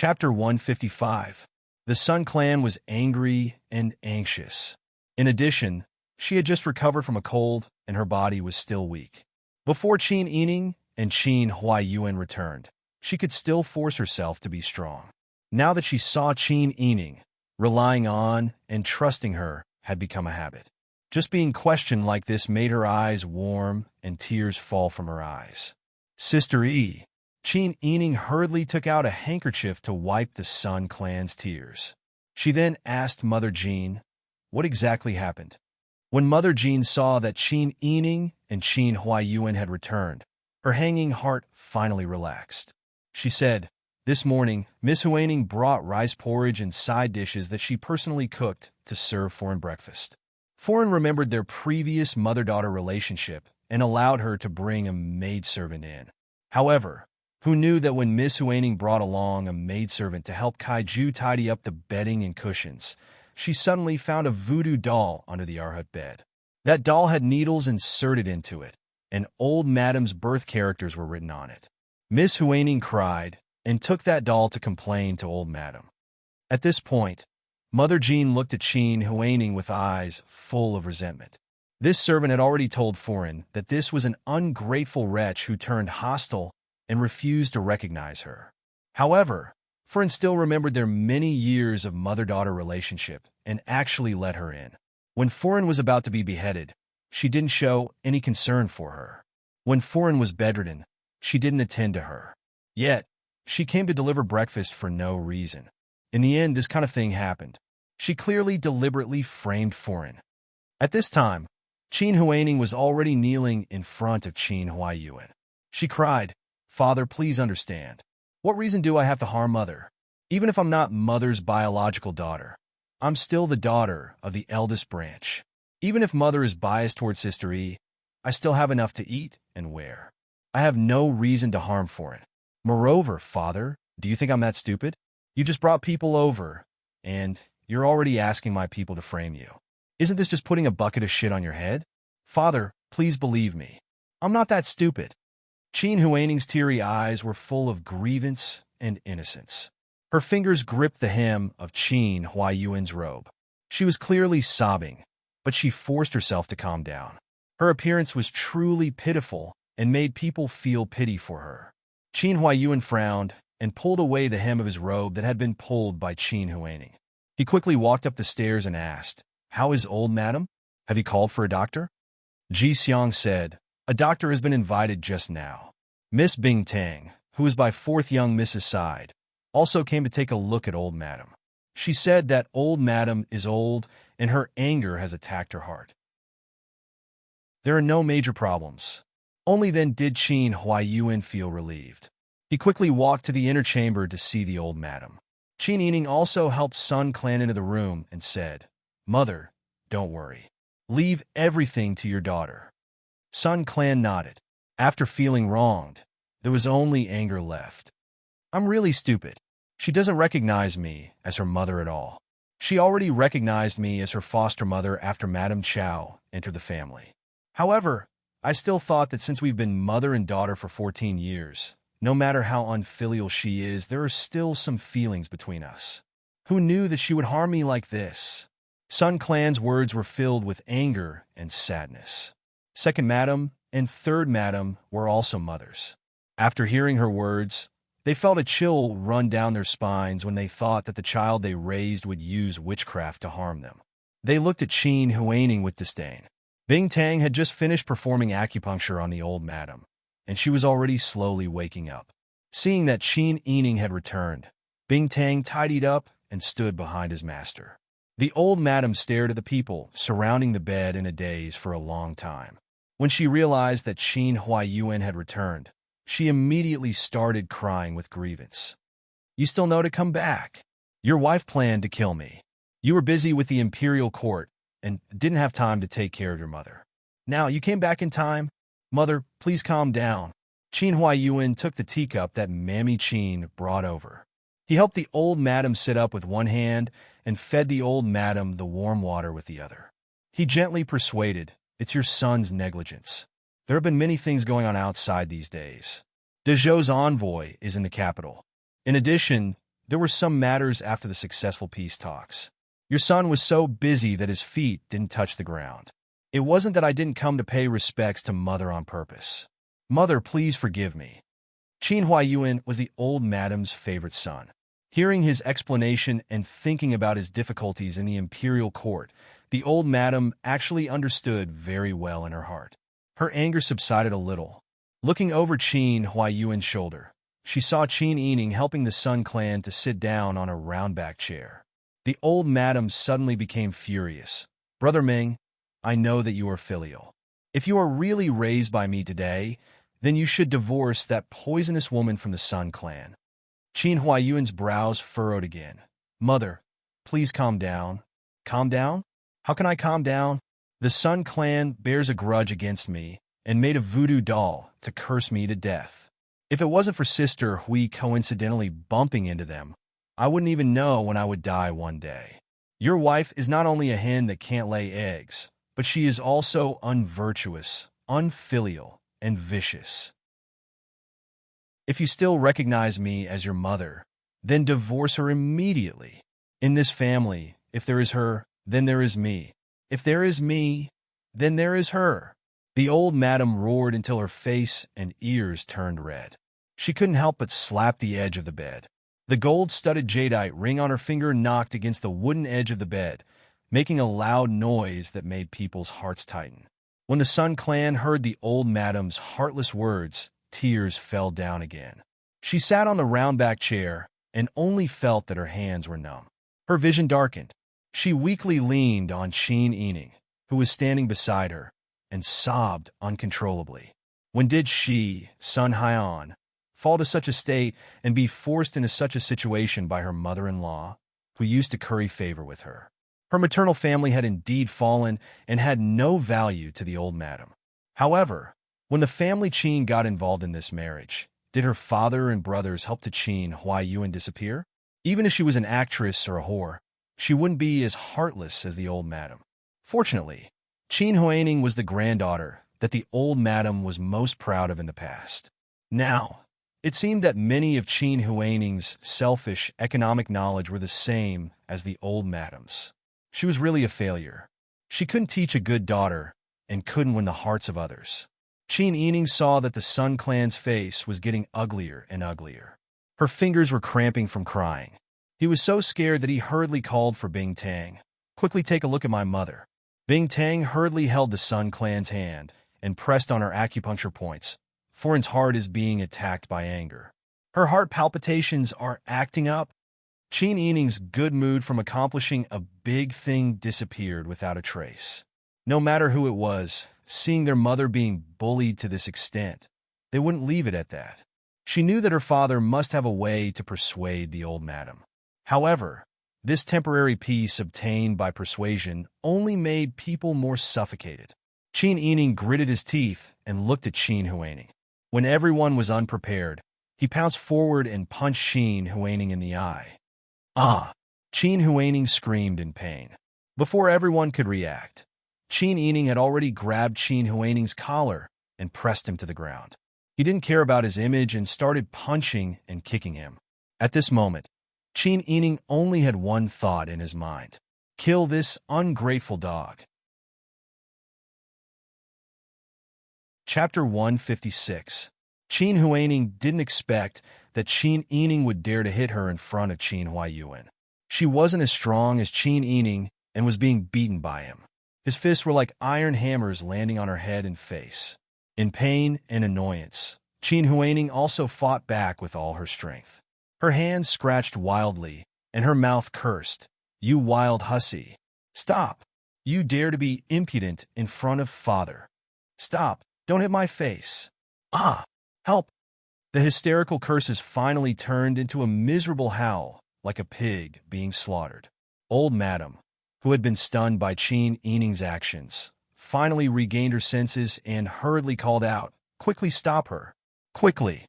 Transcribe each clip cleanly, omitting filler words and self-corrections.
Chapter 155. The Sun Clan was angry and anxious. In addition, she had just recovered from a cold, and her body was still weak. Before Qin Yining and Qin Huaiyuan returned, she could still force herself to be strong. Now that she saw Qin Yining, relying on and trusting her had become a habit. Just being questioned like this made her eyes warm and tears fall from her eyes. Sister E. Qin Yining hurriedly took out a handkerchief to wipe the Sun Clan's tears. She then asked Mother Jean, what exactly happened? When Mother Jean saw that Qin Yining and Qin Huaiyuan had returned, her hanging heart finally relaxed. She said, this morning, Miss Huaning brought rice porridge and side dishes that she personally cooked to serve Foreign breakfast. Foreign remembered their previous mother-daughter relationship and allowed her to bring a maidservant in. However, who knew that when Miss Huaning brought along a maidservant to help Kaiju tidy up the bedding and cushions, she suddenly found a voodoo doll under the Arhut bed. That doll had needles inserted into it, and old Madam's birth characters were written on it. Miss Huaning cried and took that doll to complain to old Madam. At this point, Mother Jean looked at Qin Huaning with eyes full of resentment. This servant had already told Foreign that this was an ungrateful wretch who turned hostile and refused to recognize her. However, Foreign still remembered their many years of mother-daughter relationship and actually let her in. When Foreign was about to be beheaded, she didn't show any concern for her. When Foreign was bedridden, she didn't attend to her. Yet, she came to deliver breakfast for no reason. In the end, this kind of thing happened. She clearly deliberately framed Foreign. At this time, Qin Huaning was already kneeling in front of Qin Huaiyuan. She cried, Father, please understand. What reason do I have to harm Mother? Even if I'm not Mother's biological daughter, I'm still the daughter of the eldest branch. Even if Mother is biased toward Sister E, I still have enough to eat and wear. I have no reason to harm Foreign. Moreover, Father, do you think I'm that stupid? You just brought people over, and you're already asking my people to frame you. Isn't this just putting a bucket of shit on your head? Father, please believe me. I'm not that stupid. Qin Huaning's teary eyes were full of grievance and innocence. Her fingers gripped the hem of Qin Huaiyuan's robe. She was clearly sobbing, but she forced herself to calm down. Her appearance was truly pitiful and made people feel pity for her. Qin Huaiyuan frowned and pulled away the hem of his robe that had been pulled by Qin Huaning. He quickly walked up the stairs and asked, How is old Madam? Have you called for a doctor? Ji Xiang said, A doctor has been invited just now. Miss Bing Tang, who was by fourth young Mrs. side, also came to take a look at old Madam. She said that old Madam is old and her anger has attacked her heart. There are no major problems. Only then did Qin Huaiyuan feel relieved. He quickly walked to the inner chamber to see the old Madam. Qin Yining also helped Sun Clan into the room and said, Mother, don't worry. Leave everything to your daughter. Sun Clan nodded. After feeling wronged, there was only anger left. I'm really stupid. She doesn't recognize me as her mother at all. She already recognized me as her foster mother after Madame Chow entered the family. However, I still thought that since we've been mother and daughter for 14 years, no matter how unfilial she is, there are still some feelings between us. Who knew that she would harm me like this? Sun Clan's words were filled with anger and sadness. Second Madam and third Madam were also mothers. After hearing her words, they felt a chill run down their spines when they thought that the child they raised would use witchcraft to harm them. They looked at Qin Huaning with disdain. Bing Tang had just finished performing acupuncture on the old Madam, and she was already slowly waking up. Seeing that Qin Yining had returned, Bing Tang tidied up and stood behind his master. The old Madam stared at the people surrounding the bed in a daze for a long time. When she realized that Qin Huaiyuan had returned, she immediately started crying with grievance. You still know to come back. Your wife planned to kill me. You were busy with the imperial court and didn't have time to take care of your mother. Now you came back in time. Mother, please calm down. Qin Huaiyuan took the teacup that Mammy Qin brought over. He helped the old Madam sit up with one hand and fed the old Madam the warm water with the other. He gently persuaded, It's your son's negligence. There have been many things going on outside these days. De Zhou's envoy is in the capital. In addition, there were some matters after the successful peace talks. Your son was so busy that his feet didn't touch the ground. It wasn't that I didn't come to pay respects to Mother on purpose. Mother, please forgive me. Qin Huaiyuan was the old madam's favorite son. Hearing his explanation and thinking about his difficulties in the imperial court, the old madam actually understood very well in her heart. Her anger subsided a little. Looking over Qin Huaiyuan's shoulder, she saw Qin Yining helping the Sun clan to sit down on a round-back chair. The old madam suddenly became furious. Brother Ming, I know that you are filial. If you are really raised by me today, then you should divorce that poisonous woman from the Sun clan. Qin Huaiyuan's brows furrowed again. Mother, please calm down. Calm down? How can I calm down? The Sun clan bears a grudge against me and made a voodoo doll to curse me to death. If it wasn't for Sister Hui coincidentally bumping into them, I wouldn't even know when I would die one day. Your wife is not only a hen that can't lay eggs, but she is also unvirtuous, unfilial, and vicious. If you still recognize me as your mother, then divorce her immediately. In this family, if there is her, then there is me. If there is me, then there is her. The old madam roared until her face and ears turned red. She couldn't help but slap the edge of the bed. The gold-studded jadeite ring on her finger knocked against the wooden edge of the bed, making a loud noise that made people's hearts tighten. When the Sun clan heard the old madam's heartless words, tears fell down again. She sat on the round-back chair and only felt that her hands were numb. Her vision darkened. She weakly leaned on Qin Yining, who was standing beside her, and sobbed uncontrollably. When did she, Sun Haiyan, fall to such a state and be forced into such a situation by her mother-in-law, who used to curry favor with her? Her maternal family had indeed fallen and had no value to the old madam. However, when the family Qin got involved in this marriage, did her father and brothers help to Qin Huaiyuan disappear? Even if she was an actress or a whore, she wouldn't be as heartless as the old madam. Fortunately, Qin Huaining was the granddaughter that the old madam was most proud of in the past. Now, it seemed that many of Qin Huaining's selfish economic knowledge were the same as the old madam's. She was really a failure. She couldn't teach a good daughter and couldn't win the hearts of others. Qin Yining saw that the Sun clan's face was getting uglier and uglier. Her fingers were cramping from crying. He was so scared that he hurriedly called for Bing Tang. Quickly take a look at my mother. Bing Tang hurriedly held the Sun clan's hand and pressed on her acupuncture points. Foreign's heart is being attacked by anger. Her heart palpitations are acting up. Qin Yining's good mood from accomplishing a big thing disappeared without a trace. No matter who it was, seeing their mother being bullied to this extent, they wouldn't leave it at that. She knew that her father must have a way to persuade the old madam. However, this temporary peace obtained by persuasion only made people more suffocated. Qin Yining gritted his teeth and looked at Qin Huaining. When everyone was unprepared, he pounced forward and punched Qin Huaining in the eye. Ah! Qin Huaining screamed in pain. Before everyone could react, Qin Yining had already grabbed Qin Huaining's collar and pressed him to the ground. He didn't care about his image and started punching and kicking him. At this moment, Qin Yining only had one thought in his mind: kill this ungrateful dog. Chapter 156. Qin Huaining didn't expect that Qin Yining would dare to hit her in front of Qin Huaiyuan. She wasn't as strong as Qin Yining and was being beaten by him. His fists were like iron hammers landing on her head and face. In pain and annoyance, Qin Huaining also fought back with all her strength. Her hands scratched wildly, and her mouth cursed. You wild hussy! Stop! You dare to be impudent in front of father! Stop! Don't hit my face! Ah! Help! The hysterical curses finally turned into a miserable howl, like a pig being slaughtered. Old Madam, who had been stunned by Qin Yining's actions, finally regained her senses and hurriedly called out, "Quickly stop her! Quickly!"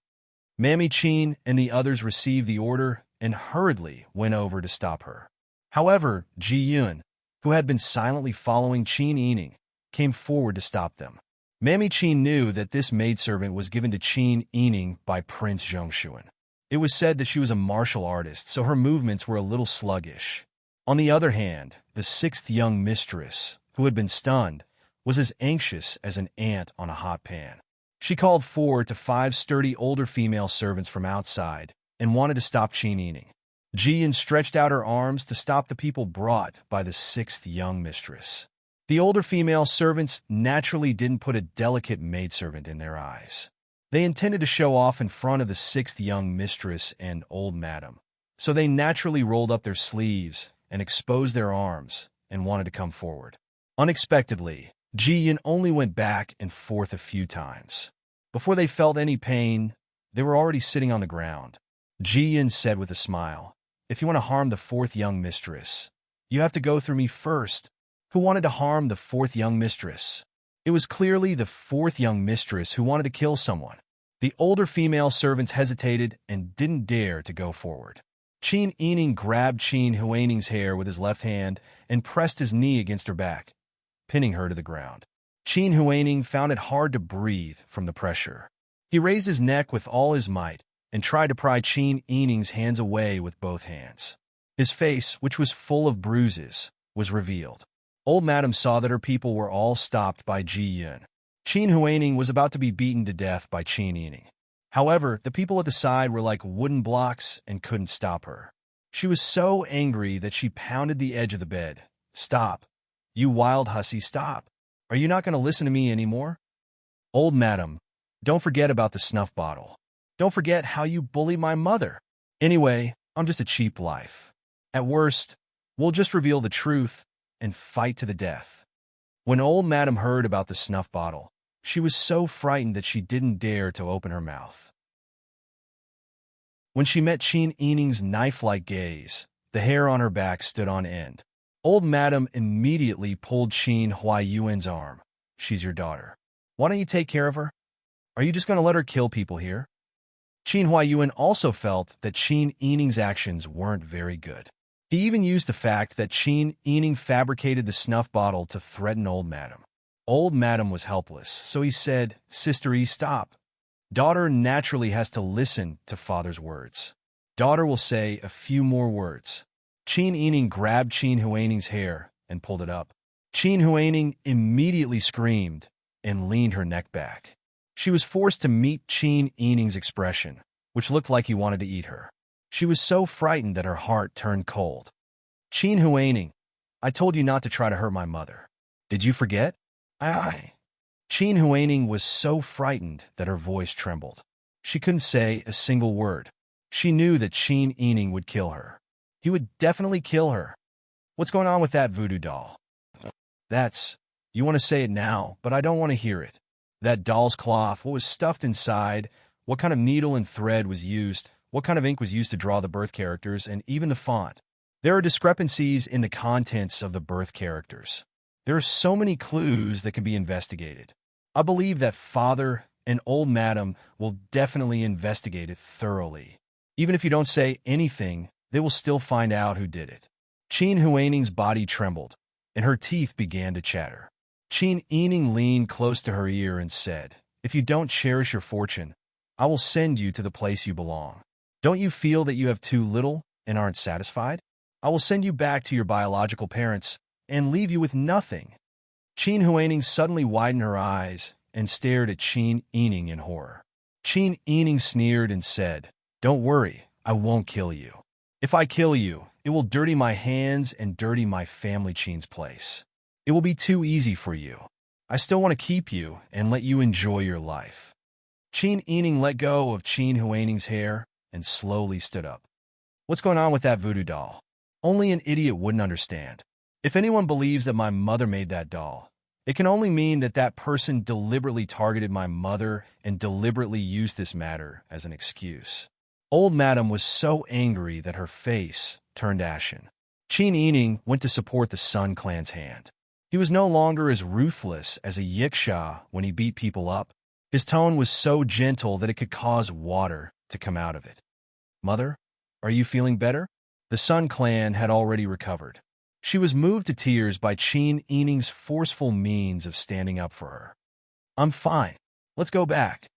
Mammy Qin and the others received the order and hurriedly went over to stop her. However, Ji Yun, who had been silently following Qin Yining, came forward to stop them. Mammy Qin knew that this maidservant was given to Qin Yining by Prince Zhongshuan. It was said that she was a martial artist, so her movements were a little sluggish. On the other hand, the sixth young mistress, who had been stunned, was as anxious as an ant on a hot pan. She called 4 to 5 sturdy older female servants from outside and wanted to stop Qin Yining. Jian stretched out her arms to stop the people brought by the sixth young mistress. The older female servants naturally didn't put a delicate maidservant in their eyes. They intended to show off in front of the sixth young mistress and old madam, so they naturally rolled up their sleeves and exposed their arms and wanted to come forward. Unexpectedly, Jian only went back and forth a few times. Before they felt any pain, they were already sitting on the ground. Jian said with a smile, "If you want to harm the fourth young mistress, you have to go through me first." Who wanted to harm the fourth young mistress? It was clearly the fourth young mistress who wanted to kill someone. The older female servants hesitated and didn't dare to go forward. Qin Yining grabbed Qin Huaning's hair with his left hand and pressed his knee against her back, pinning her to the ground. Qin Huaning found it hard to breathe from the pressure. He raised his neck with all his might and tried to pry Qin Yining's hands away with both hands. His face, which was full of bruises, was revealed. Old madam saw that her people were all stopped by Ji Yun. Qin Huaning was about to be beaten to death by Qin Yining. However, the people at the side were like wooden blocks and couldn't stop her. She was so angry that she pounded the edge of the bed. "Stop! You wild hussy, stop! Are you not going to listen to me anymore? Old madam, don't forget about the snuff bottle. Don't forget how you bullied my mother. Anyway, I'm just a cheap life. At worst, we'll just reveal the truth and fight to the death." When old madam heard about the snuff bottle, she was so frightened that she didn't dare to open her mouth. When she met Qin Yining's knife-like gaze, the hair on her back stood on end. Old madam immediately pulled Qin Huayuan's arm. "She's your daughter. Why don't you take care of her? Are you just going to let her kill people here?" Qin Huayuan also felt that Qin Yining's actions weren't very good. He even used the fact that Qin Yining fabricated the snuff bottle to threaten old madam. Old madam was helpless, so he said, "Sister E, stop. Daughter naturally has to listen to father's words. Daughter will say a few more words." Qin Yining grabbed Qin Huaning's hair and pulled it up. Qin Huaning immediately screamed and leaned her neck back. She was forced to meet Qin Yining's expression, which looked like he wanted to eat her. She was so frightened that her heart turned cold. "Qin Huaning, I told you not to try to hurt my mother. Did you forget?" "Aye." Qin Huaning was so frightened that her voice trembled. She couldn't say a single word. She knew that Qin Yining would kill her. He would definitely kill her. "What's going on with that voodoo doll?" You want to say it now, but I don't want to hear it. That doll's cloth, what was stuffed inside, what kind of needle and thread was used, what kind of ink was used to draw the birth characters, and even the font. There are discrepancies in the contents of the birth characters. There are so many clues that can be investigated. I believe that father and old madam will definitely investigate it thoroughly. Even if you don't say anything, they will still find out who did it. Qin Huaning's body trembled, and her teeth began to chatter. Qin Yining leaned close to her ear and said, "If you don't cherish your fortune, I will send you to the place you belong. Don't you feel that you have too little and aren't satisfied? I will send you back to your biological parents and leave you with nothing." Qin Huaning suddenly widened her eyes and stared at Qin Yining in horror. Qin Yining sneered and said, "Don't worry, I won't kill you. If I kill you, it will dirty my hands and dirty my family Qin's place. It will be too easy for you. I still want to keep you and let you enjoy your life." Qin Yining let go of Qin Huaning's hair and slowly stood up. "What's going on with that voodoo doll? Only an idiot wouldn't understand. If anyone believes that my mother made that doll, it can only mean that that person deliberately targeted my mother and deliberately used this matter as an excuse." Old madam was so angry that her face turned ashen. Qin Yining went to support the Sun clan's hand. He was no longer as ruthless as a yiksha when he beat people up. His tone was so gentle that it could cause water to come out of it. "Mother, are you feeling better?" The Sun clan had already recovered. She was moved to tears by Qin Yining's forceful means of standing up for her. "I'm fine. Let's go back."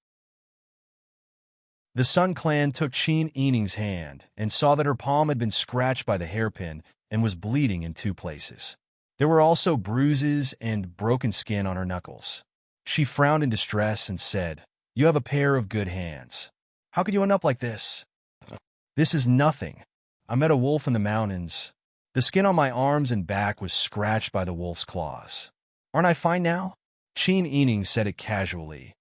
The Sun Clan took Qin Yining's hand and saw that her palm had been scratched by the hairpin and was bleeding in 2 places. There were also bruises and broken skin on her knuckles. She frowned in distress and said, "You have a pair of good hands. How could you end up like this?" "This is nothing. I met a wolf in the mountains. The skin on my arms and back was scratched by the wolf's claws. Aren't I fine now?" Qin Yining said it casually,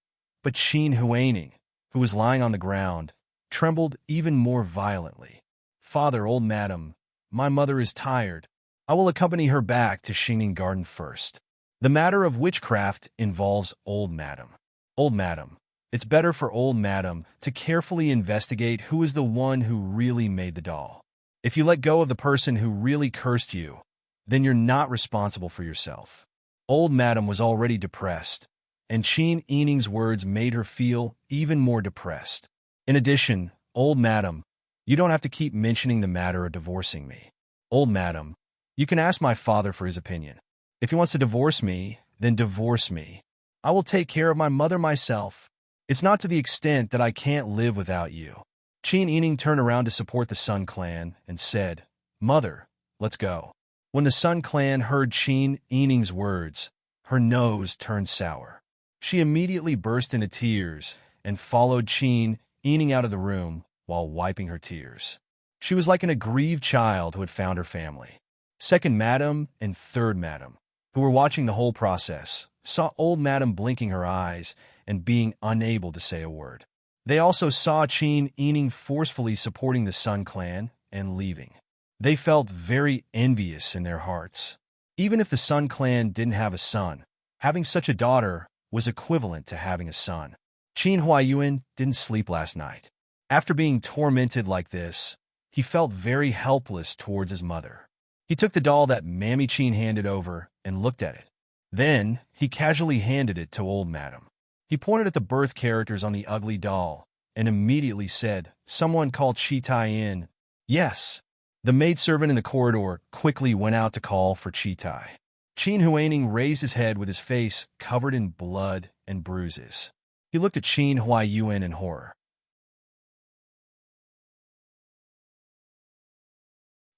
but Qin Huaining, who was lying on the ground, trembled even more violently. "Father, old madam, my mother is tired. I will accompany her back to Xingning Garden first. The matter of witchcraft involves old madam. Old madam, it's better for old madam to carefully investigate who is the one who really made the doll. If you let go of the person who really cursed you, then you're not responsible for yourself." Old madam was already depressed, and Qin Yining's words made her feel even more depressed. "In addition, old madam, you don't have to keep mentioning the matter of divorcing me. Old madam, you can ask my father for his opinion. If he wants to divorce me, then divorce me. I will take care of my mother myself. It's not to the extent that I can't live without you." Qin Yining turned around to support the Sun Clan and said, "Mother, let's go." When the Sun Clan heard Qin Yining's words, her nose turned sour. She immediately burst into tears and followed Qin Yining out of the room while wiping her tears. She was like an aggrieved child who had found her family. Second Madam and Third Madam, who were watching the whole process, saw old Madam blinking her eyes and being unable to say a word. They also saw Qin Yining forcefully supporting the Sun Clan and leaving. They felt very envious in their hearts. Even if the Sun Clan didn't have a son, having such a daughter was equivalent to having a son. Qin Huaiyuan didn't sleep last night. After being tormented like this, he felt very helpless towards his mother. He took the doll that Mammy Qin handed over and looked at it. Then, he casually handed it to old madam. He pointed at the birth characters on the ugly doll and immediately said, "Someone called Chi Tai in." "Yes." The maidservant in the corridor quickly went out to call for Chi Tai. Qin Huaining raised his head with his face covered in blood and bruises. He looked at Qin Huaiyuan in horror.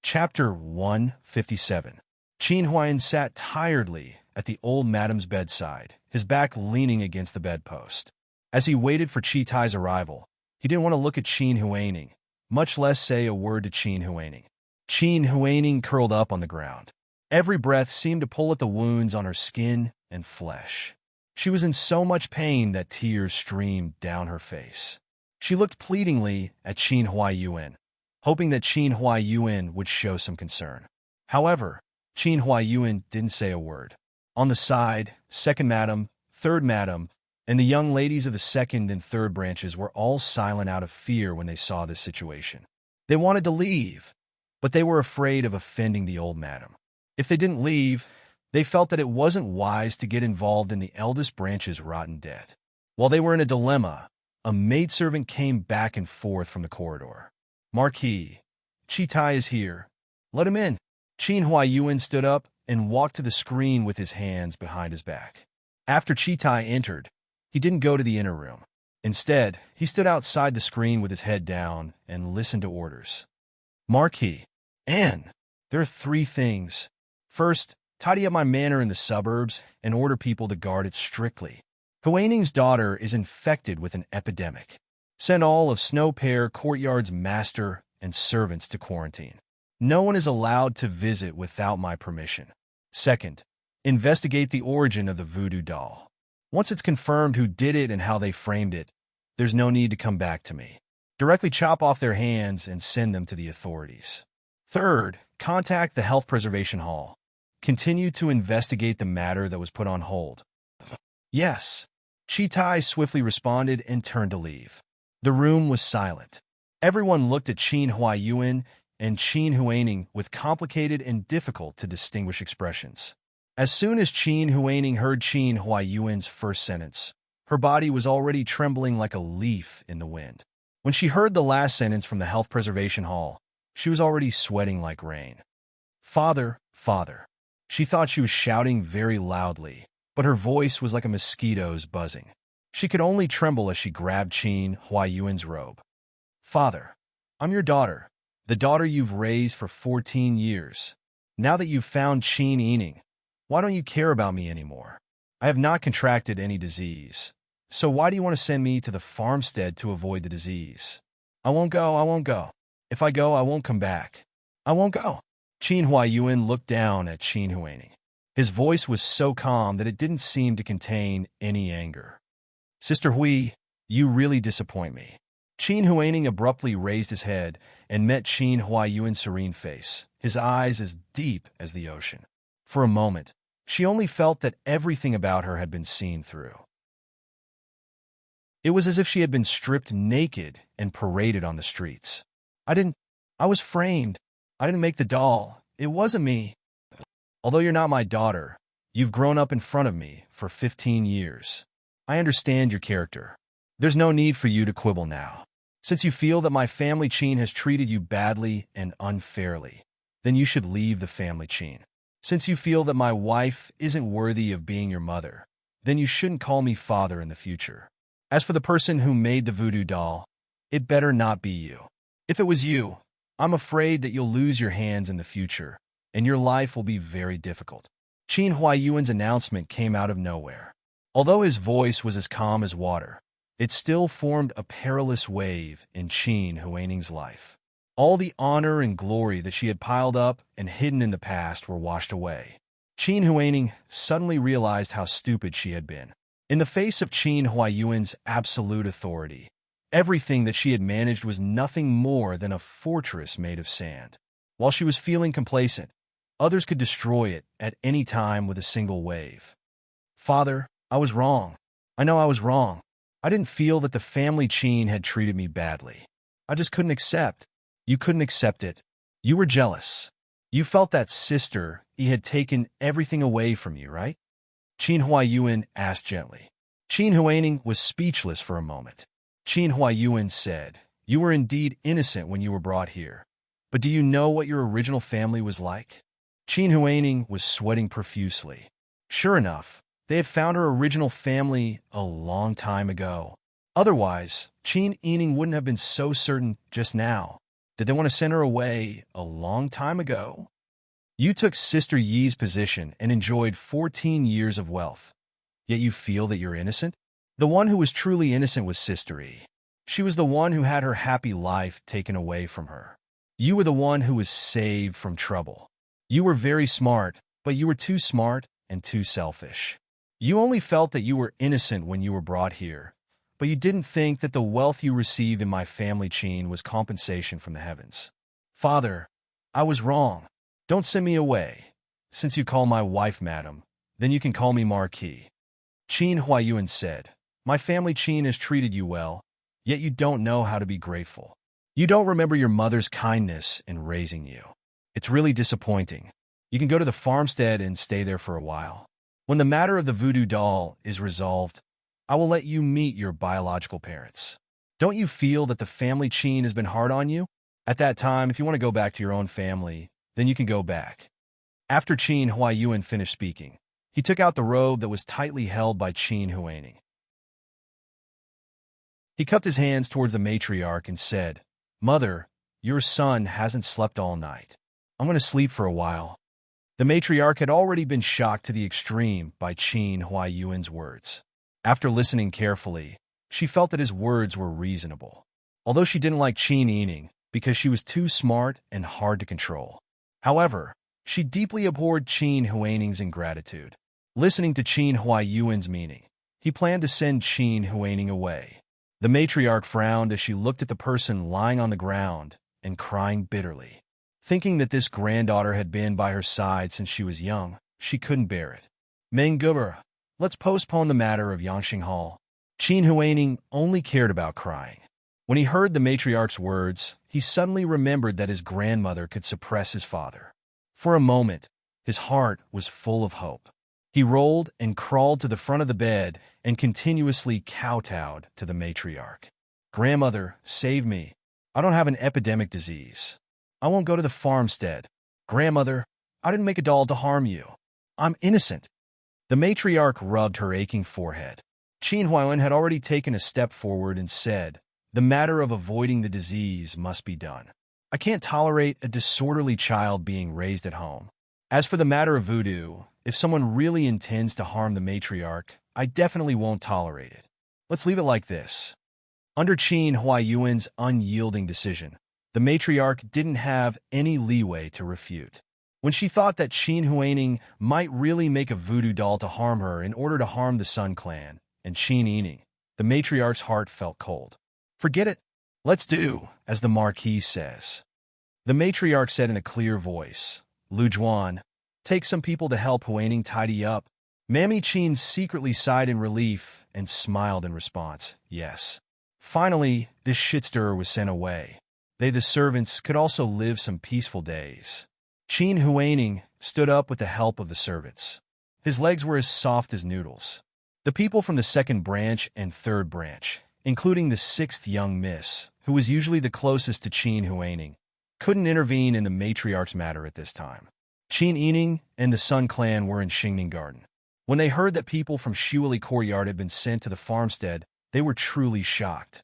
Chapter 157. Qin Huaiyuan sat tiredly at the old madam's bedside, his back leaning against the bedpost. As he waited for Chi Tai's arrival, he didn't want to look at Qin Huaining, much less say a word to Qin Huaining. Qin Huaining curled up on the ground. Every breath seemed to pull at the wounds on her skin and flesh. She was in so much pain that tears streamed down her face. She looked pleadingly at Qin Huaiyuan, hoping that Qin Huaiyuan would show some concern. However, Qin Huaiyuan didn't say a word. On the side, Second Madam, Third Madam, and the young ladies of the second and third branches were all silent out of fear when they saw this situation. They wanted to leave, but they were afraid of offending the old madam. If they didn't leave, they felt that it wasn't wise to get involved in the eldest branch's rotten debt. While they were in a dilemma, a maidservant came back and forth from the corridor. "Marquis, Chi Tai is here. Let him in." Qin Huaiyuan stood up and walked to the screen with his hands behind his back. After Chi Tai entered, he didn't go to the inner room. Instead, he stood outside the screen with his head down and listened to orders. "Marquis, Anne, there are 3 things. First, tidy up my manor in the suburbs and order people to guard it strictly. Huaining's daughter is infected with an epidemic. Send all of Snow Pear Courtyard's master and servants to quarantine. No one is allowed to visit without my permission. Second, investigate the origin of the voodoo doll. Once it's confirmed who did it and how they framed it, there's no need to come back to me. Directly chop off their hands and send them to the authorities. Third, contact the Health Preservation Hall. Continue to investigate the matter that was put on hold." "Yes." Chi Tai swiftly responded and turned to leave. The room was silent. Everyone looked at Qin Huaiyuan and Qin Huaining with complicated and difficult to distinguish expressions. As soon as Qin Huaining heard Qin Huaiyuan's first sentence, her body was already trembling like a leaf in the wind. When she heard the last sentence from the Health Preservation Hall, she was already sweating like rain. "Father, father." She thought she was shouting very loudly, but her voice was like a mosquito's buzzing. She could only tremble as she grabbed Qin Huaiyuan's robe. Father, I'm your daughter, the daughter you've raised for 14 years. Now that you've found Qin Yining, why don't you care about me anymore? I have not contracted any disease. So why do you want to send me to the farmstead to avoid the disease? I won't go. If I go, I won't come back. I won't go. Qin Huayuan looked down at Qin Huaining. His voice was so calm that it didn't seem to contain any anger. Sister Hui, you really disappoint me. Qin Huaining abruptly raised his head and met Qin Huayuan's serene face, his eyes as deep as the ocean. For a moment, she only felt that everything about her had been seen through. It was as if she had been stripped naked and paraded on the streets. I was framed. I didn't make the doll. It wasn't me. Although you're not my daughter, you've grown up in front of me for 15 years. I understand your character. There's no need for you to quibble now. Since you feel that my family Qin has treated you badly and unfairly, then you should leave the family Qin. Since you feel that my wife isn't worthy of being your mother, then you shouldn't call me father in the future. As for the person who made the voodoo doll, it better not be you. If it was you, I'm afraid that you'll lose your hands in the future, and your life will be very difficult. Qin Huayuan's announcement came out of nowhere. Although his voice was as calm as water, it still formed a perilous wave in Qin Huaining's life. All the honor and glory that she had piled up and hidden in the past were washed away. Qin Huaining suddenly realized how stupid she had been. In the face of Qin Huayuan's absolute authority, everything that she had managed was nothing more than a fortress made of sand. While she was feeling complacent, others could destroy it at any time with a single wave. Father, I was wrong. I know I was wrong. I didn't feel that the family Qin had treated me badly. I just couldn't accept. You couldn't accept it. You were jealous. You felt that sister, he had taken everything away from you, right? Qin Huayuan asked gently. Qin Huaining was speechless for a moment. Qin Huayuan said, You were indeed innocent when you were brought here. But do you know what your original family was like? Qin Huaining was sweating profusely. Sure enough, they had found her original family a long time ago. Otherwise, Qin Yining wouldn't have been so certain just now. Did they want to send her away a long time ago? You took Sister Yi's position and enjoyed 14 years of wealth. Yet you feel that you're innocent? The one who was truly innocent was Sister Yi. She was the one who had her happy life taken away from her. You were the one who was saved from trouble. You were very smart, but you were too smart and too selfish. You only felt that you were innocent when you were brought here, but you didn't think that the wealth you received in my family Qin was compensation from the heavens. Father, I was wrong. Don't send me away. Since you call my wife Madam, then you can call me Marquis. Qin Huayuan said, My family Qin has treated you well, yet you don't know how to be grateful. You don't remember your mother's kindness in raising you. It's really disappointing. You can go to the farmstead and stay there for a while. When the matter of the voodoo doll is resolved, I will let you meet your biological parents. Don't you feel that the family Qin has been hard on you? At that time, if you want to go back to your own family, then you can go back. After Qin Huayuan finished speaking, he took out the robe that was tightly held by Qin Huaining. He cupped his hands towards the matriarch and said, Mother, your son hasn't slept all night. I'm going to sleep for a while. The matriarch had already been shocked to the extreme by Qin Huayuan's words. After listening carefully, she felt that his words were reasonable. Although she didn't like Qin Yining because she was too smart and hard to control. However, she deeply abhorred Qin Huaining's ingratitude. Listening to Qin Huayuan's meaning, he planned to send Qin Huaining away. The matriarch frowned as she looked at the person lying on the ground and crying bitterly. Thinking that this granddaughter had been by her side since she was young, she couldn't bear it. Menguber, let's postpone the matter of Yangxing Hall. Qin Huaining only cared about crying. When he heard the matriarch's words, he suddenly remembered that his grandmother could suppress his father. For a moment, his heart was full of hope. He rolled and crawled to the front of the bed and continuously kowtowed to the matriarch. Grandmother, save me. I don't have an epidemic disease. I won't go to the farmstead. Grandmother, I didn't make a doll to harm you. I'm innocent. The matriarch rubbed her aching forehead. Qin Huaiwen had already taken a step forward and said, The matter of avoiding the disease must be done. I can't tolerate a disorderly child being raised at home. As for the matter of voodoo, if someone really intends to harm the matriarch, I definitely won't tolerate it. Let's leave it like this. Under Qin Huaiyuan's unyielding decision, the matriarch didn't have any leeway to refute. When she thought that Qin Huaining might really make a voodoo doll to harm her in order to harm the Sun Clan and Qin Yining, the matriarch's heart felt cold. Forget it. Let's do, as the Marquis says. The matriarch said in a clear voice, Lu Juan, take some people to help Huaining tidy up. Mammy Qin secretly sighed in relief and smiled in response, yes. Finally, this shitstirrer was sent away. They, the servants, could also live some peaceful days. Qin Huaining stood up with the help of the servants. His legs were as soft as noodles. The people from the second branch and third branch, including the sixth young miss, who was usually the closest to Qin Huaining, couldn't intervene in the matriarch's matter at this time. Qin Yining and the Sun Clan were in Xingning Garden. When they heard that people from Xueli Courtyard had been sent to the farmstead, they were truly shocked.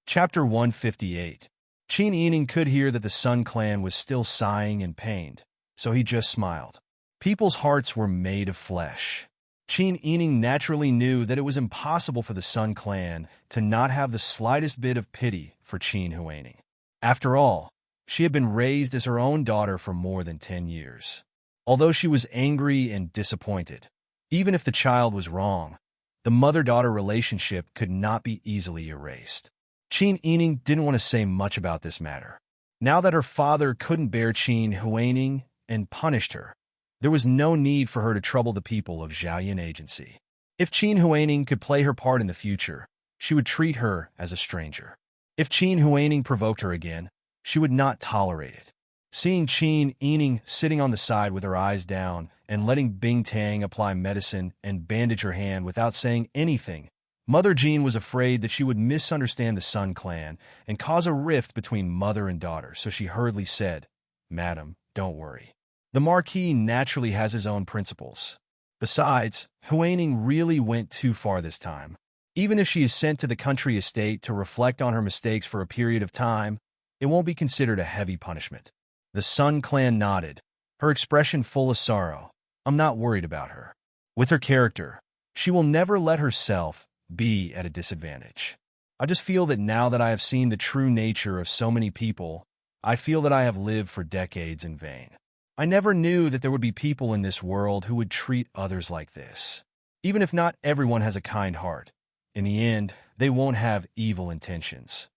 Chapter 158. Qin Yining could hear that the Sun Clan was still sighing and pained, so he just smiled. People's hearts were made of flesh. Qin Yining naturally knew that it was impossible for the Sun Clan to not have the slightest bit of pity for Qin Huaining. After all, she had been raised as her own daughter for more than 10 years. Although she was angry and disappointed, even if the child was wrong, the mother-daughter relationship could not be easily erased. Qin Yining didn't want to say much about this matter. Now that her father couldn't bear Qin Huaining and punished her, there was no need for her to trouble the people of Zhaoyan Agency. If Qin Huaining could play her part in the future, she would treat her as a stranger. If Qin Huaining provoked her again, she would not tolerate it. Seeing Qin Yining sitting on the side with her eyes down and letting Bing Tang apply medicine and bandage her hand without saying anything, Mother Jean was afraid that she would misunderstand the Sun Clan and cause a rift between mother and daughter, so she hurriedly said, Madam, don't worry. The Marquis naturally has his own principles. Besides, Huaining really went too far this time. Even if she is sent to the country estate to reflect on her mistakes for a period of time, it won't be considered a heavy punishment. The Sun Clan nodded, her expression full of sorrow. I'm not worried about her. With her character, she will never let herself be at a disadvantage. I just feel that now that I have seen the true nature of so many people, I feel that I have lived for decades in vain. I never knew that there would be people in this world who would treat others like this. Even if not everyone has a kind heart, in the end, they won't have evil intentions.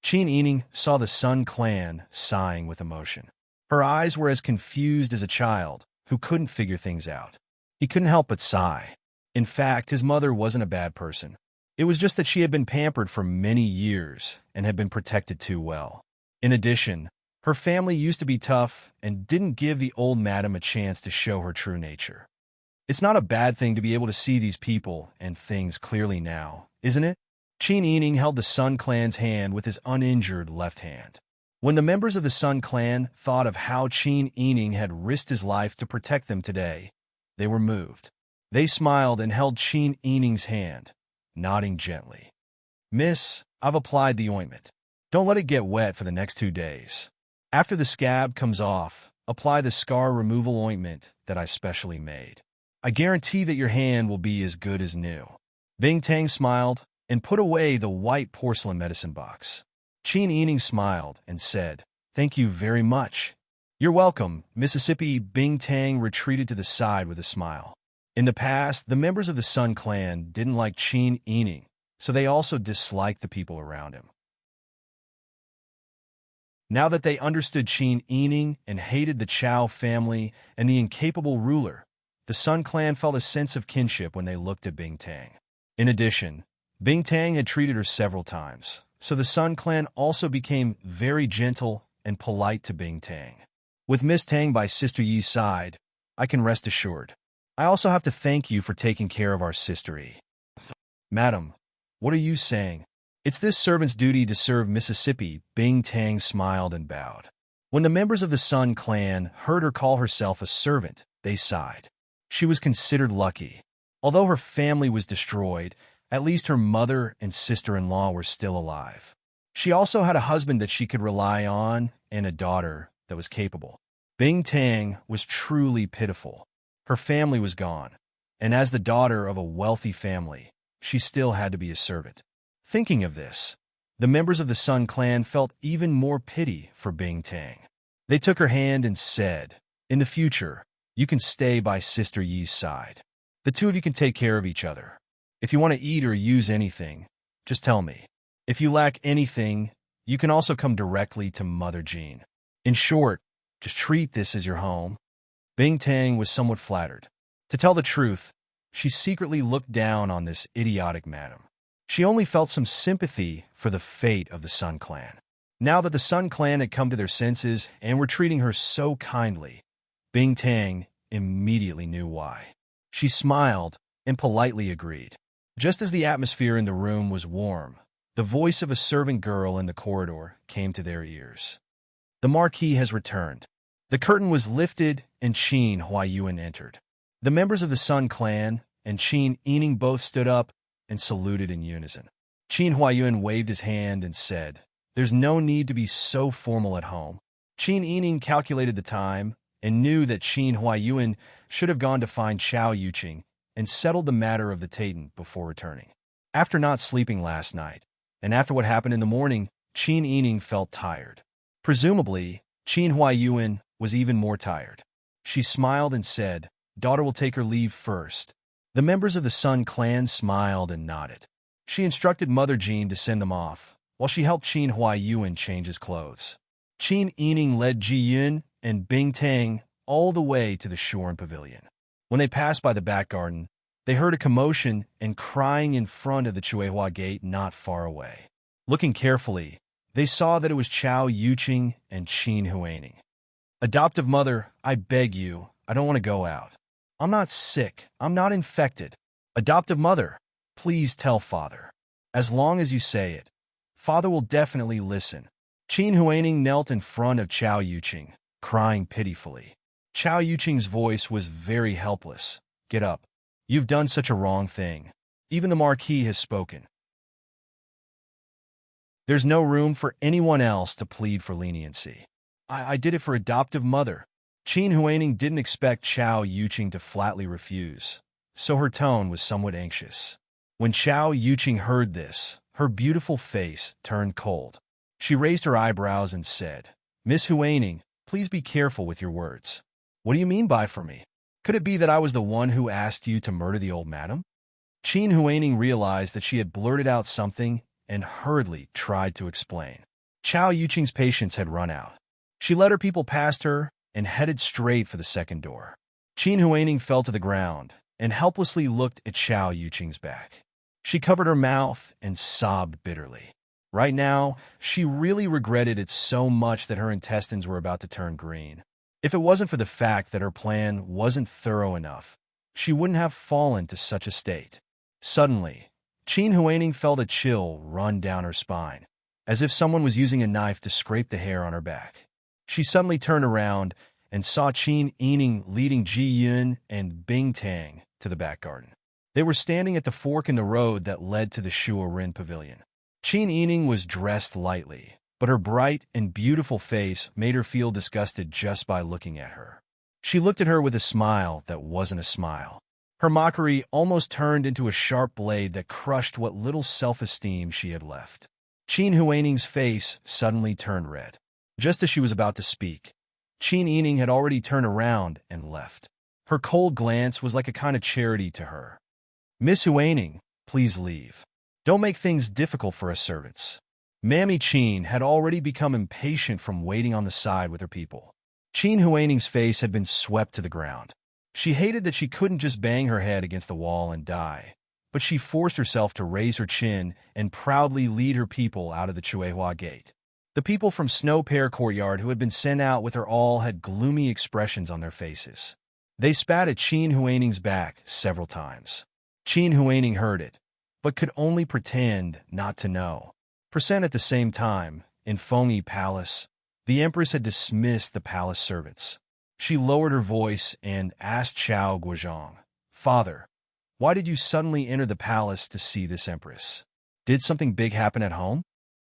Qin Yining saw the Sun Clan sighing with emotion. Her eyes were as confused as a child who couldn't figure things out. He couldn't help but sigh. In fact, his mother wasn't a bad person. It was just that she had been pampered for many years and had been protected too well. In addition, her family used to be tough and didn't give the old madam a chance to show her true nature. It's not a bad thing to be able to see these people and things clearly now, isn't it? Qin Yining held the Sun Clan's hand with his uninjured left hand. When the members of the Sun Clan thought of how Qin Yining had risked his life to protect them today, they were moved. They smiled and held Qin Yining's hand, nodding gently. Miss, I've applied the ointment. Don't let it get wet for the next 2 days. After the scab comes off, apply the scar removal ointment that I specially made. I guarantee that your hand will be as good as new. Bing Tang smiled and put away the white porcelain medicine box. Qin Yining smiled and said, Thank you very much. You're welcome, Mississippi. Bing Tang retreated to the side with a smile. In the past, the members of the Sun Clan didn't like Qin Yining, so they also disliked the people around him. Now that they understood Qin Yining and hated the Chao family and the incapable ruler, the Sun Clan felt a sense of kinship when they looked at Bing Tang. In addition, Bing Tang had treated her several times, so the Sun Clan also became very gentle and polite to Bing Tang. With Miss Tang by Sister Yi's side, I can rest assured. I also have to thank you for taking care of our Sister Yi. Madam, what are you saying? It's this servant's duty to serve Mississippi. Bing Tang smiled and bowed. When the members of the Sun Clan heard her call herself a servant, they sighed. She was considered lucky. Although her family was destroyed, at least her mother and sister-in-law were still alive. She also had a husband that she could rely on and a daughter that was capable. Bing Tang was truly pitiful. Her family was gone, and as the daughter of a wealthy family, she still had to be a servant. Thinking of this, the members of the Sun clan felt even more pity for Bing Tang. They took her hand and said, "In the future, you can stay by Sister Yi's side. The two of you can take care of each other. If you want to eat or use anything, just tell me. If you lack anything, you can also come directly to Mother Jean. In short, just treat this as your home." Bing Tang was somewhat flattered. To tell the truth, she secretly looked down on this idiotic madam. She only felt some sympathy for the fate of the Sun clan. Now that the Sun clan had come to their senses and were treating her so kindly, Bing Tang immediately knew why. She smiled and politely agreed. Just as the atmosphere in the room was warm, the voice of a servant girl in the corridor came to their ears. "The Marquis has returned." The curtain was lifted and Qin Huaiyuan entered. The members of the Sun clan and Qin Yining both stood up and saluted in unison. Qin Huaiyuan waved his hand and said, "There's no need to be so formal at home." Qin Yining calculated the time and knew that Qin Huaiyuan should have gone to find Chao Yuqing and settled the matter of the Taiten before returning. After not sleeping last night, and after what happened in the morning, Qin Yining felt tired. Presumably, Qin Huaiyuan was even more tired. She smiled and said, "Daughter will take her leave first." The members of the Sun clan smiled and nodded. She instructed Mother Jean to send them off, while she helped Qin Huaiyuan change his clothes. Qin Yining led Ji Yun and Bing Tang all the way to the shore and pavilion. When they passed by the back garden, they heard a commotion and crying in front of the Chuehua gate not far away. Looking carefully, they saw that it was Chao Yuqing and Qin Huaining. "Adoptive mother, I beg you, I don't want to go out. I'm not sick, I'm not infected. Adoptive mother, please tell father. As long as you say it, father will definitely listen." Qin Huaining knelt in front of Chao Yuqing, crying pitifully. Chao Yuqing's voice was very helpless. "Get up. You've done such a wrong thing. Even the Marquis has spoken. There's no room for anyone else to plead for leniency. I did it for adoptive mother." Qin Huaining didn't expect Chao Yuqing to flatly refuse, so her tone was somewhat anxious. When Chao Yuqing heard this, her beautiful face turned cold. She raised her eyebrows and said, "Miss Huaining, please be careful with your words. What do you mean by for me? Could it be that I was the one who asked you to murder the old madam?" Qin Huaining realized that she had blurted out something and hurriedly tried to explain. Chao Yuqing's patience had run out. She led her people past her and headed straight for the second door. Qin Huaining fell to the ground and helplessly looked at Chao Yuqing's back. She covered her mouth and sobbed bitterly. Right now, she really regretted it so much that her intestines were about to turn green. If it wasn't for the fact that her plan wasn't thorough enough, she wouldn't have fallen to such a state. Suddenly, Qin Huaining felt a chill run down her spine, as if someone was using a knife to scrape the hair on her back. She suddenly turned around and saw Qin Yining leading Ji Yun and Bing Tang to the back garden. They were standing at the fork in the road that led to the Shua Rin Pavilion. Qin Yining was dressed lightly, but her bright and beautiful face made her feel disgusted just by looking at her. She looked at her with a smile that wasn't a smile. Her mockery almost turned into a sharp blade that crushed what little self-esteem she had left. Qin Huaining's face suddenly turned red. Just as she was about to speak, Qin Yining had already turned around and left. Her cold glance was like a kind of charity to her. "Miss Huaining, please leave. Don't make things difficult for us servants." Mammy Qin had already become impatient from waiting on the side with her people. Qin Huaining's face had been swept to the ground. She hated that she couldn't just bang her head against the wall and die, but she forced herself to raise her chin and proudly lead her people out of the Chuehua gate. The people from Snow Pear Courtyard who had been sent out with her all had gloomy expressions on their faces. They spat at Qin Huaining's back several times. Qin Huaining heard it, but could only pretend not to know. At the same time, in Fengyi Palace, the Empress had dismissed the palace servants. She lowered her voice and asked Chao Guozhong, "Father, Why did you suddenly enter the palace to see this empress? Did something big happen at home?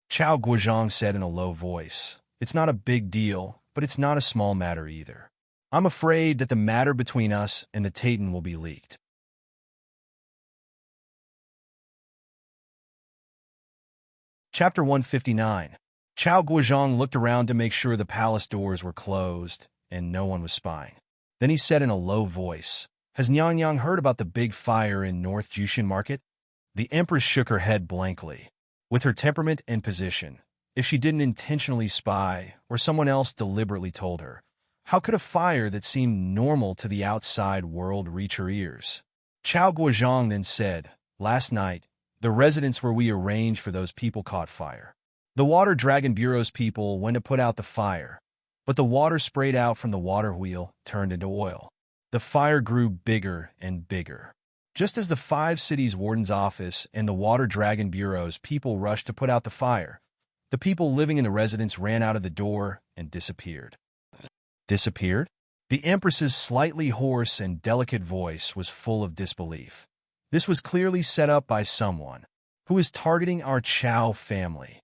Chao Guozhang said in a low voice. It's not a big deal, but it's not a small matter either. I'm afraid that the matter between us and the Titan will be leaked. Chapter 159. Chao Guozhang looked around to make sure the palace doors were closed and no one was spying. Then he said in a low voice, Has Nyang heard about the big fire in North Jushin Market? The Empress shook her head blankly. With her temperament and position, if she didn't intentionally spy or someone else deliberately told her, how could a fire that seemed normal to the outside world reach her ears? Chao Guozhang then said, Last night, the residence where we arranged for those people caught fire. The Water Dragon Bureau's people went to put out the fire, but the water sprayed out from the water wheel turned into oil. The fire grew bigger and bigger. Just as the 5 cities' warden's office and the Water Dragon Bureau's people rushed to put out the fire, the people living in the residence ran out of the door and disappeared. Disappeared? The Empress's slightly hoarse and delicate voice was full of disbelief. This was clearly set up by someone who is targeting our Chao family.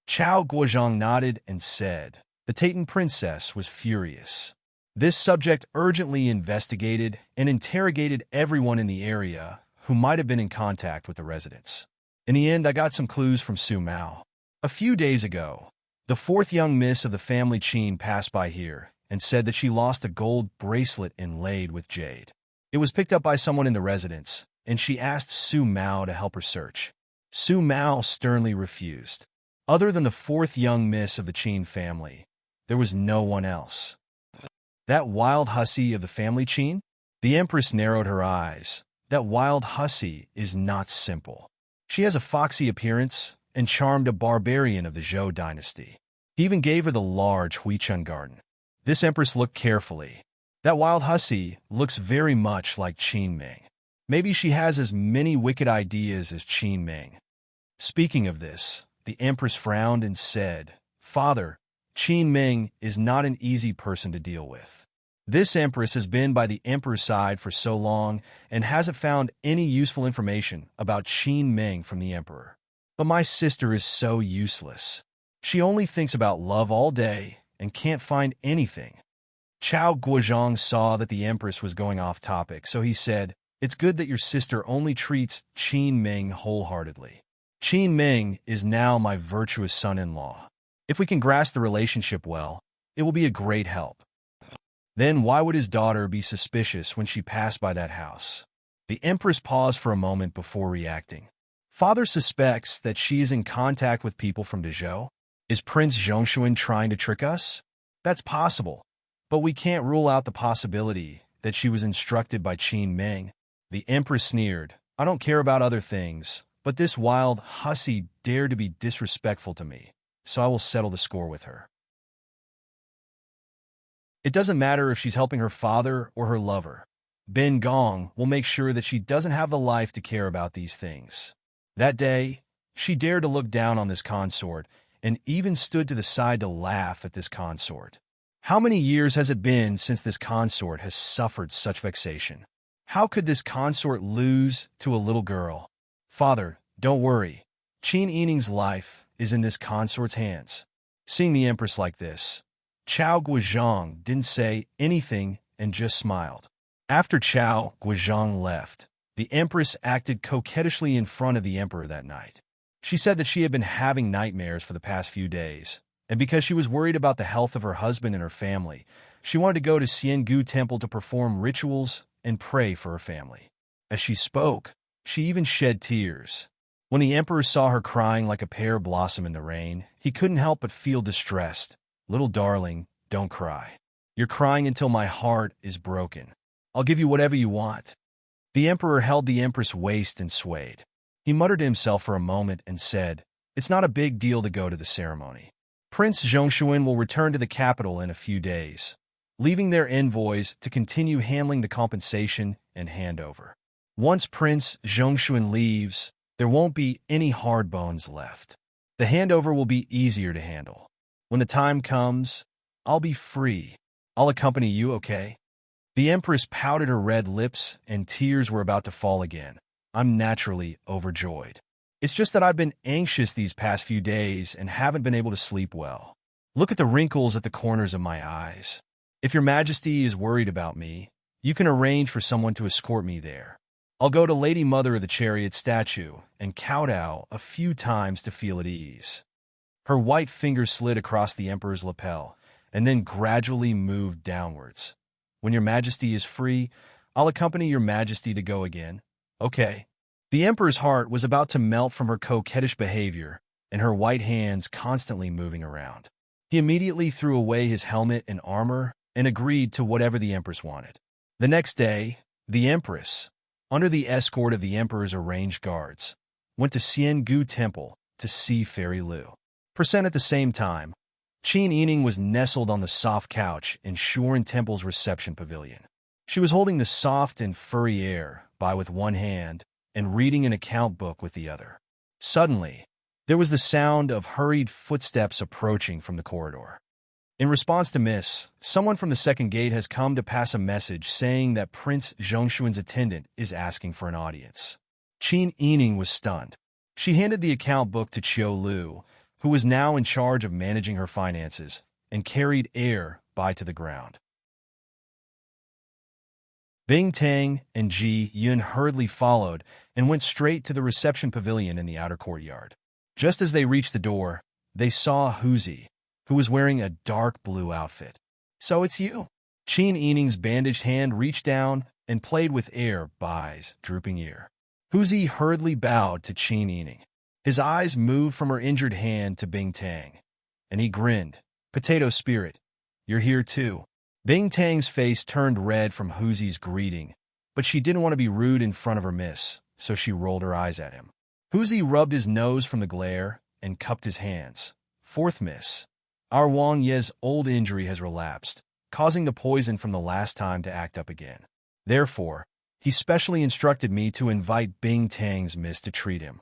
Chao Guozhang nodded and said, The Titan princess was furious. This subject urgently investigated and interrogated everyone in the area who might have been in contact with the residents. In the end, I got some clues from Su Mao. A few days ago, the 4th young miss of the family Qin passed by here and said that she lost a gold bracelet inlaid with jade. It was picked up by someone in the residence, and she asked Su Mao to help her search. Su Mao sternly refused. Other than the 4th young miss of the Qin family, there was no one else. That wild hussy of the family Qin? The Empress narrowed her eyes. That wild hussy is not simple. She has a foxy appearance and charmed a barbarian of the Zhou dynasty. He even gave her the large Huichun garden. This Empress looked carefully. That wild hussy looks very much like Qin Ming. Maybe she has as many wicked ideas as Qin Ming. Speaking of this, the Empress frowned and said, Father, Qin Ming is not an easy person to deal with. This Empress has been by the Emperor's side for so long and hasn't found any useful information about Qin Ming from the Emperor. But my sister is so useless. She only thinks about love all day and can't find anything. Chao Guozhang saw that the Empress was going off topic, so he said, It's good that your sister only treats Qin Ming wholeheartedly. Qin Ming is now my virtuous son-in-law. If we can grasp the relationship well, it will be a great help. Then why would his daughter be suspicious when she passed by that house? The Empress paused for a moment before reacting. Father suspects that she is in contact with people from Dezhou. Is Prince Zhongshuan trying to trick us? That's possible, but we can't rule out the possibility that she was instructed by Qin Ming. The Empress sneered. I don't care about other things, but this wild hussy dared to be disrespectful to me, so I will settle the score with her. It doesn't matter if she's helping her father or her lover. Ben Gong will make sure that she doesn't have the life to care about these things. That day, she dared to look down on this consort and even stood to the side to laugh at this consort. How many years has it been since this consort has suffered such vexation? How could this consort lose to a little girl? Father, don't worry. Qin Yining's life is in this consort's hands. Seeing the Empress like this, Chao Guozhang didn't say anything and just smiled. After Chao Guozhang left, the Empress acted coquettishly in front of the Emperor that night. She said that she had been having nightmares for the past few days, and because she was worried about the health of her husband and her family, she wanted to go to Xiangu Temple to perform rituals and pray for her family. As she spoke, she even shed tears. When the Emperor saw her crying like a pear blossom in the rain, he couldn't help but feel distressed. Little darling, don't cry. You're crying until my heart is broken. I'll give you whatever you want. The Emperor held the Empress' waist and swayed. He muttered to himself for a moment and said, It's not a big deal to go to the ceremony. Prince Zhongshuan will return to the capital in a few days, leaving their envoys to continue handling the compensation and handover. Once Prince Zhongshuan leaves, there won't be any hard bones left. The handover will be easier to handle. When the time comes, I'll be free. I'll accompany you, okay? The Empress pouted her red lips, and tears were about to fall again. I'm naturally overjoyed. It's just that I've been anxious these past few days and haven't been able to sleep well. Look at the wrinkles at the corners of my eyes. If your Majesty is worried about me, you can arrange for someone to escort me there. I'll go to Lady Mother of the Chariot statue and kowtow a few times to feel at ease. Her white fingers slid across the Emperor's lapel and then gradually moved downwards. When your Majesty is free, I'll accompany your Majesty to go again. Okay. The Emperor's heart was about to melt from her coquettish behavior and her white hands constantly moving around. He immediately threw away his helmet and armor and agreed to whatever the Empress wanted. The next day, the Empress, under the escort of the Emperor's arranged guards, went to Xiangu Temple to see Fairy Liu. At the same time, Qin Yining was nestled on the soft couch in Shuren Temple's reception pavilion. She was holding the soft and furry air by with one hand and reading an account book with the other. Suddenly, there was the sound of hurried footsteps approaching from the corridor. In response to Miss, someone from the second gate has come to pass a message saying that Prince Zhongshuan's attendant is asking for an audience. Qin Yining was stunned. She handed the account book to Qiu Lu, who was now in charge of managing her finances, and carried air by to the ground. Bing Tang and Ji Yun hurriedly followed and went straight to the reception pavilion in the outer courtyard. Just as they reached the door, they saw Huzi, who was wearing a dark blue outfit. So it's you. Qin Yining's bandaged hand reached down and played with air by's drooping ear. Huzi hurriedly bowed to Qin Yining. His eyes moved from her injured hand to Bing Tang, and he grinned. Potato Spirit, you're here too. Bing Tang's face turned red from Huzi's greeting, but she didn't want to be rude in front of her miss, so she rolled her eyes at him. Huzi rubbed his nose from the glare and cupped his hands. Fourth miss. Our Wang Ye's old injury has relapsed, causing the poison from the last time to act up again. Therefore, he specially instructed me to invite Bing Tang's miss to treat him.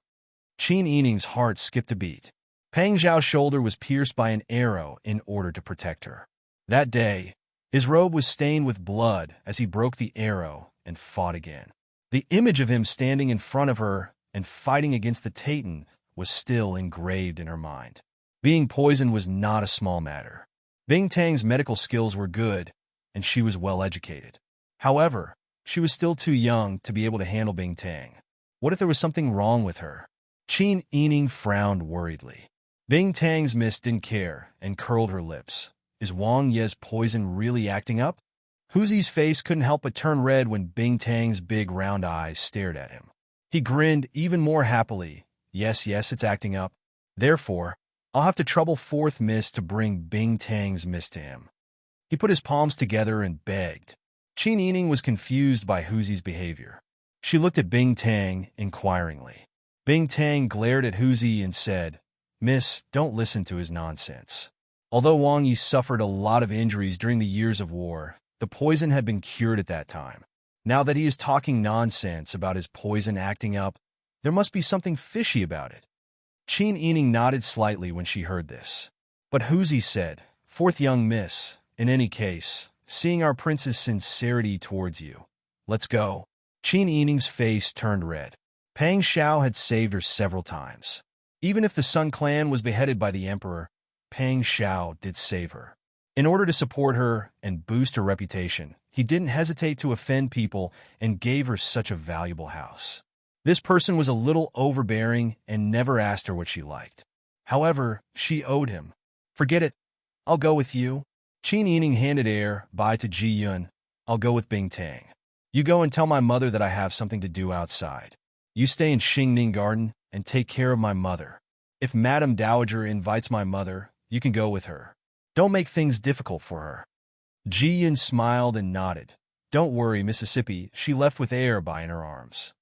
Qin Yining's heart skipped a beat. Pang Zhao's shoulder was pierced by an arrow in order to protect her. That day, his robe was stained with blood as he broke the arrow and fought again. The image of him standing in front of her and fighting against the Titan was still engraved in her mind. Being poisoned was not a small matter. Bing Tang's medical skills were good, and she was well educated. However, she was still too young to be able to handle Bing Tang. What if there was something wrong with her? Qin Yining frowned worriedly. Bing Tang's miss didn't care and curled her lips. Is Wang Ye's poison really acting up? Huzi's face couldn't help but turn red when Bing Tang's big round eyes stared at him. He grinned even more happily. Yes, it's acting up. Therefore, I'll have to trouble fourth miss to bring Bing Tang's miss to him. He put his palms together and begged. Qin Yining was confused by Huzi's behavior. She looked at Bing Tang inquiringly. Bing Tang glared at Huzi and said, Miss, don't listen to his nonsense. Although Wang Yi suffered a lot of injuries during the years of war, the poison had been cured at that time. Now that he is talking nonsense about his poison acting up, there must be something fishy about it. Qin Yining nodded slightly when she heard this. But Huzi said, Fourth young miss, in any case, seeing our prince's sincerity towards you, let's go. Qin Yining's face turned red. Pang Xiao had saved her several times. Even if the Sun clan was beheaded by the emperor, Pang Xiao did save her. In order to support her and boost her reputation, he didn't hesitate to offend people and gave her such a valuable house. This person was a little overbearing and never asked her what she liked. However, she owed him. Forget it. I'll go with you. Qin Yining handed air by to Ji Yun. I'll go with Bing Tang. You go and tell my mother that I have something to do outside. You stay in Xingning Garden and take care of my mother. If Madame Dowager invites my mother, you can go with her. Don't make things difficult for her. Ji Yun smiled and nodded. Don't worry, Mississippi, she left with air by in her arms.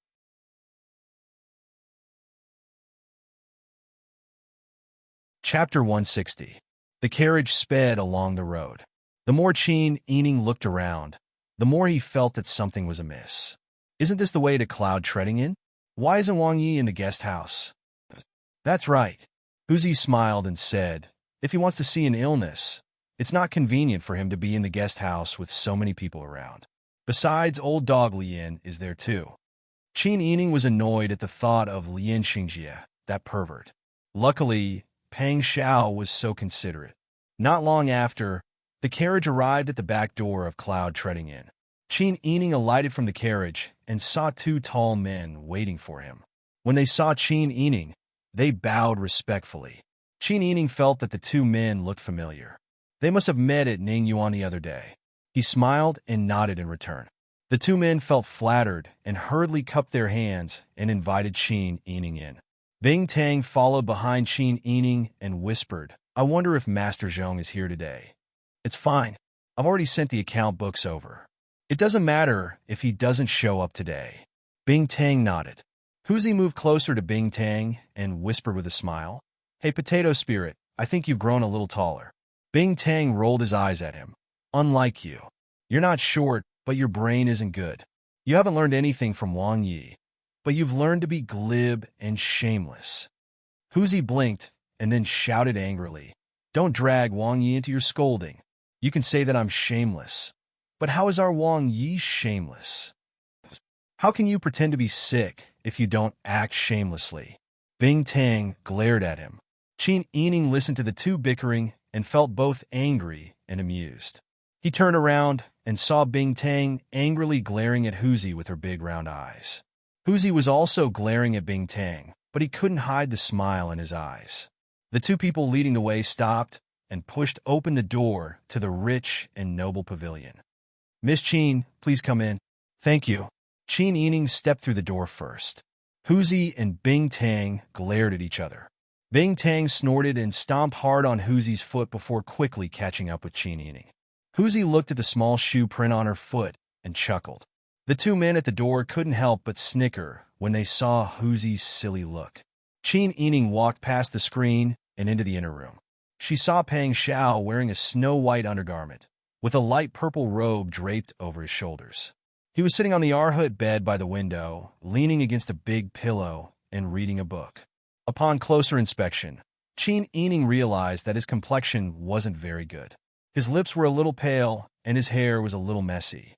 Chapter 160. The carriage sped along the road. The more Qin Yining looked around, the more he felt that something was amiss. Isn't this the way to Cloud Treading In? Why isn't Wang Yi in the guest house? That's right. Huzi smiled and said, if he wants to see an illness, it's not convenient for him to be in the guest house with so many people around. Besides, old dog Lian is there too. Qin Yining was annoyed at the thought of Lian Xingjie, that pervert. Luckily, Pang Xiao was so considerate. Not long after, the carriage arrived at the back door of Cloud treading in. Qin Yining alighted from the carriage and saw two tall men waiting for him. When they saw Qin Yining, they bowed respectfully. Qin Yining felt that the two men looked familiar. They must have met at Ningyuan the other day. He smiled and nodded in return. The two men felt flattered and hurriedly cupped their hands and invited Qin Yining in. Bing Tang followed behind Qin Yining and whispered, "I wonder if Master Zhong is here today." "It's fine. I've already sent the account books over. It doesn't matter if he doesn't show up today." Bing Tang nodded. Huzi moved closer to Bing Tang and whispered with a smile, "Hey, Potato Spirit, I think you've grown a little taller." Bing Tang rolled his eyes at him. "Unlike you. You're not short, but your brain isn't good. You haven't learned anything from Wang Yi, but you've learned to be glib and shameless." Huzi blinked and then shouted angrily, "Don't drag Wang Yi into your scolding. You can say that I'm shameless. But how is our Wang Yi shameless? How can you pretend to be sick if you don't act shamelessly?" Bing Tang glared at him. Qin Yining listened to the two bickering and felt both angry and amused. He turned around and saw Bing Tang angrily glaring at Huzi with her big round eyes. Huzi was also glaring at Bing Tang, but he couldn't hide the smile in his eyes. The two people leading the way stopped and pushed open the door to the rich and noble pavilion. "Miss Qin, please come in." "Thank you." Qin Yining stepped through the door first. Huzi and Bing Tang glared at each other. Bing Tang snorted and stomped hard on Huzi's foot before quickly catching up with Qin Yining. Huzi looked at the small shoe print on her foot and chuckled. The two men at the door couldn't help but snicker when they saw Huzi's silly look. Qin Yining walked past the screen and into the inner room. She saw Pang Xiao wearing a snow-white undergarment, with a light purple robe draped over his shoulders. He was sitting on the Arhut bed by the window, leaning against a big pillow and reading a book. Upon closer inspection, Qin Yining realized that his complexion wasn't very good. His lips were a little pale, and his hair was a little messy.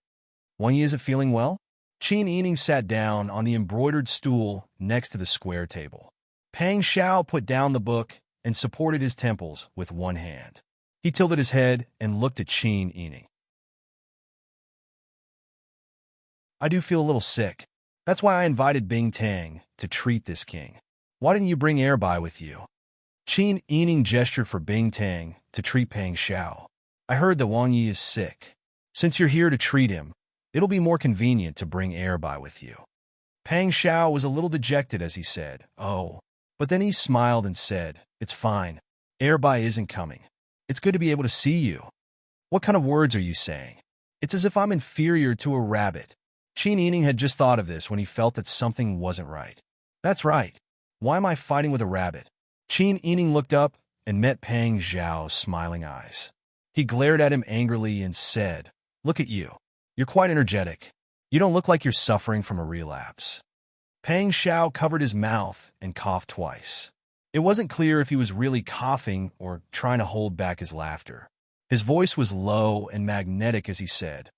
"Wang Yi isn't feeling well?" Qin Yining sat down on the embroidered stool next to the square table. Pang Xiao put down the book and supported his temples with one hand. He tilted his head and looked at Qin Yining. "I do feel a little sick. That's why I invited Bing Tang to treat this king. Why didn't you bring Airbai with you?" Qin Yining gestured for Bing Tang to treat Pang Xiao. "I heard that Wang Yi is sick. Since you're here to treat him, it'll be more convenient to bring Airbai with you." Pang Xiao was a little dejected as he said, "Oh," but then he smiled and said, "It's fine. Airbai isn't coming. It's good to be able to see you." "What kind of words are you saying? It's as if I'm inferior to a rabbit." Qin Yining had just thought of this when he felt that something wasn't right. "That's right. Why am I fighting with a rabbit?" Qin Yining looked up and met Pang Xiao's smiling eyes. He glared at him angrily and said, "Look at you. You're quite energetic. You don't look like you're suffering from a relapse." Pang Xiao covered his mouth and coughed twice. It wasn't clear if he was really coughing or trying to hold back his laughter. His voice was low and magnetic as he said,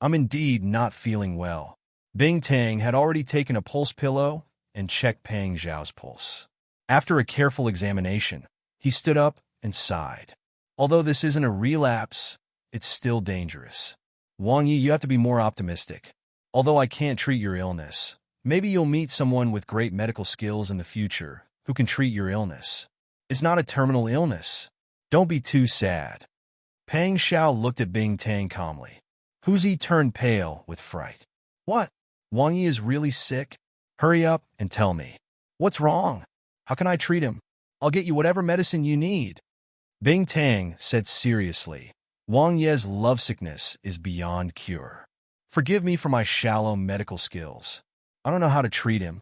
"I'm indeed not feeling well." Bing Tang had already taken a pulse pillow and checked Pang Xiao's pulse. After a careful examination, he stood up and sighed. "Although this isn't a relapse, it's still dangerous. Wang Yi, you have to be more optimistic. Although I can't treat your illness, maybe you'll meet someone with great medical skills in the future who can treat your illness. It's not a terminal illness. Don't be too sad." Pang Xiao looked at Bing Tang calmly. Huzi turned pale with fright. "What? Wang Yi is really sick? Hurry up and tell me. What's wrong? How can I treat him? I'll get you whatever medicine you need." Bing Tang said seriously, "Wang Ye's lovesickness is beyond cure. Forgive me for my shallow medical skills. I don't know how to treat him."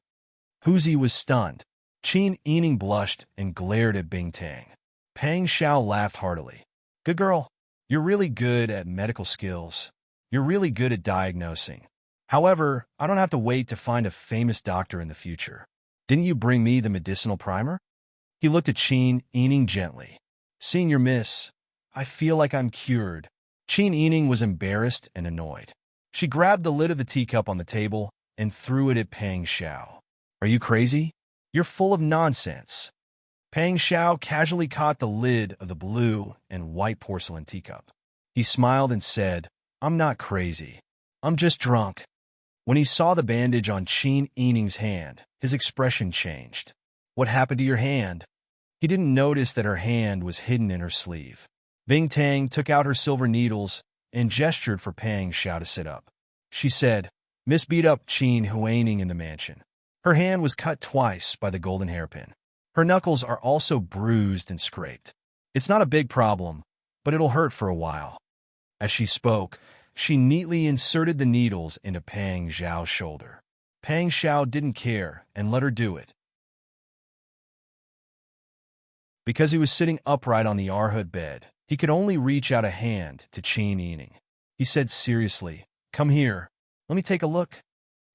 Huzi was stunned. Qin Yining blushed and glared at Bing Tang. Pang Xiao laughed heartily. "Good girl. You're really good at medical skills. You're really good at diagnosing. However, I don't have to wait to find a famous doctor in the future. Didn't you bring me the medicinal primer?" He looked at Qin Yining gently. "Senior Miss, I feel like I'm cured." Qin Yining was embarrassed and annoyed. She grabbed the lid of the teacup on the table and threw it at Pang Xiao. Are you crazy? You're full of nonsense. Pang Xiao casually caught the lid of the blue and white porcelain teacup. He smiled and said, I'm not crazy. I'm just drunk. When he saw the bandage on Qin Yining's hand, his expression changed. What happened to your hand? He didn't notice that her hand was hidden in her sleeve. Bing Tang took out her silver needles and gestured for Pang Xiao to sit up. She said, Miss beat up Qin Huaining in the mansion. Her hand was cut twice by the golden hairpin. Her knuckles are also bruised and scraped. It's not a big problem, but it'll hurt for a while. As she spoke, she neatly inserted the needles into Pang Xiao's shoulder. Pang Xiao didn't care and let her do it. Because he was sitting upright on the Arhut bed, he could only reach out a hand to Qin Yining. He said seriously, Come here. Let me take a look.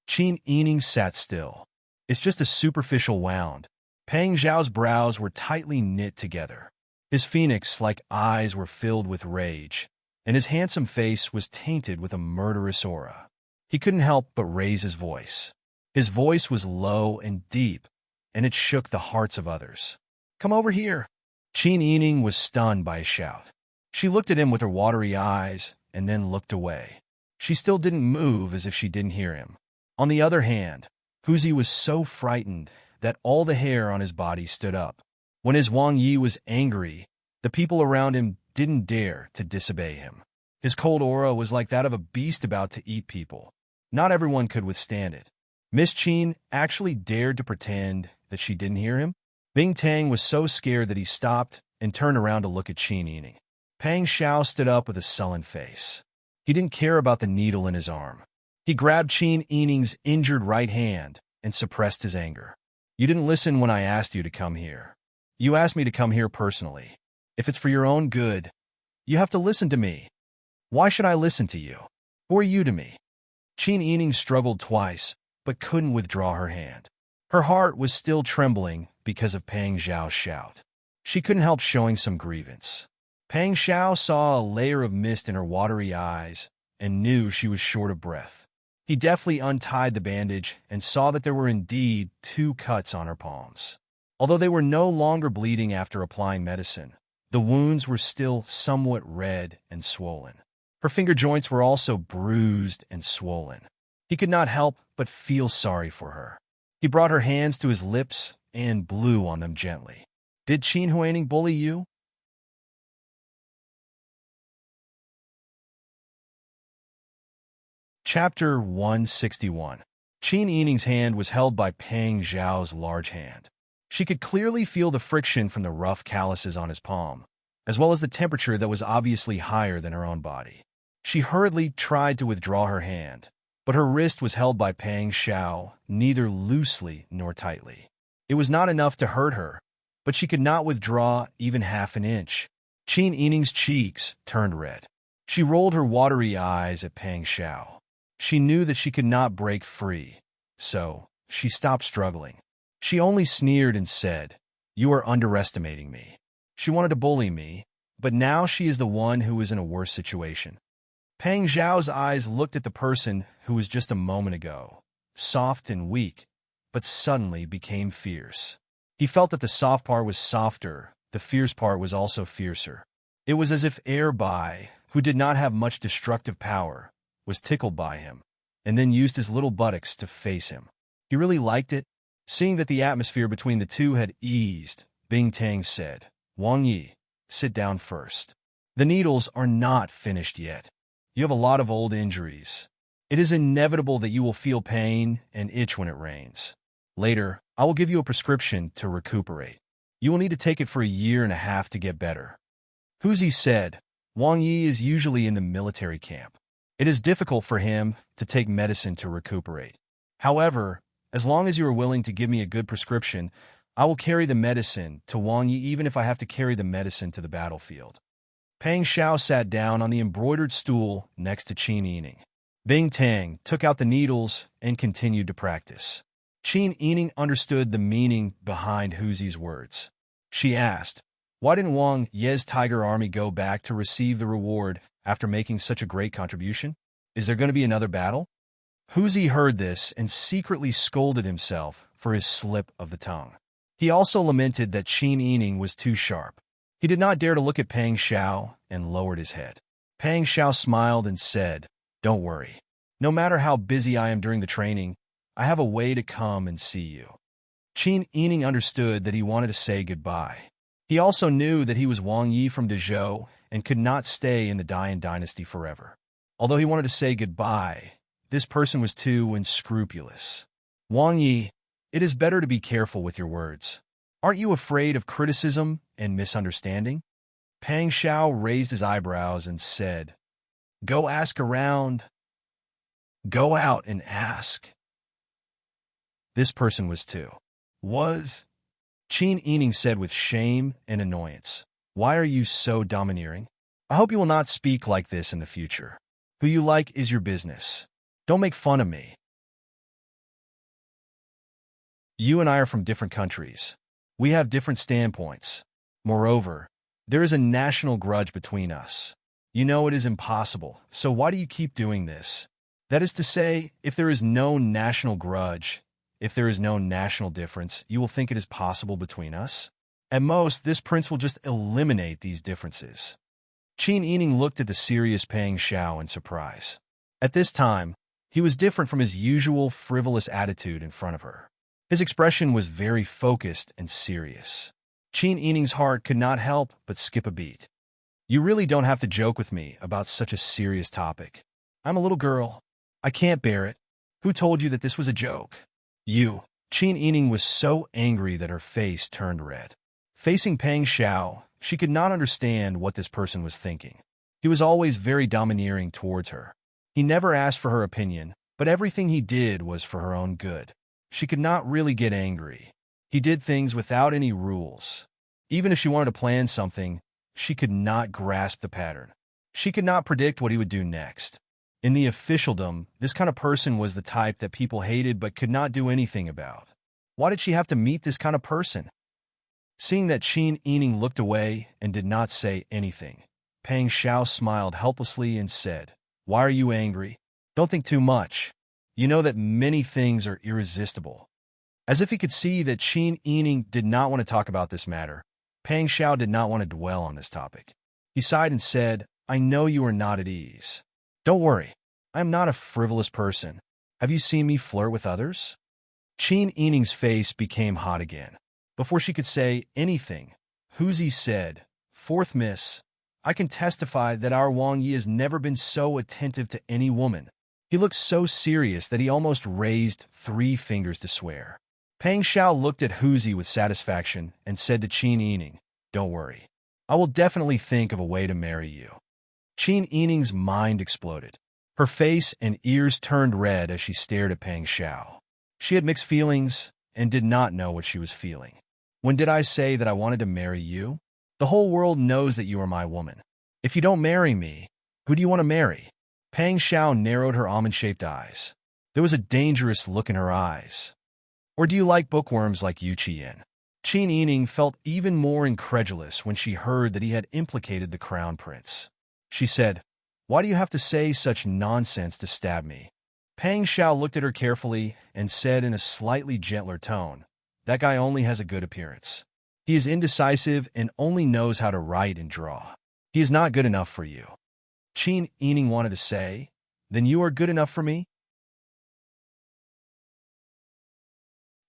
Qin Yining sat still. It's just a superficial wound. Pang Xiao's brows were tightly knit together. His phoenix-like eyes were filled with rage, and his handsome face was tainted with a murderous aura. He couldn't help but raise his voice. His voice was low and deep, and it shook the hearts of others. Come over here. Qin Yining was stunned by his shout. She looked at him with her watery eyes and then looked away. She still didn't move as if she didn't hear him. On the other hand, Huzi was so frightened that all the hair on his body stood up. When his Wang Yi was angry, the people around him didn't dare to disobey him. His cold aura was like that of a beast about to eat people. Not everyone could withstand it. Miss Qin actually dared to pretend that she didn't hear him. Bing Tang was so scared that he stopped and turned around to look at Qin Yining. Pang Xiao stood up with a sullen face. He didn't care about the needle in his arm. He grabbed Qin Yining's injured right hand and suppressed his anger. You didn't listen when I asked you to come here. You asked me to come here personally. If it's for your own good, you have to listen to me. Why should I listen to you? Who are you to me? Qin Yining struggled twice, but couldn't withdraw her hand. Her heart was still trembling because of Pang Xiao's shout. She couldn't help showing some grievance. Pang Xiao saw a layer of mist in her watery eyes and knew she was short of breath. He deftly untied the bandage and saw that there were indeed 2 cuts on her palms. Although they were no longer bleeding after applying medicine, the wounds were still somewhat red and swollen. Her finger joints were also bruised and swollen. He could not help but feel sorry for her. He brought her hands to his lips and blew on them gently. Did Qin Huaining bully you? Chapter 161. Qin Yining's hand was held by Pang Xiao's large hand. She could clearly feel the friction from the rough calluses on his palm, as well as the temperature that was obviously higher than her own body. She hurriedly tried to withdraw her hand, but her wrist was held by Pang Xiao neither loosely nor tightly. It was not enough to hurt her, but she could not withdraw even half an inch. Qin Yining's cheeks turned red. She rolled her watery eyes at Pang Xiao. She knew that she could not break free, so she stopped struggling. She only sneered and said, You are underestimating me. She wanted to bully me, but now she is the one who is in a worse situation. Pang Xiao's eyes looked at the person who was just a moment ago, soft and weak, but suddenly became fierce. He felt that the soft part was softer, the fierce part was also fiercer. It was as if Bai, who did not have much destructive power, was tickled by him, and then used his little buttocks to face him. He really liked it. Seeing that the atmosphere between the two had eased, Bing Tang said, Wang Yi, sit down first. The needles are not finished yet. You have a lot of old injuries. It is inevitable that you will feel pain and itch when it rains. Later, I will give you a prescription to recuperate. You will need to take it for 1.5 years to get better. Huzi said, Wang Yi is usually in the military camp. It is difficult for him to take medicine to recuperate. However, as long as you are willing to give me a good prescription, I will carry the medicine to Wang Yi even if I have to carry the medicine to the battlefield. Pang Xiao sat down on the embroidered stool next to Qin Yining. Bing Tang took out the needles and continued to practice. Qin Yining understood the meaning behind Huzi's words. She asked, Why didn't Wang Ye's Tiger Army go back to receive the reward after making such a great contribution? Is there going to be another battle? Huzi heard this and secretly scolded himself for his slip of the tongue. He also lamented that Qin Yining was too sharp. He did not dare to look at Pang Xiao and lowered his head. Pang Xiao smiled and said, "Don't worry. No matter how busy I am during the training, I have a way to come and see you." Qin Yining understood that he wanted to say goodbye. He also knew that he was Wang Yi from Dezhou and could not stay in the Dian dynasty forever. Although he wanted to say goodbye, this person was too unscrupulous. "Wang Yi, it is better to be careful with your words. Aren't you afraid of criticism and misunderstanding?" Pang Xiao raised his eyebrows and said, "Go ask around. Go out and ask." This person was too. Qin Yining said with shame and annoyance, "Why are you so domineering? I hope you will not speak like this in the future. Who you like is your business. Don't make fun of me. You and I are from different countries. We have different standpoints. Moreover, there is a national grudge between us. You know it is impossible, so why do you keep doing this? That is to say, if there is no national grudge, if there is no national difference, you will think it is possible between us? At most, this prince will just eliminate these differences." Qin Yining looked at the serious Pang Xiao in surprise. At this time, he was different from his usual frivolous attitude in front of her. His expression was very focused and serious. Qin Yining's heart could not help but skip a beat. "You really don't have to joke with me about such a serious topic. I'm a little girl. I can't bear it. Who told you that this was a joke?" "You." Qin Yining was so angry that her face turned red. Facing Pang Xiao, she could not understand what this person was thinking. He was always very domineering towards her. He never asked for her opinion, but everything he did was for her own good. She could not really get angry. He did things without any rules. Even if she wanted to plan something, she could not grasp the pattern. She could not predict what he would do next. In the officialdom, this kind of person was the type that people hated but could not do anything about. Why did she have to meet this kind of person? Seeing that Qin Yining looked away and did not say anything, Pang Xiao smiled helplessly and said, "Why are you angry? Don't think too much. You know that many things are irresistible." As if he could see that Qin Yining did not want to talk about this matter, Pang Xiao did not want to dwell on this topic. He sighed and said, "I know you are not at ease. Don't worry, I am not a frivolous person. Have you seen me flirt with others?" Qin Yining's face became hot again. Before she could say anything, Huzi said, "Fourth miss, I can testify that our Wang Yi has never been so attentive to any woman." He looked so serious that he almost raised 3 fingers to swear. Pang Xiao looked at Huzi with satisfaction and said to Qin Yining, "Don't worry. I will definitely think of a way to marry you." Qin Yining's mind exploded. Her face and ears turned red as she stared at Pang Xiao. She had mixed feelings and did not know what she was feeling. "When did I say that I wanted to marry you? The whole world knows that you are my woman. If you don't marry me, who do you want to marry?" Pang Xiao narrowed her almond-shaped eyes. There was a dangerous look in her eyes. "Or do you like bookworms like Yu Qian?" Qin Yining felt even more incredulous when she heard that he had implicated the crown prince. She said, "Why do you have to say such nonsense to stab me?" Pang Xiao looked at her carefully and said in a slightly gentler tone, "That guy only has a good appearance. He is indecisive and only knows how to write and draw. He is not good enough for you." Qin Yining wanted to say, "Then you are good enough for me?"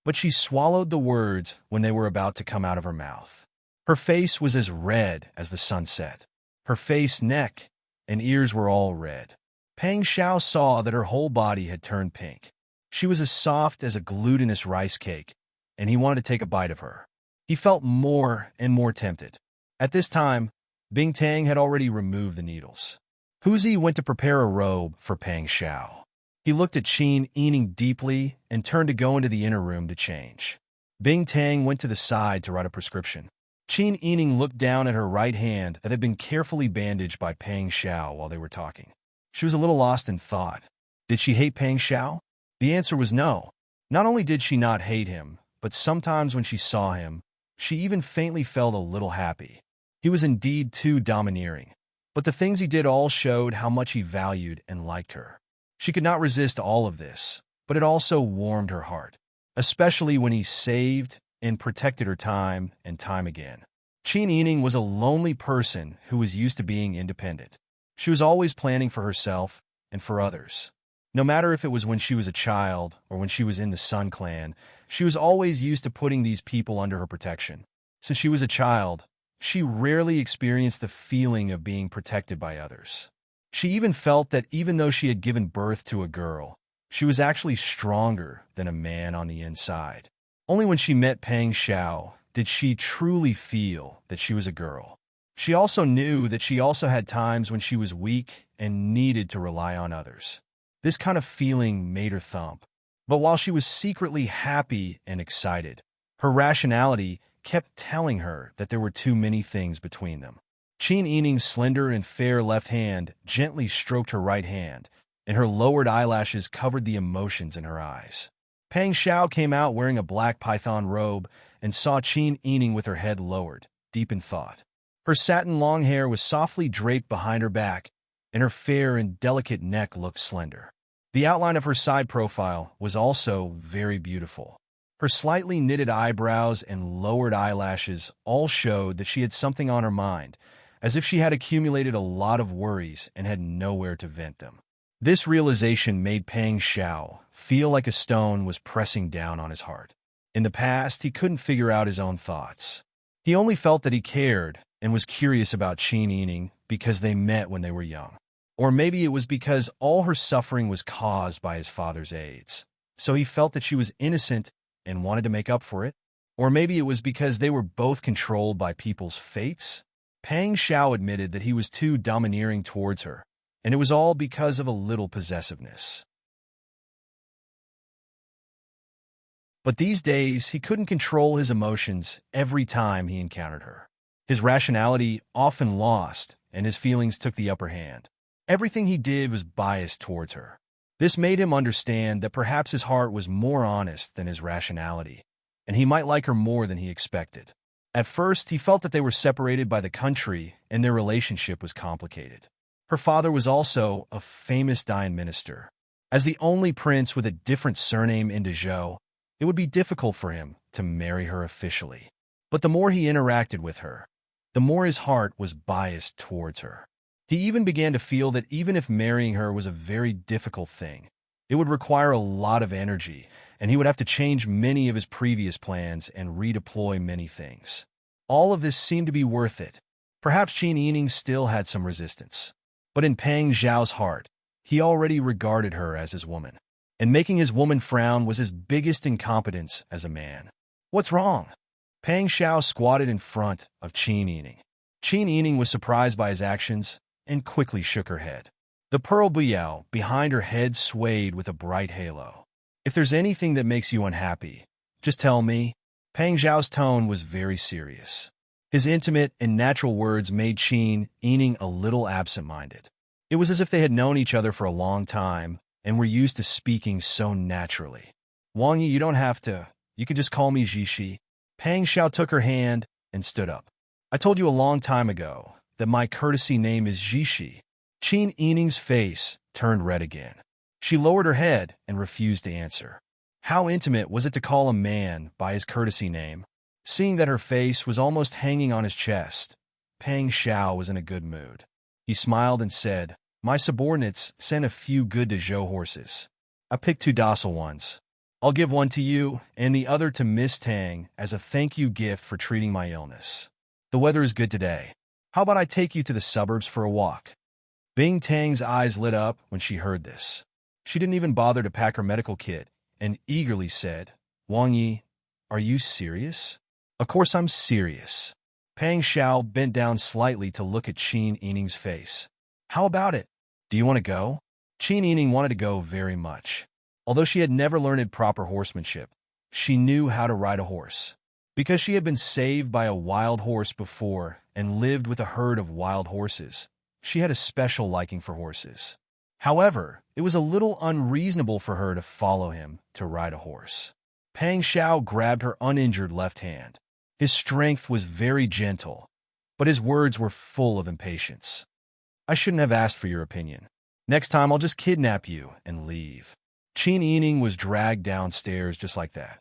But she swallowed the words when they were about to come out of her mouth. Her face was as red as the sunset. Her face, neck, and ears were all red. Pang Xiao saw that her whole body had turned pink. She was as soft as a glutinous rice cake, and he wanted to take a bite of her. He felt more and more tempted. At this time, Bing Tang had already removed the needles. Huzi went to prepare a robe for Pang Xiao. He looked at Qin Yining deeply and turned to go into the inner room to change. Bing Tang went to the side to write a prescription. Qin Yining looked down at her right hand that had been carefully bandaged by Pang Xiao while they were talking. She was a little lost in thought. Did she hate Pang Xiao? The answer was no. Not only did she not hate him, but sometimes when she saw him, she even faintly felt a little happy. He was indeed too domineering. But the things he did all showed how much he valued and liked her. She could not resist all of this, but it also warmed her heart, especially when he saved and protected her time and time again. Qin Yining was a lonely person who was used to being independent. She was always planning for herself and for others. No matter if it was when she was a child or when she was in the Sun Clan, she was always used to putting these people under her protection. Since she was a child, she rarely experienced the feeling of being protected by others. She even felt that even though she had given birth to a girl, she was actually stronger than a man on the inside. Only when she met Pang Xiao did she truly feel that she was a girl. She also knew that she also had times when she was weak and needed to rely on others. This kind of feeling made her thump. But while she was secretly happy and excited, her rationality kept telling her that there were too many things between them. Qin Yining's slender and fair left hand gently stroked her right hand, and her lowered eyelashes covered the emotions in her eyes. Pang Xiao came out wearing a black python robe and saw Qin Yining with her head lowered, deep in thought. Her satin long hair was softly draped behind her back, and her fair and delicate neck looked slender. The outline of her side profile was also very beautiful. Her slightly knitted eyebrows and lowered eyelashes all showed that she had something on her mind, as if she had accumulated a lot of worries and had nowhere to vent them. This realization made Pang Xiao feel like a stone was pressing down on his heart. In the past, he couldn't figure out his own thoughts. He only felt that he cared and was curious about Qin Yining because they met when they were young. Or maybe it was because all her suffering was caused by his father's AIDS, so he felt that she was innocent and wanted to make up for it. Or maybe it was because they were both controlled by people's fates. Pang Xiao admitted that he was too domineering towards her, and it was all because of a little possessiveness. But these days, he couldn't control his emotions every time he encountered her. His rationality often lost, and his feelings took the upper hand. Everything he did was biased towards her. This made him understand that perhaps his heart was more honest than his rationality, and he might like her more than he expected. At first, he felt that they were separated by the country and their relationship was complicated. Her father was also a famous Dayan minister. As the only prince with a different surname in Dezhou, it would be difficult for him to marry her officially. But the more he interacted with her, the more his heart was biased towards her. He even began to feel that even if marrying her was a very difficult thing, it would require a lot of energy, and he would have to change many of his previous plans and redeploy many things. All of this seemed to be worth it. Perhaps Qin Yining still had some resistance. But in Pang Xiao's heart, he already regarded her as his woman. And making his woman frown was his biggest incompetence as a man. What's wrong? Pang Xiao squatted in front of Qin Yining. Qin Yining was surprised by his actions and quickly shook her head. The pearl biao behind her head swayed with a bright halo. If there's anything that makes you unhappy, just tell me. Pang Xiao's tone was very serious. His intimate and natural words made Qin Yining a little absent-minded. It was as if they had known each other for a long time and were used to speaking so naturally. Wang Yi, you don't have to. You could just call me Zhishi. Pang Xiao took her hand and stood up. I told you a long time ago that my courtesy name is Zhishi. Qin Yining's face turned red again. She lowered her head and refused to answer. How intimate was it to call a man by his courtesy name? Seeing that her face was almost hanging on his chest, Pang Xiao was in a good mood. He smiled and said, my subordinates sent a few good Dezhou horses. I picked 2 docile ones. I'll give one to you and the other to Miss Tang as a thank you gift for treating my illness. The weather is good today. How about I take you to the suburbs for a walk? Bing Tang's eyes lit up when she heard this. She didn't even bother to pack her medical kit and eagerly said, Wang Yi, are you serious? Of course I'm serious. Pang Xiao bent down slightly to look at Qin Yining's face. How about it? Do you want to go? Qin Yining wanted to go very much. Although she had never learned proper horsemanship, she knew how to ride a horse. Because she had been saved by a wild horse before and lived with a herd of wild horses, she had a special liking for horses. However, it was a little unreasonable for her to follow him to ride a horse. Pang Xiao grabbed her uninjured left hand. His strength was very gentle, but his words were full of impatience. I shouldn't have asked for your opinion. Next time, I'll just kidnap you and leave. Qin Yining was dragged downstairs just like that.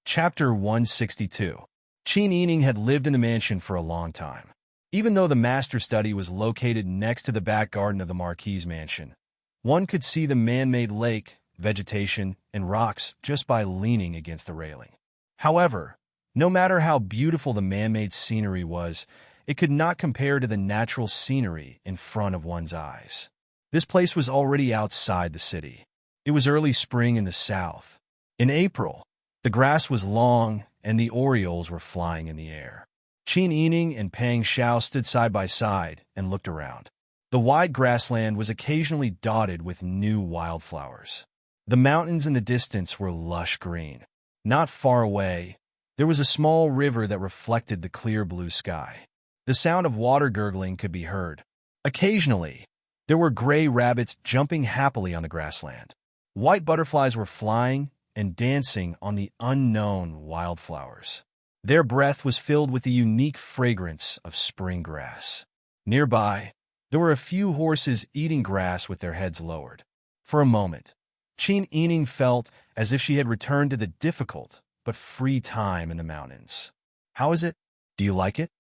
Chapter 162. Qin Yining had lived in the mansion for a long time. Even though the master study was located next to the back garden of the Marquis' mansion, one could see the man-made lake, vegetation, and rocks just by leaning against the railing. However, no matter how beautiful the man-made scenery was, it could not compare to the natural scenery in front of one's eyes. This place was already outside the city. It was early spring in the south. In April, the grass was long and the orioles were flying in the air. Qin Yining and Pang Xiao stood side by side and looked around. The wide grassland was occasionally dotted with new wildflowers. The mountains in the distance were lush green. Not far away, there was a small river that reflected the clear blue sky. The sound of water gurgling could be heard. Occasionally, there were gray rabbits jumping happily on the grassland. White butterflies were flying and dancing on the unknown wildflowers. Their breath was filled with the unique fragrance of spring grass. Nearby, there were a few horses eating grass with their heads lowered. For a moment, Qin Yining felt as if she had returned to the difficult but free time in the mountains. How is it? Do you like it?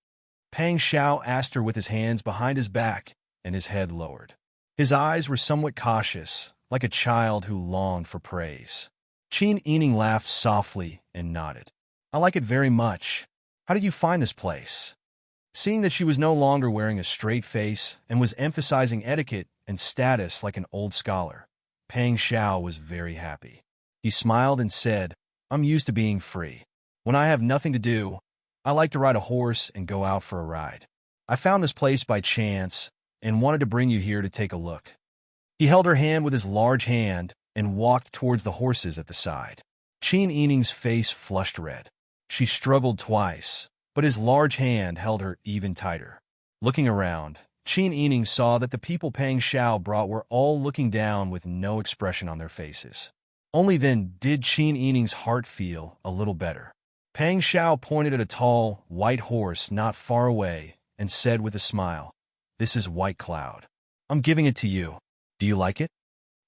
Pang Xiao asked her with his hands behind his back and his head lowered. His eyes were somewhat cautious, like a child who longed for praise. Qin Yining laughed softly and nodded. I like it very much. How did you find this place? Seeing that she was no longer wearing a straight face and was emphasizing etiquette and status like an old scholar, Pang Xiao was very happy. He smiled and said, I'm used to being free. When I have nothing to do, I like to ride a horse and go out for a ride. I found this place by chance and wanted to bring you here to take a look. He held her hand with his large hand and walked towards the horses at the side. Qin Yining's face flushed red. She struggled twice, but his large hand held her even tighter. Looking around, Qin Yining saw that the people Pang Xiao brought were all looking down with no expression on their faces. Only then did Qin Yining's heart feel a little better. Pang Xiao pointed at a tall, white horse not far away and said with a smile, This is White Cloud. I'm giving it to you. Do you like it?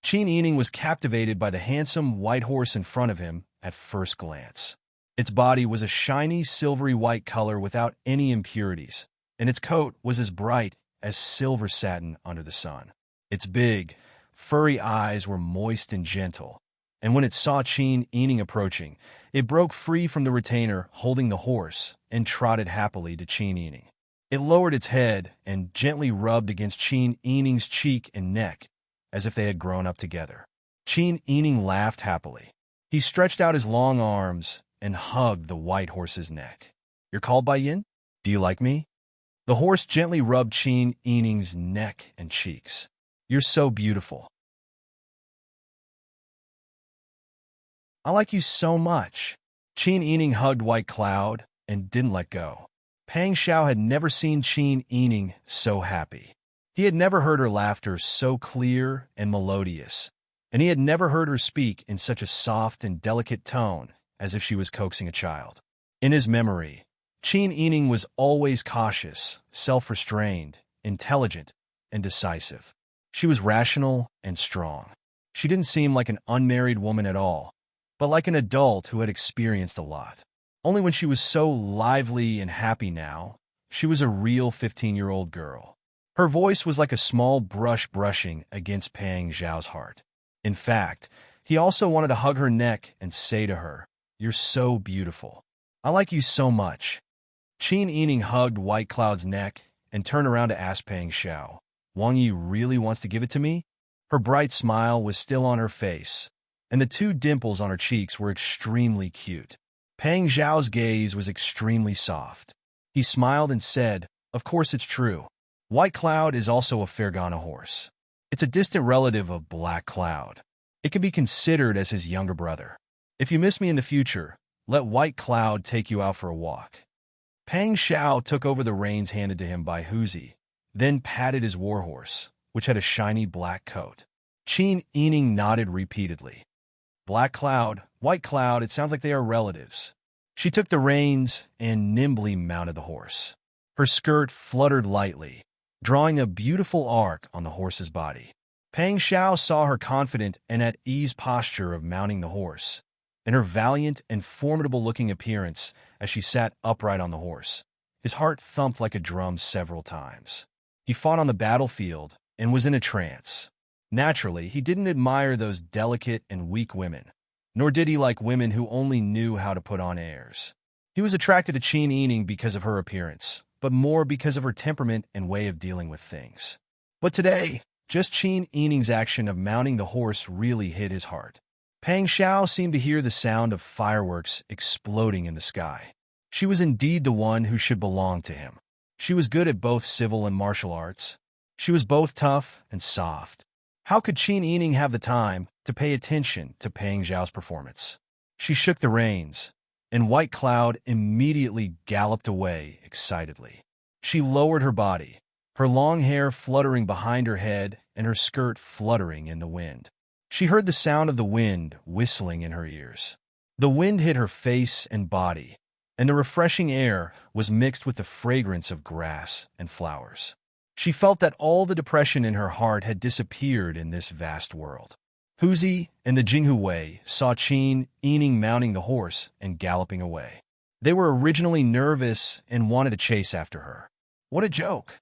Qin Yining was captivated by the handsome white horse in front of him at first glance. Its body was a shiny, silvery white color without any impurities, and its coat was as bright as silver satin under the sun. Its big, furry eyes were moist and gentle, and when it saw Qin Yining approaching, it broke free from the retainer holding the horse and trotted happily to Qin Yining. It lowered its head and gently rubbed against Qin Yining's cheek and neck, as if they had grown up together. Qin Yining laughed happily. He stretched out his long arms and hugged the white horse's neck. You're called by Yin? Do you like me? The horse gently rubbed Qin Yining's neck and cheeks. You're so beautiful. I like you so much. Qin Yining hugged White Cloud and didn't let go. Pang Xiao had never seen Qin Yining so happy. He had never heard her laughter so clear and melodious, and he had never heard her speak in such a soft and delicate tone as if she was coaxing a child. In his memory, Qin Yining was always cautious, self-restrained, intelligent, and decisive. She was rational and strong. She didn't seem like an unmarried woman at all, but like an adult who had experienced a lot. Only when she was so lively and happy now, she was a real 15-year-old girl. Her voice was like a small brush brushing against Pang Xiao's heart. In fact, he also wanted to hug her neck and say to her, You're so beautiful. I like you so much. Qin Yining hugged White Cloud's neck and turned around to ask Pang Xiao, Wang Yi really wants to give it to me? Her bright smile was still on her face, and the two dimples on her cheeks were extremely cute. Pang Xiao's gaze was extremely soft. He smiled and said, Of course it's true. White Cloud is also a Fergana horse. It's a distant relative of Black Cloud. It can be considered as his younger brother. If you miss me in the future, let White Cloud take you out for a walk. Pang Xiao took over the reins handed to him by Huzi, then patted his warhorse, which had a shiny black coat. Qin Yining nodded repeatedly. Black Cloud, White Cloud, it sounds like they are relatives. She took the reins and nimbly mounted the horse. Her skirt fluttered lightly, drawing a beautiful arc on the horse's body. Pang Xiao saw her confident and at ease posture of mounting the horse, and her valiant and formidable-looking appearance as she sat upright on the horse. His heart thumped like a drum several times. He fought on the battlefield and was in a trance. Naturally, he didn't admire those delicate and weak women, nor did he like women who only knew how to put on airs. He was attracted to Qin Yining because of her appearance, but more because of her temperament and way of dealing with things. But today, just Qin Yining's action of mounting the horse really hit his heart. Pang Xiao seemed to hear the sound of fireworks exploding in the sky. She was indeed the one who should belong to him. She was good at both civil and martial arts. She was both tough and soft. How could Qin Yining have the time to pay attention to Pang Xiao's performance? She shook the reins, and White Cloud immediately galloped away excitedly. She lowered her body, her long hair fluttering behind her head and her skirt fluttering in the wind. She heard the sound of the wind whistling in her ears. The wind hit her face and body, and the refreshing air was mixed with the fragrance of grass and flowers. She felt that all the depression in her heart had disappeared in this vast world. Huzi and the Jinghu Wei saw Qin Yining mounting the horse and galloping away. They were originally nervous and wanted to chase after her. What a joke!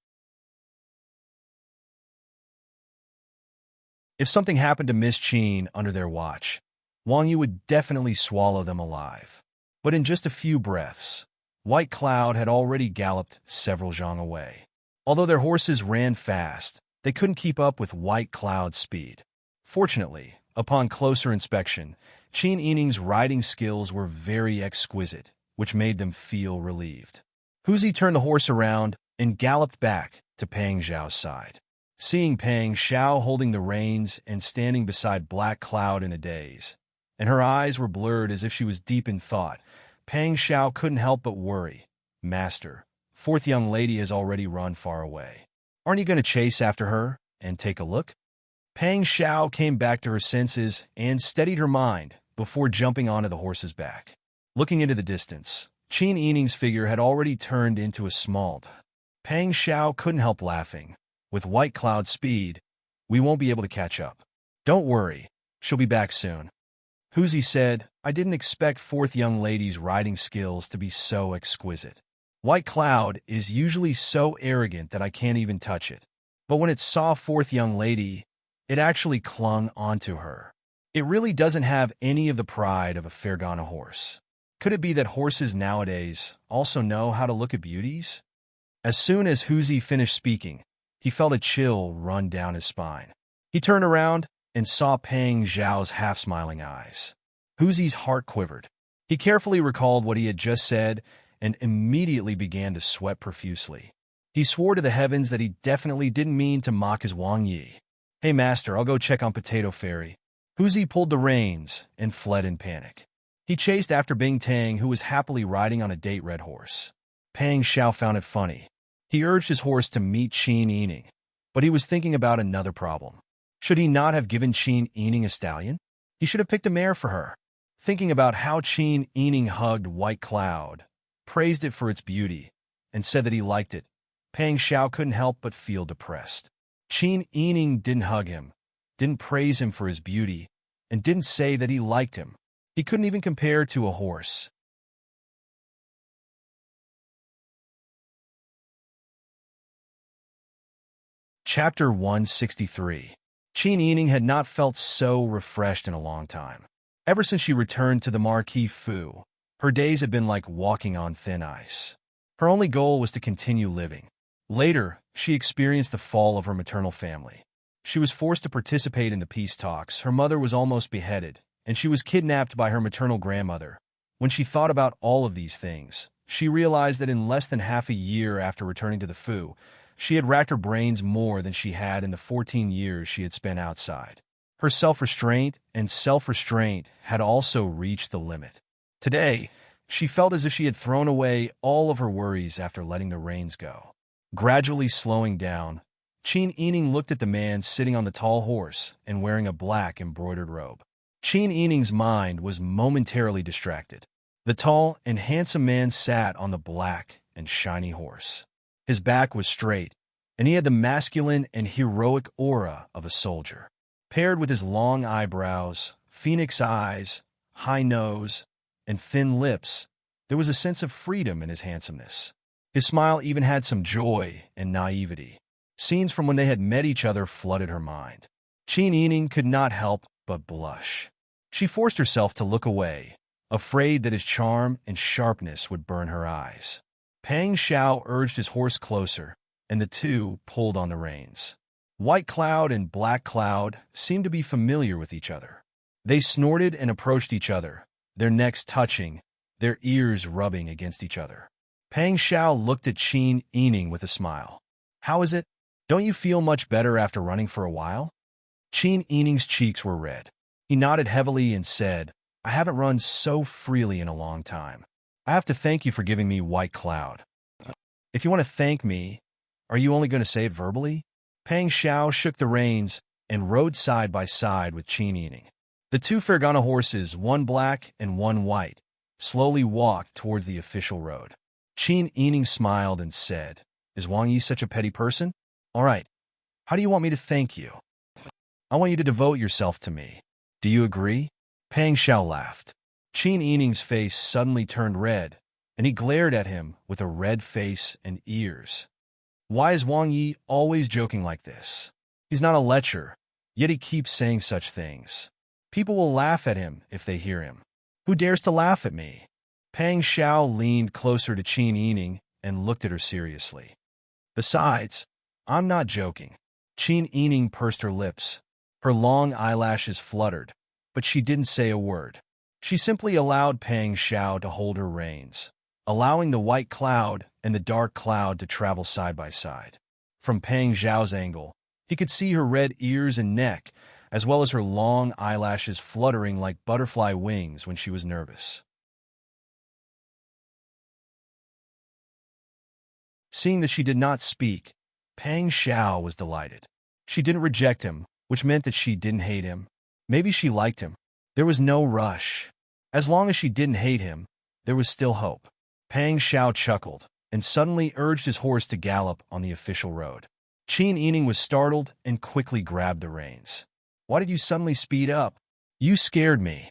If something happened to Miss Qin under their watch, Wang Yu would definitely swallow them alive. But in just a few breaths, White Cloud had already galloped several zhang away. Although their horses ran fast, they couldn't keep up with White Cloud's speed. Fortunately, upon closer inspection, Qin Yining's riding skills were very exquisite, which made them feel relieved. Huzi turned the horse around and galloped back to Pang Xiao's side. Seeing Pang Xiao holding the reins and standing beside Black Cloud in a daze, and her eyes were blurred as if she was deep in thought, Pang Xiao couldn't help but worry. Master, fourth young lady has already run far away. Aren't you going to chase after her and take a look? Pang Xiao came back to her senses and steadied her mind before jumping onto the horse's back. Looking into the distance, Qin Yining's figure had already turned into a small. Pang Xiao couldn't help laughing. With White Cloud's speed, we won't be able to catch up. Don't worry, she'll be back soon. Huzi said, I didn't expect fourth young lady's riding skills to be so exquisite. White Cloud is usually so arrogant that I can't even touch it. But when it saw fourth young lady, it actually clung onto her. It really doesn't have any of the pride of a Fergana horse. Could it be that horses nowadays also know how to look at beauties? As soon as Huzi finished speaking, he felt a chill run down his spine. He turned around and saw Pang Xiao's half-smiling eyes. Huzi's heart quivered. He carefully recalled what he had just said and immediately began to sweat profusely. He swore to the heavens that he definitely didn't mean to mock his Wang Yi. Hey, master, I'll go check on Potato Fairy. Huzi pulled the reins and fled in panic. He chased after Bing Tang, who was happily riding on a date red horse. Pang Xiao found it funny. He urged his horse to meet Qin Yining, but he was thinking about another problem. Should he not have given Qin Yining a stallion? He should have picked a mare for her. Thinking about how Qin Yining hugged White Cloud, praised it for its beauty, and said that he liked it, Pang Xiao couldn't help but feel depressed. Qin Yining didn't hug him, didn't praise him for his beauty, and didn't say that he liked him. He couldn't even compare to a horse. Chapter 163. Qin Yining had not felt so refreshed in a long time. Ever since she returned to the Marquis Fu, her days had been like walking on thin ice. Her only goal was to continue living. Later, she experienced the fall of her maternal family. She was forced to participate in the peace talks, her mother was almost beheaded, and she was kidnapped by her maternal grandmother. When she thought about all of these things, she realized that in less than half a year after returning to the Fu, she had racked her brains more than she had in the 14 years she had spent outside. Her self-restraint had also reached the limit. Today, she felt as if she had thrown away all of her worries after letting the reins go. Gradually slowing down, Qin Yining looked at the man sitting on the tall horse and wearing a black embroidered robe. Qin Yining's mind was momentarily distracted. The tall and handsome man sat on the black and shiny horse. His back was straight, and he had the masculine and heroic aura of a soldier. Paired with his long eyebrows, phoenix eyes, high nose, and thin lips, there was a sense of freedom in his handsomeness. His smile even had some joy and naivety. Scenes from when they had met each other flooded her mind. Qin Yining could not help but blush. She forced herself to look away, afraid that his charm and sharpness would burn her eyes. Pang Xiao urged his horse closer, and the two pulled on the reins. White Cloud and Black Cloud seemed to be familiar with each other. They snorted and approached each other, their necks touching, their ears rubbing against each other. Pang Xiao looked at Qin Yining with a smile. "How is it? Don't you feel much better after running for a while?" Qin Yining's cheeks were red. He nodded heavily and said, "I haven't run so freely in a long time. I have to thank you for giving me White Cloud." "If you want to thank me, are you only going to say it verbally?" Pang Xiao shook the reins and rode side by side with Qin Yining. The two Fergana horses, one black and one white, slowly walked towards the official road. Qin Yining smiled and said, "Is Wang Yi such a petty person? All right, how do you want me to thank you?" "I want you to devote yourself to me. Do you agree?" Pang Xiao laughed. Qin Yining's face suddenly turned red, and he glared at him with a red face and ears. Why is Wang Yi always joking like this? He's not a lecher, yet he keeps saying such things. People will laugh at him if they hear him. Who dares to laugh at me? Pang Xiao leaned closer to Qin Yining and looked at her seriously. "Besides, I'm not joking." Qin Yining pursed her lips. Her long eyelashes fluttered, but she didn't say a word. She simply allowed Pang Xiao to hold her reins, allowing the White Cloud and the Dark Cloud to travel side by side. From Pang Xiao's angle, he could see her red ears and neck, as well as her long eyelashes fluttering like butterfly wings when she was nervous. Seeing that she did not speak, Pang Xiao was delighted. She didn't reject him, which meant that she didn't hate him. Maybe she liked him. There was no rush. As long as she didn't hate him, there was still hope. Pang Xiao chuckled and suddenly urged his horse to gallop on the official road. Qin Yining was startled and quickly grabbed the reins. "Why did you suddenly speed up? You scared me."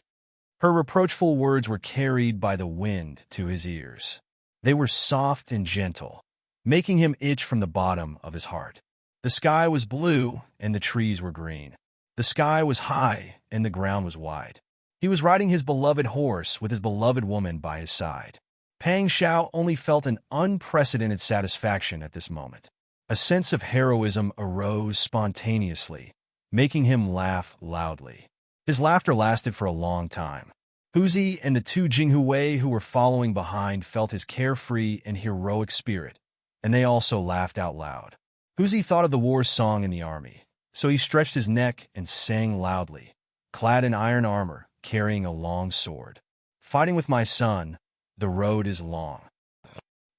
Her reproachful words were carried by the wind to his ears. They were soft and gentle, making him itch from the bottom of his heart. The sky was blue and the trees were green. The sky was high and the ground was wide. He was riding his beloved horse with his beloved woman by his side. Pang Xiao only felt an unprecedented satisfaction at this moment. A sense of heroism arose spontaneously, making him laugh loudly. His laughter lasted for a long time. Huzi and the two Jinghuwei who were following behind felt his carefree and heroic spirit, and they also laughed out loud. Huzi thought of the war song in the army, so he stretched his neck and sang loudly, clad in iron armor, carrying a long sword. "Fighting with my son, the road is long."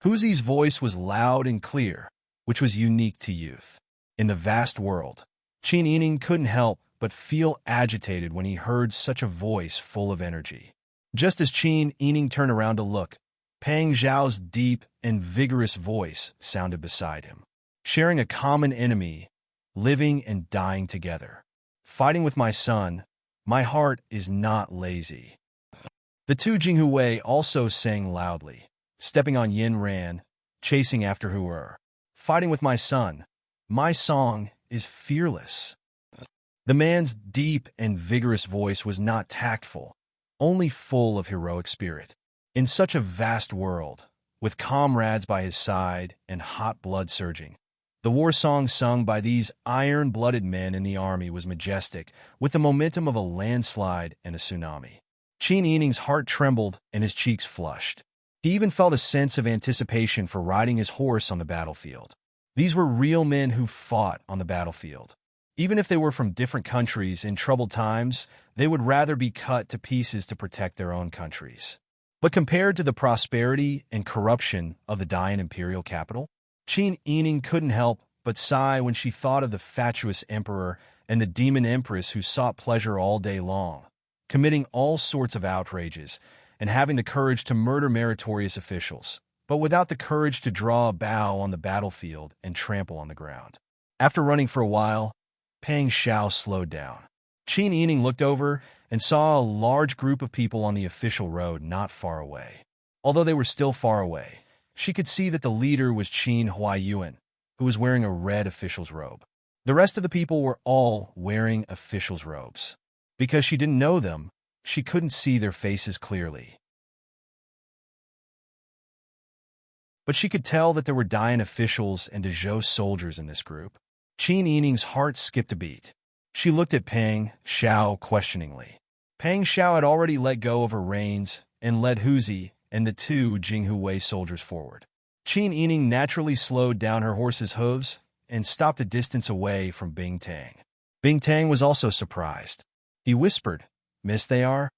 Huzi's voice was loud and clear, which was unique to youth. In the vast world, Qin Yining couldn't help but feel agitated when he heard such a voice full of energy. Just as Qin Yining turned around to look, Pang Xiao's deep and vigorous voice sounded beside him. "Sharing a common enemy, living and dying together. Fighting with my son, my heart is not lazy." The two Jinghuwei also sang loudly, stepping on Yin Ran, chasing after Huer. "Fighting with my son, my song is fearless." The man's deep and vigorous voice was not tactful, only full of heroic spirit. In such a vast world, with comrades by his side and hot blood surging, the war song sung by these iron-blooded men in the army was majestic, with the momentum of a landslide and a tsunami. Qin Yining's heart trembled and his cheeks flushed. He even felt a sense of anticipation for riding his horse on the battlefield. These were real men who fought on the battlefield. Even if they were from different countries in troubled times, they would rather be cut to pieces to protect their own countries. But compared to the prosperity and corruption of the Dayan imperial capital, Qin Yining couldn't help but sigh when she thought of the fatuous emperor and the demon empress who sought pleasure all day long, committing all sorts of outrages, and having the courage to murder meritorious officials, but without the courage to draw a bow on the battlefield and trample on the ground. After running for a while, Pang Xiao slowed down. Qin Yining looked over and saw a large group of people on the official road not far away. Although they were still far away, she could see that the leader was Qin Huaiyuan, who was wearing a red official's robe. The rest of the people were all wearing official's robes. Because she didn't know them, she couldn't see their faces clearly. But she could tell that there were Dian officials and Dezhou soldiers in this group. Qin Yining's heart skipped a beat. She looked at Pang Xiao questioningly. Pang Xiao had already let go of her reins and led Huzi and the two Jinghu Wei soldiers forward. Qin Yining naturally slowed down her horse's hooves and stopped a distance away from Bing Tang. Bing Tang was also surprised. He whispered, "Miss, they are?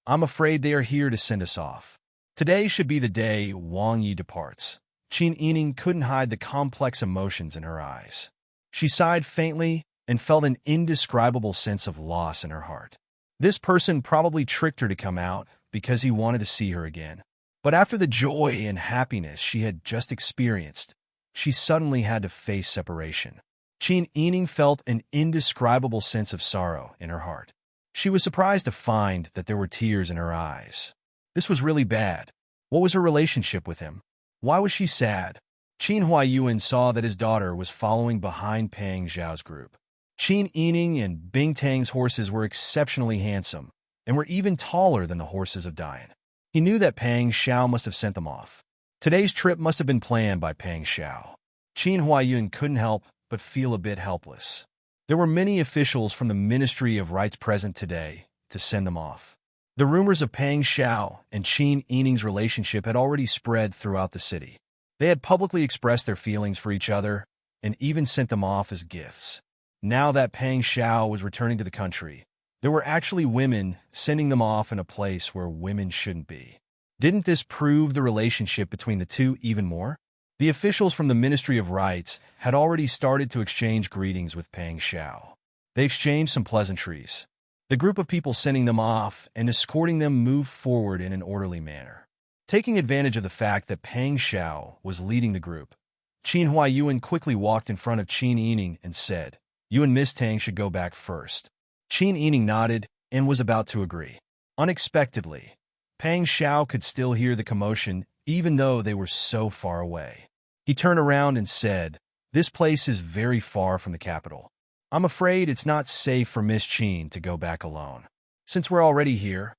I'm afraid they are here to send us off. Today should be the day Wang Yi departs." Qin Yining couldn't hide the complex emotions in her eyes. She sighed faintly and felt an indescribable sense of loss in her heart. This person probably tricked her to come out because he wanted to see her again. But after the joy and happiness she had just experienced, she suddenly had to face separation. Qin Yining felt an indescribable sense of sorrow in her heart. She was surprised to find that there were tears in her eyes. This was really bad. What was her relationship with him? Why was she sad? Qin Huaiyuan saw that his daughter was following behind Pang Xiao's group. Qin Yining and Bing Tang's horses were exceptionally handsome and were even taller than the horses of Dian. He knew that Pang Xiao must have sent them off. Today's trip must have been planned by Pang Xiao. Qin Huaiyuan couldn't help but feel a bit helpless. There were many officials from the Ministry of Rites present today to send them off. The rumors of Pang Xiao and Qin Yining's relationship had already spread throughout the city. They had publicly expressed their feelings for each other and even sent them off as gifts. Now that Pang Xiao was returning to the country, there were actually women sending them off in a place where women shouldn't be. Didn't this prove the relationship between the two even more? The officials from the Ministry of Rites had already started to exchange greetings with Pang Xiao. They exchanged some pleasantries. The group of people sending them off and escorting them moved forward in an orderly manner. Taking advantage of the fact that Pang Xiao was leading the group, Qin Huaiyuan quickly walked in front of Qin Yining and said, "You and Miss Tang should go back first." Qin Yining nodded and was about to agree. Unexpectedly, Pang Xiao could still hear the commotion even though they were so far away. He turned around and said, "This place is very far from the capital. I'm afraid it's not safe for Miss Qin to go back alone. Since we're already here,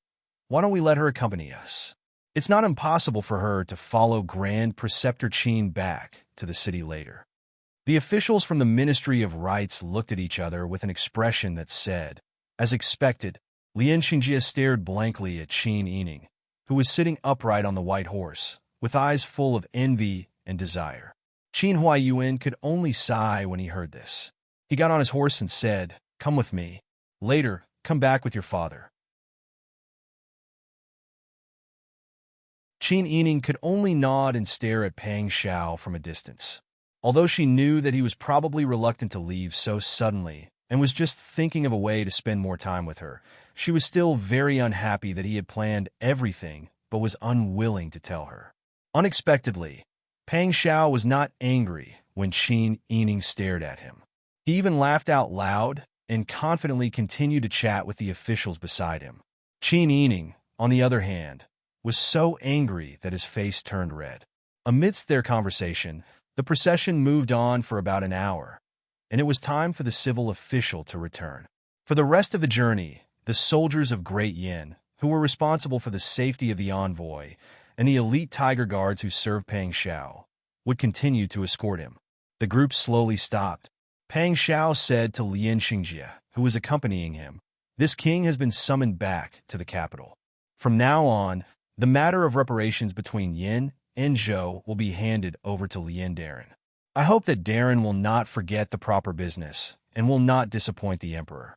why don't we let her accompany us? It's not impossible for her to follow Grand Preceptor Qin back to the city later." The officials from the Ministry of Rites looked at each other with an expression that said, as expected, Lian Xingjie stared blankly at Qin Yining, who was sitting upright on the white horse, with eyes full of envy and desire. Qin Huaiyuan could only sigh when he heard this. He got on his horse and said, "Come with me. Later, come back with your father." Qin Yining could only nod and stare at Pang Xiao from a distance. Although she knew that he was probably reluctant to leave so suddenly and was just thinking of a way to spend more time with her, she was still very unhappy that he had planned everything but was unwilling to tell her. Unexpectedly, Pang Xiao was not angry when Qin Yining stared at him. He even laughed out loud and confidently continued to chat with the officials beside him. Qin Yining, on the other hand, was so angry that his face turned red. Amidst their conversation, the procession moved on for about an hour, and it was time for the civil official to return. For the rest of the journey, the soldiers of Great Yin, who were responsible for the safety of the envoy, and the elite tiger guards who served Pang Xiao, would continue to escort him. The group slowly stopped. Pang Xiao said to Lian Xingjie, who was accompanying him, "This king has been summoned back to the capital. From now on, the matter of reparations between Yin and Zhou will be handed over to Lian Darren. I hope that Darren will not forget the proper business and will not disappoint the emperor."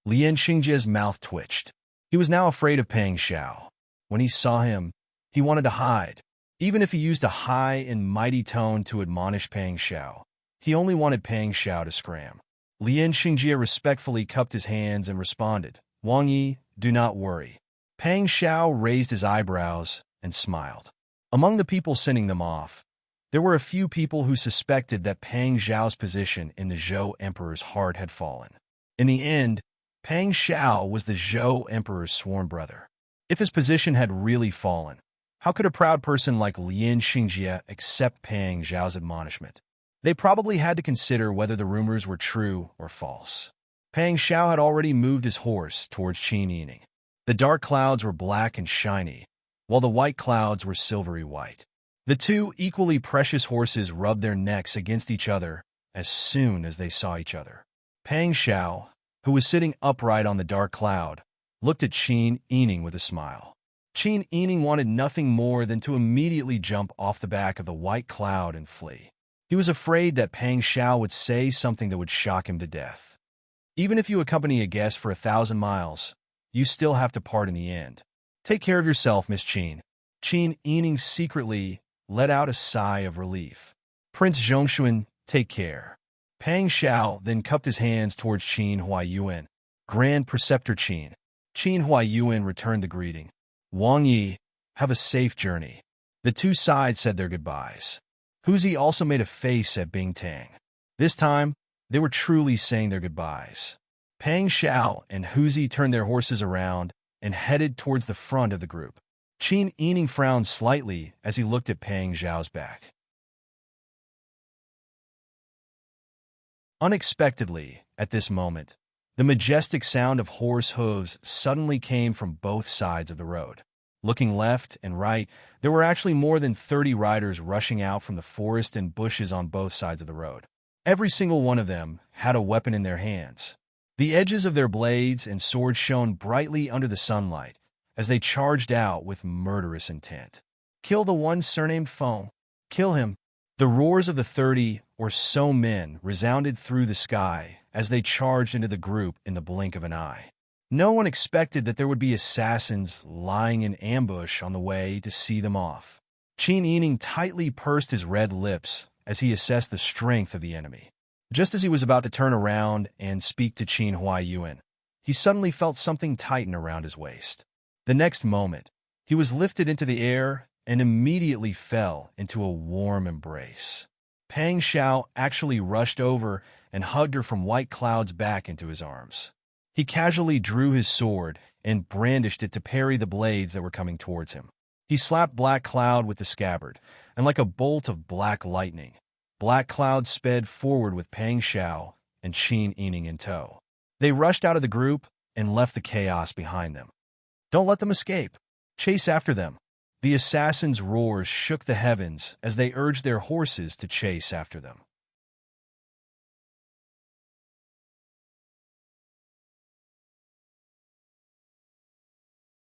Lian Xingjie's mouth twitched. He was now afraid of Pang Xiao. When he saw him, he wanted to hide. Even if he used a high and mighty tone to admonish Pang Xiao, he only wanted Pang Xiao to scram. Lian Xingjie respectfully cupped his hands and responded, "Wang Yi, do not worry. Pang Xiao raised his eyebrows and smiled. Among the people sending them off, there were a few people who suspected that Pang Xiao's position in the Zhou Emperor's heart had fallen. In the end, Pang Xiao was the Zhou Emperor's sworn brother. If his position had really fallen, how could a proud person like Lin Xingjie accept Pang Xiao's admonishment? They probably had to consider whether the rumors were true or false. Pang Xiao had already moved his horse towards Qin Yining. The dark clouds were black and shiny, while the white clouds were silvery white. The two equally precious horses rubbed their necks against each other as soon as they saw each other. Pang Xiao, who was sitting upright on the dark cloud, looked at Qin Yining with a smile. Qin Yining wanted nothing more than to immediately jump off the back of the white cloud and flee. He was afraid that Pang Xiao would say something that would shock him to death. Even if you accompany a guest for 1,000 miles, you still have to part in the end. Take care of yourself, Miss Qin. Qin Yining secretly let out a sigh of relief. Prince Zhongshuan, take care. Pang Xiao then cupped his hands towards Qin Huaiyuan. Grand Preceptor Qin. Qin Huaiyuan returned the greeting. Wang Yi, have a safe journey. The two sides said their goodbyes. Huzi also made a face at Bing Tang. This time, they were truly saying their goodbyes. Pang Xiao and Huzi turned their horses around and headed towards the front of the group. Qin Yining frowned slightly as he looked at Pang Xiao's back. Unexpectedly, at this moment, the majestic sound of horse hooves suddenly came from both sides of the road. Looking left and right, there were actually more than 30 riders rushing out from the forest and bushes on both sides of the road. Every single one of them had a weapon in their hands. The edges of their blades and swords shone brightly under the sunlight as they charged out with murderous intent. Kill the one surnamed Feng. Kill him. The roars of the 30 or so men resounded through the sky as they charged into the group in the blink of an eye. No one expected that there would be assassins lying in ambush on the way to see them off. Qin Yining tightly pursed his red lips as he assessed the strength of the enemy. Just as he was about to turn around and speak to Qin Huaiyuan, he suddenly felt something tighten around his waist. The next moment, he was lifted into the air and immediately fell into a warm embrace. Pang Xiao actually rushed over and hugged her from white clouds back into his arms. He casually drew his sword and brandished it to parry the blades that were coming towards him. He slapped Black Cloud with the scabbard, and like a bolt of black lightning, Black Cloud sped forward with Pang Xiao and Qin Yining in tow. They rushed out of the group and left the chaos behind them. Don't let them escape. Chase after them. The assassins' roars shook the heavens as they urged their horses to chase after them.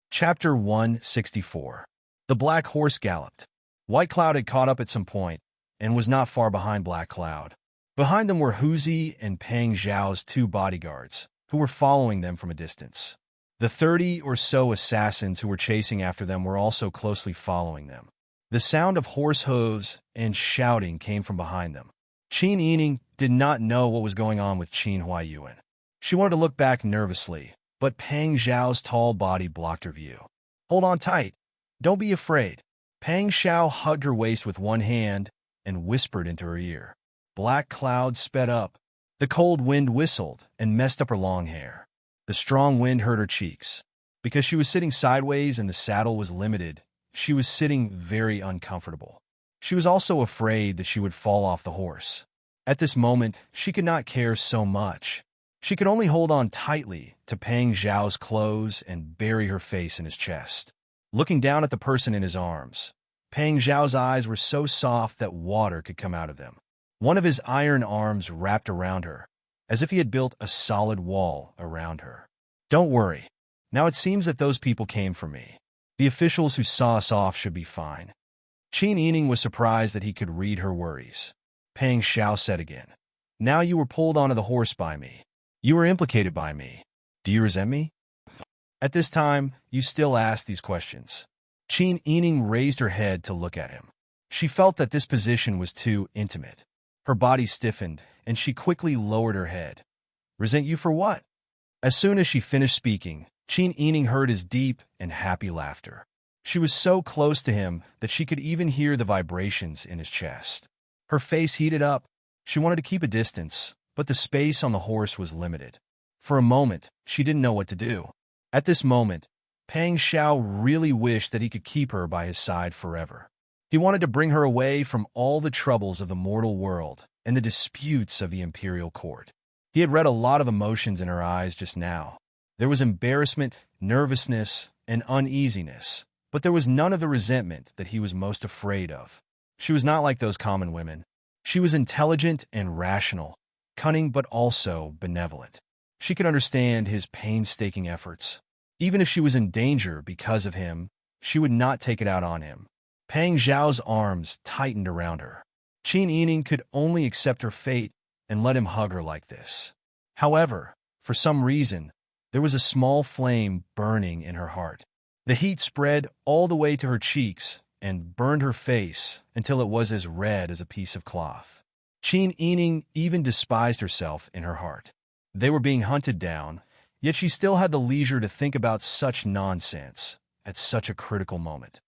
Chapter 164. The Black Horse galloped. White Cloud had caught up at some point and was not far behind Black Cloud. Behind them were Huzi and Pang Xiao's two bodyguards, who were following them from a distance. The 30 or so assassins who were chasing after them were also closely following them. The sound of horse hooves and shouting came from behind them. Qin Yining did not know what was going on with Qin Huaiyuan. She wanted to look back nervously, but Pang Xiao's tall body blocked her view. Hold on tight. Don't be afraid. Pang Xiao hugged her waist with one hand and whispered into her ear. Black Cloud sped up. The cold wind whistled and messed up her long hair. The strong wind hurt her cheeks. Because she was sitting sideways and the saddle was limited, she was sitting very uncomfortable. She was also afraid that she would fall off the horse. At this moment, she could not care so much. She could only hold on tightly to Pang Xiao's clothes and bury her face in his chest. Looking down at the person in his arms, Pang Xiao's eyes were so soft that water could come out of them. One of his iron arms wrapped around her, as if he had built a solid wall around her. Don't worry. Now it seems that those people came for me. The officials who saw us off should be fine. Qin Yining was surprised that he could read her worries. Pang Xiao said again, Now you were pulled onto the horse by me. You were implicated by me. Do you resent me? At this time, you still ask these questions. Qin Yining raised her head to look at him. She felt that this position was too intimate. Her body stiffened, and she quickly lowered her head. Resent you for what? As soon as she finished speaking, Qin Yining heard his deep and happy laughter. She was so close to him that she could even hear the vibrations in his chest. Her face heated up. She wanted to keep a distance, but the space on the horse was limited. For a moment, she didn't know what to do. At this moment, Pang Xiao really wished that he could keep her by his side forever. He wanted to bring her away from all the troubles of the mortal world and the disputes of the imperial court. He had read a lot of emotions in her eyes just now. There was embarrassment, nervousness, and uneasiness, but there was none of the resentment that he was most afraid of. She was not like those common women. She was intelligent and rational, cunning but also benevolent. She could understand his painstaking efforts. Even if she was in danger because of him, she would not take it out on him. Pang Zhao's arms tightened around her. Qin Yining could only accept her fate and let him hug her like this. However, for some reason, there was a small flame burning in her heart. The heat spread all the way to her cheeks and burned her face until it was as red as a piece of cloth. Qin Yining even despised herself in her heart. They were being hunted down, yet she still had the leisure to think about such nonsense at such a critical moment.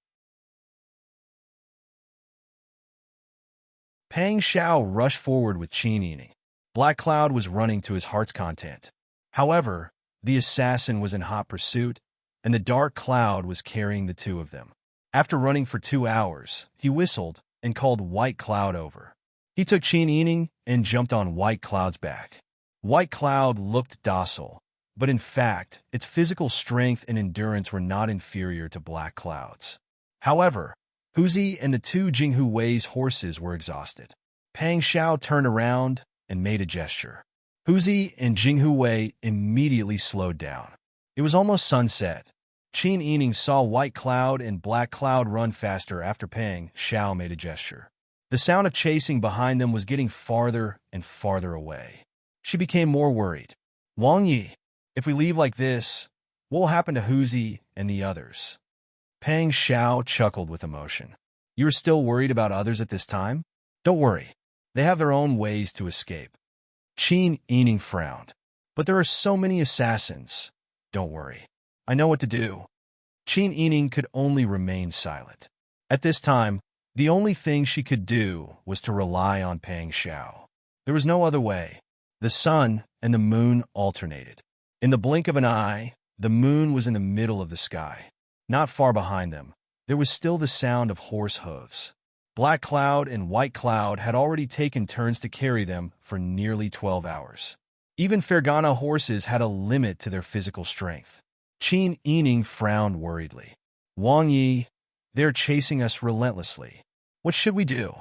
Pang Xiao rushed forward with Qin Yining. Black Cloud was running to his heart's content. However, the assassin was in hot pursuit, and the dark cloud was carrying the two of them. After running for 2 hours, he whistled and called White Cloud over. He took Qin Yining and jumped on White Cloud's back. White Cloud looked docile, but in fact, its physical strength and endurance were not inferior to Black Cloud's. However, Huzi and the 2 Jinghu Wei's horses were exhausted. Pang Xiao turned around and made a gesture. Huzi and Jinghu Wei immediately slowed down. It was almost sunset. Qin Yining saw White Cloud and Black Cloud run faster after Pang Xiao made a gesture. The sound of chasing behind them was getting farther and farther away. She became more worried. Wang Yi, if we leave like this, what will happen to Huzi and the others? Pang Xiao chuckled with emotion. You are still worried about others at this time? Don't worry. They have their own ways to escape. Qin Yining frowned. But there are so many assassins. Don't worry. I know what to do. Qin Yining could only remain silent. At this time, the only thing she could do was to rely on Pang Xiao. There was no other way. The sun and the moon alternated. In the blink of an eye, the moon was in the middle of the sky. Not far behind them, there was still the sound of horse hooves. Black Cloud and White Cloud had already taken turns to carry them for nearly 12 hours. Even Fergana horses had a limit to their physical strength. Qin Yining frowned worriedly. Wang Yi, they're chasing us relentlessly. What should we do?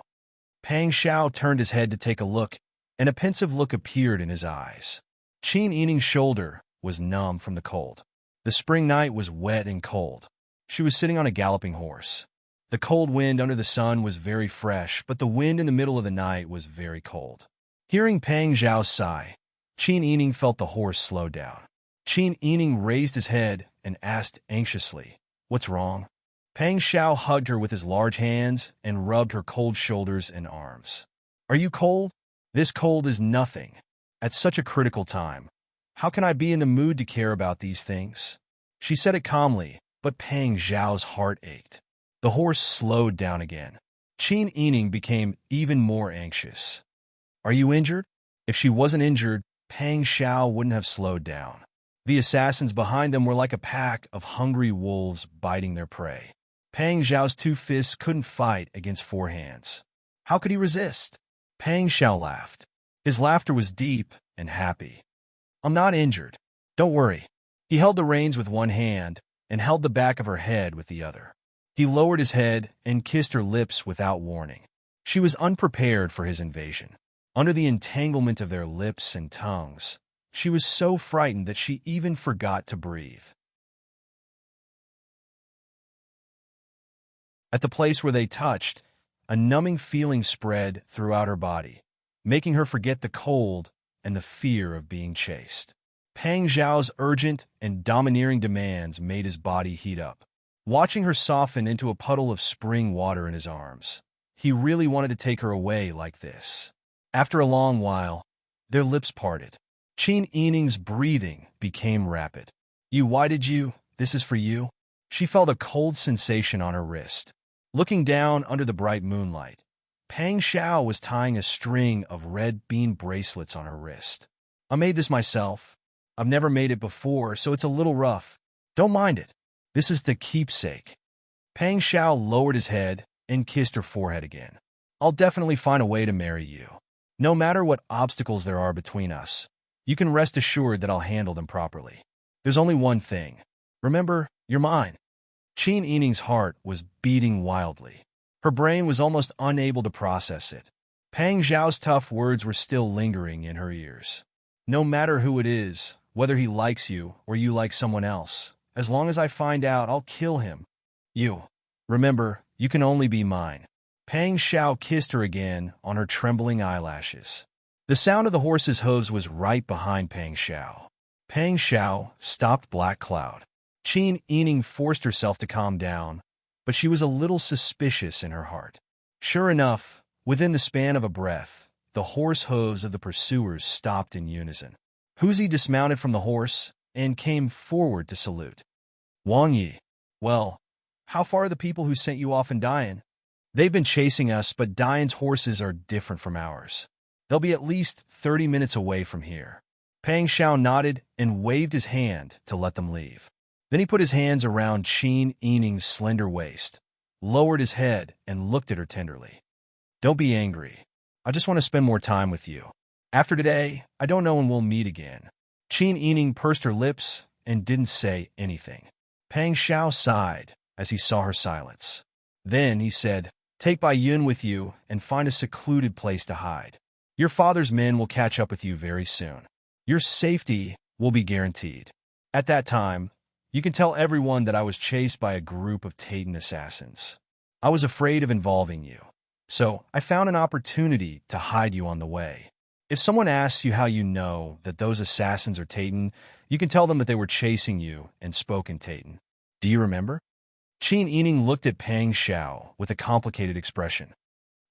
Pang Xiao turned his head to take a look, and a pensive look appeared in his eyes. Qin Yining's shoulder was numb from the cold. The spring night was wet and cold. She was sitting on a galloping horse. The cold wind under the sun was very fresh, but the wind in the middle of the night was very cold. Hearing Pang Xiao's sigh, Qin Yining felt the horse slow down. Qin Yining raised his head and asked anxiously, "What's wrong?" Pang Xiao hugged her with his large hands and rubbed her cold shoulders and arms. "Are you cold? This cold is nothing. At such a critical time, how can I be in the mood to care about these things?" She said it calmly, but Pang Xiao's heart ached. The horse slowed down again. Qin Yining became even more anxious. "Are you injured?" If she wasn't injured, Pang Xiao wouldn't have slowed down. The assassins behind them were like a pack of hungry wolves biting their prey. Pang Xiao's 2 fists couldn't fight against 4 hands. How could he resist? Pang Xiao laughed. His laughter was deep and happy. "I'm not injured. Don't worry." He held the reins with one hand and held the back of her head with the other. He lowered his head and kissed her lips without warning. She was unprepared for his invasion. Under the entanglement of their lips and tongues, she was so frightened that she even forgot to breathe. At the place where they touched, a numbing feeling spread throughout her body, making her forget the cold and the fear of being chased. Pang Xiao's urgent and domineering demands made his body heat up. Watching her soften into a puddle of spring water in his arms, he really wanted to take her away like this. After a long while, their lips parted. Qin Yining's breathing became rapid. Why did you? This is for you." She felt a cold sensation on her wrist. Looking down under the bright moonlight, Pang Xiao was tying a string of red bean bracelets on her wrist. "I made this myself. I've never made it before, so it's a little rough. Don't mind it. This is the keepsake." Pang Xiao lowered his head and kissed her forehead again. "I'll definitely find a way to marry you. No matter what obstacles there are between us, you can rest assured that I'll handle them properly. There's only one thing. Remember, you're mine." Qin Yining's heart was beating wildly. Her brain was almost unable to process it. Pang Zhao's tough words were still lingering in her ears. "No matter who it is, whether he likes you or you like someone else, as long as I find out, I'll kill him. Remember, you can only be mine." Pang Xiao kissed her again on her trembling eyelashes. The sound of the horse's hooves was right behind Pang Xiao. Pang Xiao stopped Black Cloud. Qin Yining forced herself to calm down, but she was a little suspicious in her heart. Sure enough, within the span of a breath, the horse hooves of the pursuers stopped in unison. Huzi dismounted from the horse and came forward to salute. "Wang Yi, well, how far are the people who sent you off in Dian? They've been chasing us, but Dian's horses are different from ours. They'll be at least 30 minutes away from here." Pang Xiao nodded and waved his hand to let them leave. Then he put his hands around Qin Yining's slender waist, lowered his head, and looked at her tenderly. "Don't be angry. I just want to spend more time with you. After today, I don't know when we'll meet again." Qin Yining pursed her lips and didn't say anything. Pang Xiao sighed as he saw her silence. Then he said, "Take Bai Yun with you and find a secluded place to hide. Your father's men will catch up with you very soon. Your safety will be guaranteed. At that time, you can tell everyone that I was chased by a group of Taytan assassins. I was afraid of involving you, so I found an opportunity to hide you on the way. If someone asks you how you know that those assassins are Taytan, you can tell them that they were chasing you and spoke in Taytan. Do you remember?" Qin Yining looked at Pang Xiao with a complicated expression.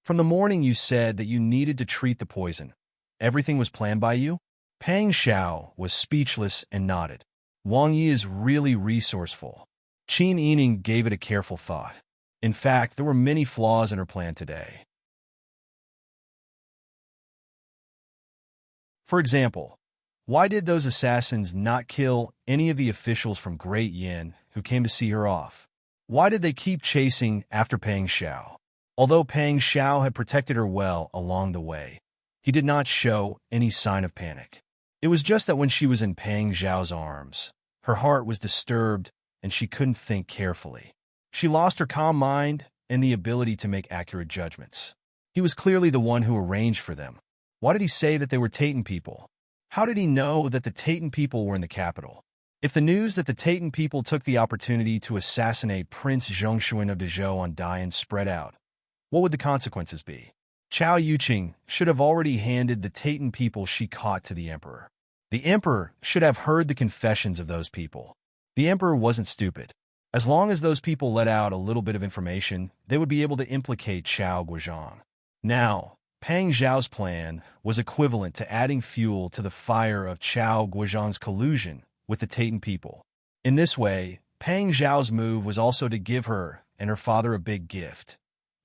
"From the morning you said that you needed to treat the poison, everything was planned by you?" Pang Xiao was speechless and nodded. "Wang Yi is really resourceful." Qin Yining gave it a careful thought. In fact, there were many flaws in her plan today. For example, why did those assassins not kill any of the officials from Great Yin who came to see her off? Why did they keep chasing after Pang Xiao? Although Pang Xiao had protected her well along the way, he did not show any sign of panic. It was just that when she was in Pang Xiao's arms, her heart was disturbed and she couldn't think carefully. She lost her calm mind and the ability to make accurate judgments. He was clearly the one who arranged for them. Why did he say that they were Taytan people? How did he know that the Taytan people were in the capital? If the news that the Taytan people took the opportunity to assassinate Prince Zhongshuan of Dezhou on Dian spread out, what would the consequences be? Chao Yuqing should have already handed the Taytan people she caught to the Emperor. The Emperor should have heard the confessions of those people. The Emperor wasn't stupid. As long as those people let out a little bit of information, they would be able to implicate Chao Guozhang. Now, Pang Zhao's plan was equivalent to adding fuel to the fire of Chao Guozhang's collusion with the Taytan people. In this way, Pang Zhao's move was also to give her and her father a big gift.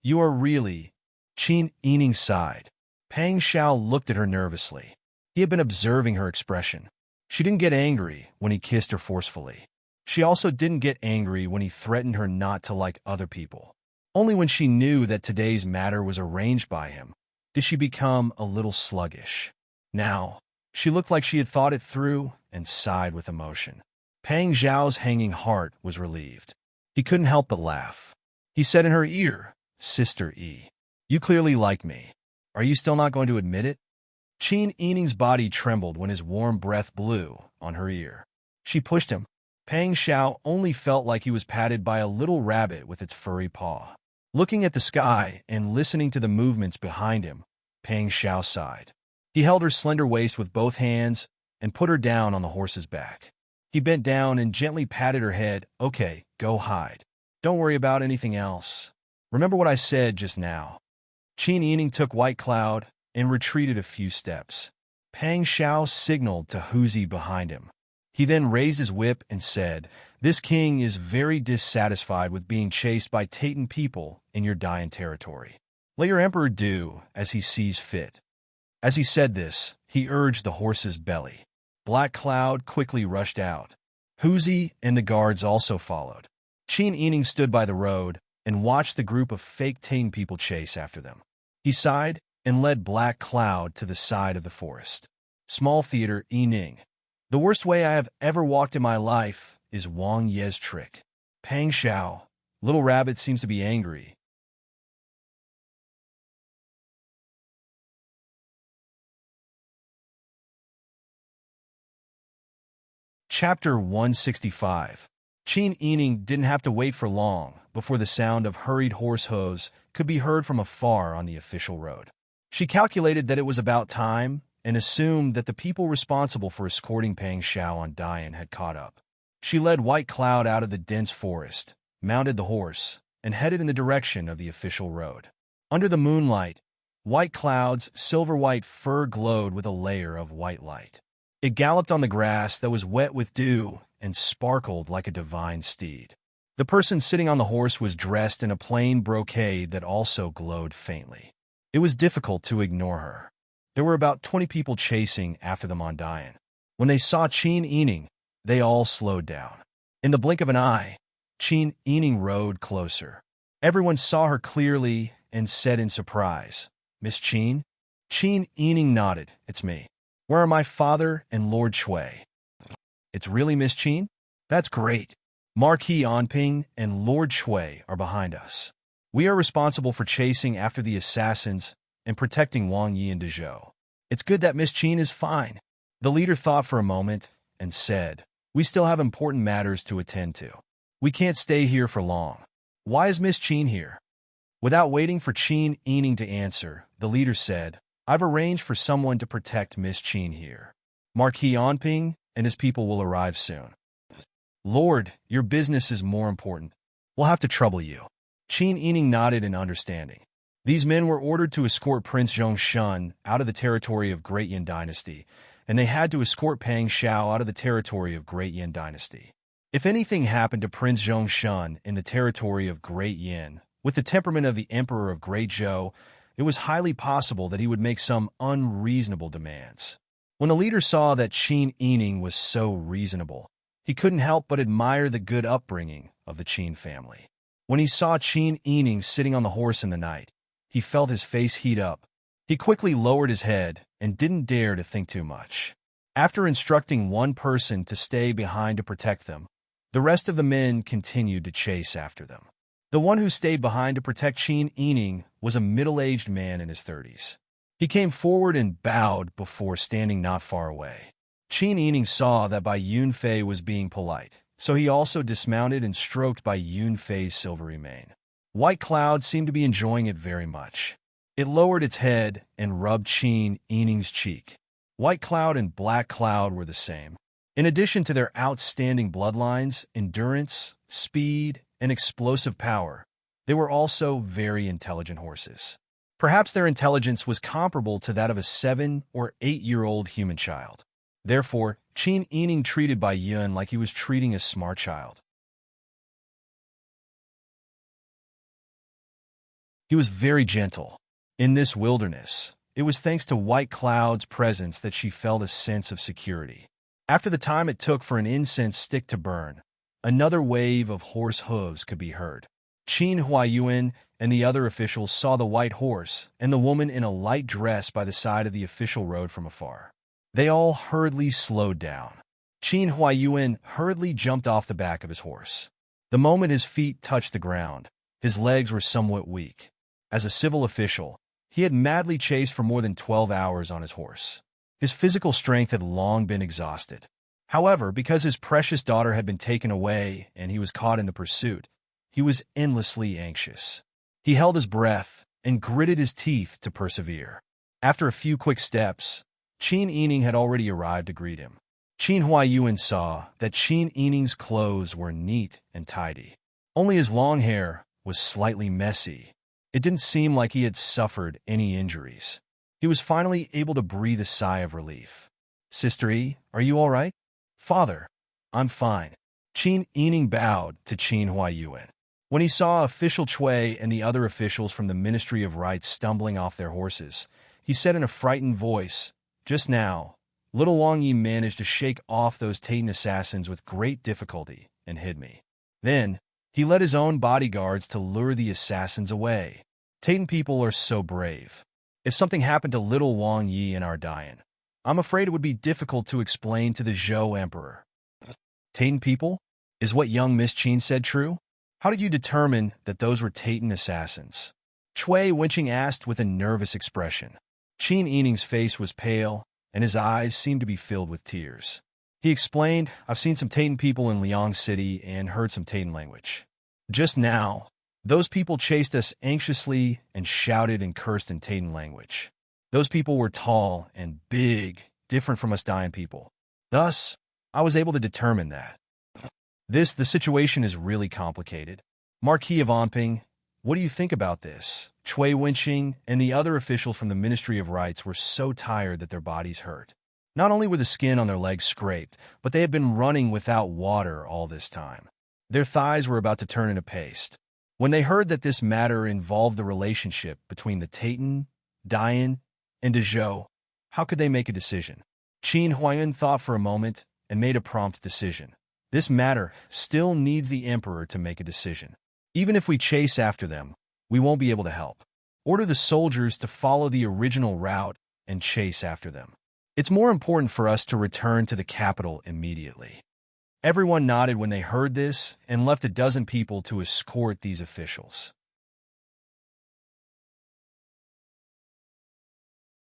"You are really..." Qin Yining sighed. Pang Xiao looked at her nervously. He had been observing her expression. She didn't get angry when he kissed her forcefully. She also didn't get angry when he threatened her not to like other people. Only when she knew that today's matter was arranged by him did she become a little sluggish. Now, she looked like she had thought it through and sighed with emotion. Pang Zhao's hanging heart was relieved. He couldn't help but laugh. He said in her ear, "Sister E, you clearly like me. Are you still not going to admit it?" Qin Yining's body trembled when his warm breath blew on her ear. She pushed him. Pang Xiao only felt like he was patted by a little rabbit with its furry paw. Looking at the sky and listening to the movements behind him, Pang Xiao sighed. He held her slender waist with both hands and put her down on the horse's back. He bent down and gently patted her head. "Okay, go hide. Don't worry about anything else. Remember what I said just now." Qin Yining took White Cloud and retreated a few steps. Pang Xiao signaled to Huzi behind him. He then raised his whip and said, "This king is very dissatisfied with being chased by Taytan people in your Dayan territory. Let your emperor do as he sees fit." As he said this, he urged the horse's belly. Black Cloud quickly rushed out. Huzi and the guards also followed. Qin Yining stood by the road and watched the group of fake Taytan people chase after them. He sighed and led Black Cloud to the side of the forest. Small theater, Yining. The worst way I have ever walked in my life is Wang Ye's trick. Pang Xiao. Little Rabbit seems to be angry. Chapter 165. Qin Yining didn't have to wait for long before the sound of hurried horse hooves could be heard from afar on the official road. She calculated that it was about time and assumed that the people responsible for escorting Pang Xiao on Dayan had caught up. She led White Cloud out of the dense forest, mounted the horse, and headed in the direction of the official road. Under the moonlight, White Cloud's silver-white fur glowed with a layer of white light. It galloped on the grass that was wet with dew and sparkled like a divine steed. The person sitting on the horse was dressed in a plain brocade that also glowed faintly. It was difficult to ignore her. There were about 20 people chasing after them on Dayan. When they saw Qin Yining, they all slowed down. In the blink of an eye, Qin Yining rode closer. Everyone saw her clearly and said in surprise, "Miss Qin?" Qin Yining nodded. "It's me. Where are my father and Lord Shui?" "It's really Miss Qin? That's great. Marquis Anping and Lord Shui are behind us. We are responsible for chasing after the assassins and protecting Wang Yi and Dezhou. It's good that Miss Qin is fine." The leader thought for a moment and said, "We still have important matters to attend to. We can't stay here for long. Why is Miss Qin here?" Without waiting for Qin Yining to answer, the leader said, "I've arranged for someone to protect Miss Qin here. Marquis Anping and his people will arrive soon." "Lord, your business is more important. We'll have to trouble you." Qin Yining nodded in understanding. These men were ordered to escort Prince Zhongshan out of the territory of Great Yin Dynasty, and they had to escort Pang Xiao out of the territory of Great Yin Dynasty. If anything happened to Prince Zhongshan in the territory of Great Yin, with the temperament of the Emperor of Great Zhou, it was highly possible that he would make some unreasonable demands. When the leader saw that Qin Yining was so reasonable, he couldn't help but admire the good upbringing of the Qin family. When he saw Qin Yining sitting on the horse in the night, he felt his face heat up. He quickly lowered his head and didn't dare to think too much. After instructing one person to stay behind to protect them, the rest of the men continued to chase after them. The one who stayed behind to protect Qin Yining was a middle-aged man in his 30s. He came forward and bowed before standing not far away. Qin Yining saw that Bai Yunfei was being polite, so he also dismounted and stroked Bai Yunfei's silvery mane. White Cloud seemed to be enjoying it very much. It lowered its head and rubbed Qin Yining's cheek. White Cloud and Black Cloud were the same. In addition to their outstanding bloodlines, endurance, speed, and explosive power, they were also very intelligent horses. Perhaps their intelligence was comparable to that of a 7- or 8-year-old human child. Therefore, Qin Yining treated Bai Yun like he was treating a smart child. He was very gentle. In this wilderness, it was thanks to White Cloud's presence that she felt a sense of security. After the time it took for an incense stick to burn, another wave of horse hooves could be heard. Qin Huayuan and the other officials saw the white horse and the woman in a light dress by the side of the official road from afar. They all hurriedly slowed down. Qin Huayuan hurriedly jumped off the back of his horse. The moment his feet touched the ground, his legs were somewhat weak. As a civil official, he had madly chased for more than 12 hours on his horse. His physical strength had long been exhausted. However, because his precious daughter had been taken away and he was caught in the pursuit, he was endlessly anxious. He held his breath and gritted his teeth to persevere. After a few quick steps, Qin Yining had already arrived to greet him. Qin Huayuan saw that Qin Yining's clothes were neat and tidy. Only his long hair was slightly messy. It didn't seem like he had suffered any injuries. He was finally able to breathe a sigh of relief. "Sister E, are you all right?" Father, I'm fine. Qin Yining bowed to Qin Huaiyuan. When he saw official Cui and the other officials from the Ministry of Rites stumbling off their horses, he said in a frightened voice, "Just now, little Wang Yi managed to shake off those Titan assassins with great difficulty and hid me. Then, he led his own bodyguards to lure the assassins away. Titan people are so brave. If something happened to little Wang Yi in our Dian, I'm afraid it would be difficult to explain to the Zhou Emperor." Titan people? Is what young Miss Qin said true? How did you determine that those were Titan assassins? Cui Wenqing asked with a nervous expression. Qin Yining's face was pale, and his eyes seemed to be filled with tears. He explained, "I've seen some Titan people in Liang City and heard some Titan language. Just now, those people chased us anxiously and shouted and cursed in Titan language. Those people were tall and big, different from us Dian people. Thus, I was able to determine that. The situation is really complicated. Marquis of Anping, what do you think about this?" Cui Wenqing and the other officials from the Ministry of Rites were so tired that their bodies hurt. Not only were the skin on their legs scraped, but they had been running without water all this time. Their thighs were about to turn into paste. When they heard that this matter involved the relationship between the Titan, Dian, and Zhou, how could they make a decision? Qin Huaiyuan thought for a moment and made a prompt decision. This matter still needs the Emperor to make a decision. Even if we chase after them, we won't be able to help. Order the soldiers to follow the original route and chase after them. It's more important for us to return to the capital immediately. Everyone nodded when they heard this and left a dozen people to escort these officials.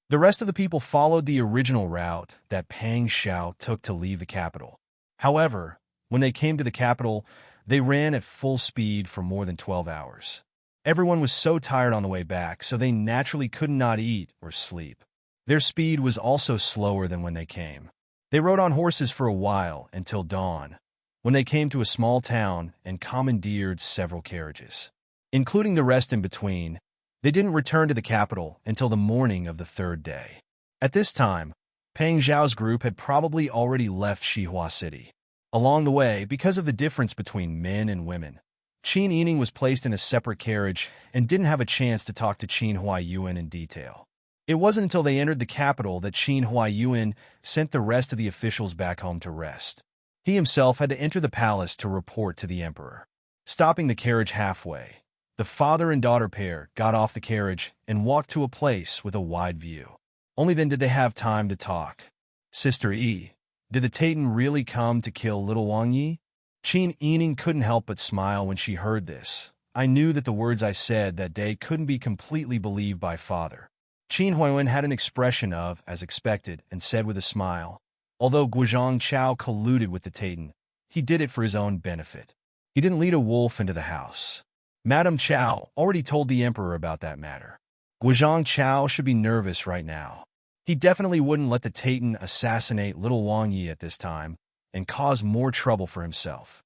The rest of the people followed the original route that Pang Xiao took to leave the capital. However, when they came to the capital, they ran at full speed for more than 12 hours. Everyone was so tired on the way back, so they naturally could not eat or sleep. Their speed was also slower than when they came. They rode on horses for a while until dawn, when they came to a small town and commandeered several carriages. Including the rest in between, they didn't return to the capital until the morning of the third day. At this time, Pang Zhao's group had probably already left Xihua City. Along the way, because of the difference between men and women, Qin Yining was placed in a separate carriage and didn't have a chance to talk to Qin Huaiyuan in detail. It wasn't until they entered the capital that Qin Huaiyuan sent the rest of the officials back home to rest. He himself had to enter the palace to report to the Emperor. Stopping the carriage halfway, the father and daughter pair got off the carriage and walked to a place with a wide view. Only then did they have time to talk. "Sister Yi, did the Titan really come to kill little Wang Yi?" Qin Yining couldn't help but smile when she heard this. "I knew that the words I said that day couldn't be completely believed by father." Qin Huaiyuan had an expression of, as expected, and said with a smile, "Although Guozhang Chao colluded with the Titan, he did it for his own benefit. He didn't lead a wolf into the house. Madame Chao already told the Emperor about that matter. Guozhang Chao should be nervous right now. He definitely wouldn't let the Titan assassinate little Wang Yi at this time and cause more trouble for himself.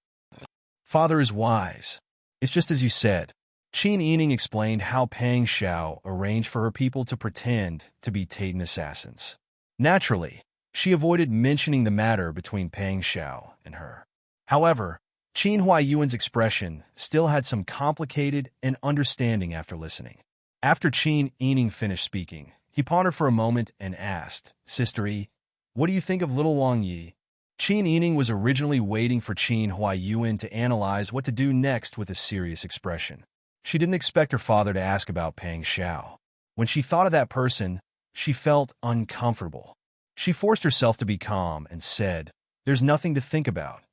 Father is wise. It's just as you said." Qin Yining explained how Pang Xiao arranged for her people to pretend to be Titan assassins. Naturally, she avoided mentioning the matter between Pang Xiao and her. However, Qin Huaiyuan's expression still had some complicated and understanding after listening. After Qin Yining finished speaking, he pondered for a moment and asked, "Sister Yi, what do you think of little Wang Yi?" Qin Yining was originally waiting for Qin Huaiyuan to analyze what to do next with a serious expression. She didn't expect her father to ask about Pang Xiao. When she thought of that person, she felt uncomfortable. She forced herself to be calm and said, "There's nothing to think about."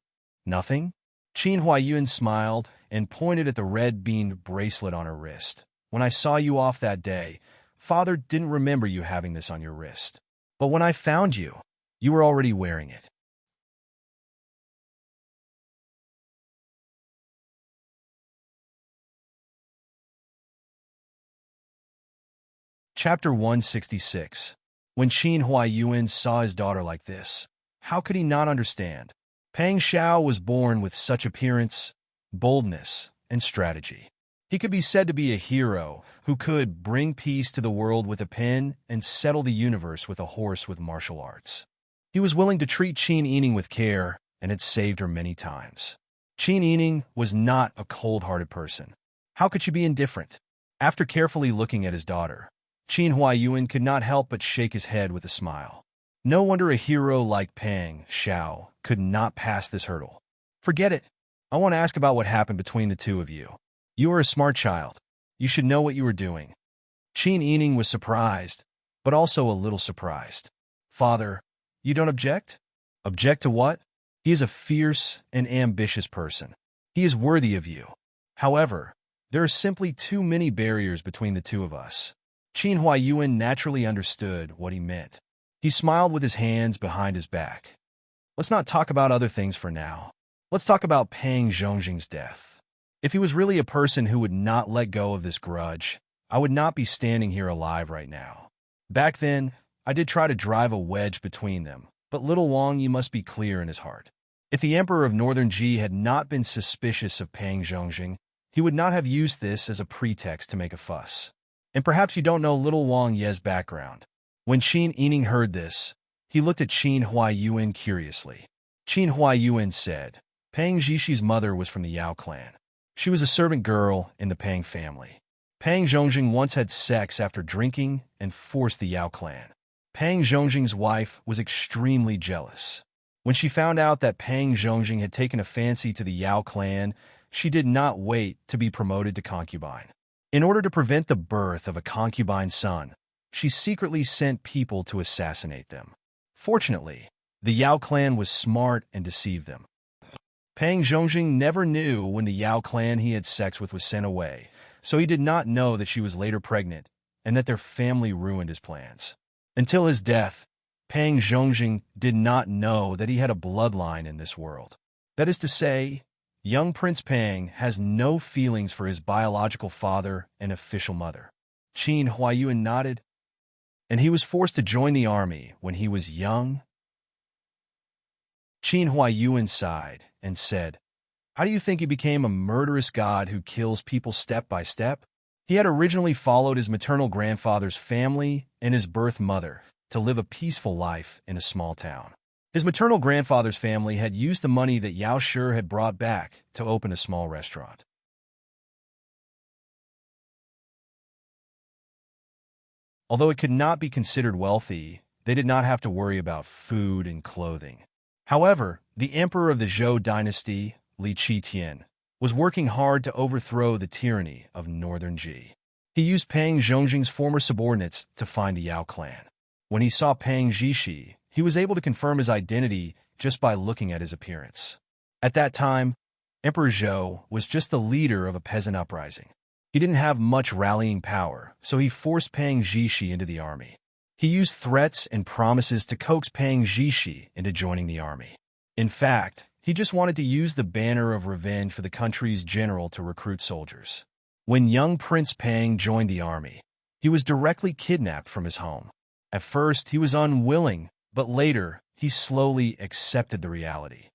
"Nothing?" Qin Huaiyuan smiled and pointed at the red beamed bracelet on her wrist. "When I saw you off that day, Father didn't remember you having this on your wrist. But when I found you, you were already wearing it." Chapter 166. When Qin Huaiyuan saw his daughter like this, how could he not understand? Pang Xiao was born with such appearance, boldness, and strategy. He could be said to be a hero who could bring peace to the world with a pen and settle the universe with a horse with martial arts. He was willing to treat Qin Yining with care, and had saved her many times. Qin Yining was not a cold-hearted person. How could she be indifferent? After carefully looking at his daughter, Qin Huaiyuan could not help but shake his head with a smile. No wonder a hero like Pang Xiao could not pass this hurdle. Forget it. I want to ask about what happened between the two of you. You are a smart child. You should know what you were doing. Qin Yining was surprised, but also a little surprised. Father, you don't object? Object to what? He is a fierce and ambitious person. He is worthy of you. However, there are simply too many barriers between the two of us. Qin Huaiyuan naturally understood what he meant. He smiled with his hands behind his back. Let's not talk about other things for now. Let's talk about Pang Zhongjing's death. If he was really a person who would not let go of this grudge, I would not be standing here alive right now. Back then, I did try to drive a wedge between them, but little Wang Yi must be clear in his heart. If the Emperor of Northern Ji had not been suspicious of Pang Zhongjing, he would not have used this as a pretext to make a fuss. And perhaps you don't know little Wang Ye's background. When Qin Yining heard this, he looked at Qin Huaiyuan curiously. Qin Huaiyuan said, Pang Zhixie's mother was from the Yao clan. She was a servant girl in the Pang family. Pang Zhongjing once had sex after drinking and forced the Yao clan. Pang Zhongjing's wife was extremely jealous. When she found out that Pang Zhongjing had taken a fancy to the Yao clan, she did not wait to be promoted to concubine. In order to prevent the birth of a concubine son, she secretly sent people to assassinate them. Fortunately, the Yao clan was smart and deceived them. Pang Zhongjing never knew when the Yao clan he had sex with was sent away, so he did not know that she was later pregnant and that their family ruined his plans. Until his death, Pang Zhongjing did not know that he had a bloodline in this world. That is to say, young Prince Pang has no feelings for his biological father and official mother. Qin Huaiyuan nodded, and he was forced to join the army when he was young. Qin Huaiyuan sighed and said, How do you think he became a murderous god who kills people step by step? He had originally followed his maternal grandfather's family and his birth mother to live a peaceful life in a small town. His maternal grandfather's family had used the money that Yao Shi had brought back to open a small restaurant. Although it could not be considered wealthy, they did not have to worry about food and clothing. However, the emperor of the Zhou dynasty, Li Qitian, was working hard to overthrow the tyranny of Northern Ji. He used Pang Zhongjing's former subordinates to find the Yao clan. When he saw Pang Zhixi, he was able to confirm his identity just by looking at his appearance. At that time, Emperor Zhou was just the leader of a peasant uprising. He didn't have much rallying power, so he forced Pang Zhixi into the army. He used threats and promises to coax Pang Zhixi into joining the army. In fact, he just wanted to use the banner of revenge for the country's general to recruit soldiers. When young Prince Pang joined the army, he was directly kidnapped from his home. At first, he was unwilling, but later, he slowly accepted the reality.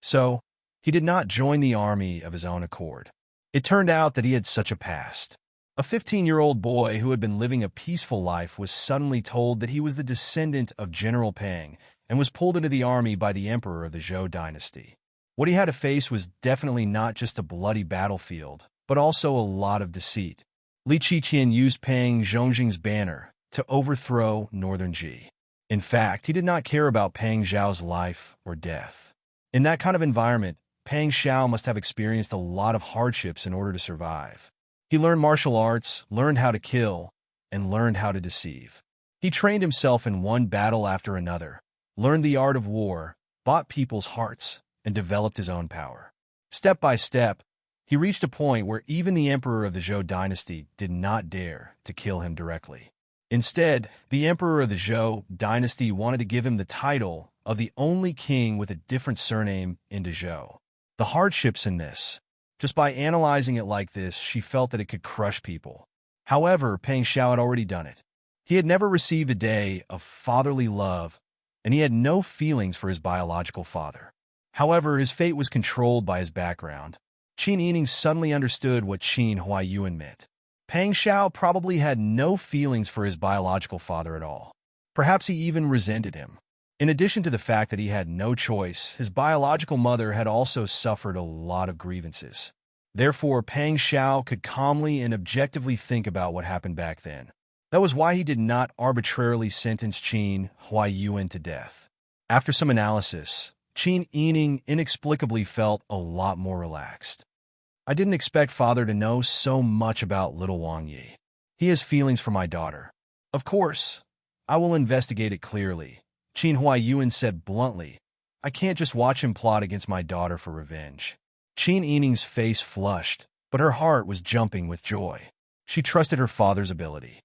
So, he did not join the army of his own accord. It turned out that he had such a past. A 15-year-old boy who had been living a peaceful life was suddenly told that he was the descendant of General Pang and was pulled into the army by the emperor of the Zhou dynasty. What he had to face was definitely not just a bloody battlefield, but also a lot of deceit. Li Qitian used Pang Zhongjing's banner to overthrow Northern Ji. In fact, he did not care about Pang Zhao's life or death. In that kind of environment, Pang Xiao must have experienced a lot of hardships in order to survive. He learned martial arts, learned how to kill, and learned how to deceive. He trained himself in one battle after another, learned the art of war, bought people's hearts, and developed his own power. Step by step, he reached a point where even the emperor of the Zhou dynasty did not dare to kill him directly. Instead, the emperor of the Zhou dynasty wanted to give him the title of the only king with a different surname in Zhou. The hardships in this. Just by analyzing it like this, she felt that it could crush people. However, Pang Xiao had already done it. He had never received a day of fatherly love, and he had no feelings for his biological father. However, his fate was controlled by his background. Qin Yining suddenly understood what Qin Huaiyuan meant. Pang Xiao probably had no feelings for his biological father at all. Perhaps he even resented him. In addition to the fact that he had no choice, his biological mother had also suffered a lot of grievances. Therefore, Pang Xiao could calmly and objectively think about what happened back then. That was why he did not arbitrarily sentence Qin Huaiyuan to death. After some analysis, Qin Yining inexplicably felt a lot more relaxed. I didn't expect father to know so much about little Wang Yi. He has feelings for my daughter. Of course, I will investigate it clearly, Qin Huaiyuan said bluntly. I can't just watch him plot against my daughter for revenge. Qin Yining's face flushed, but her heart was jumping with joy. She trusted her father's ability.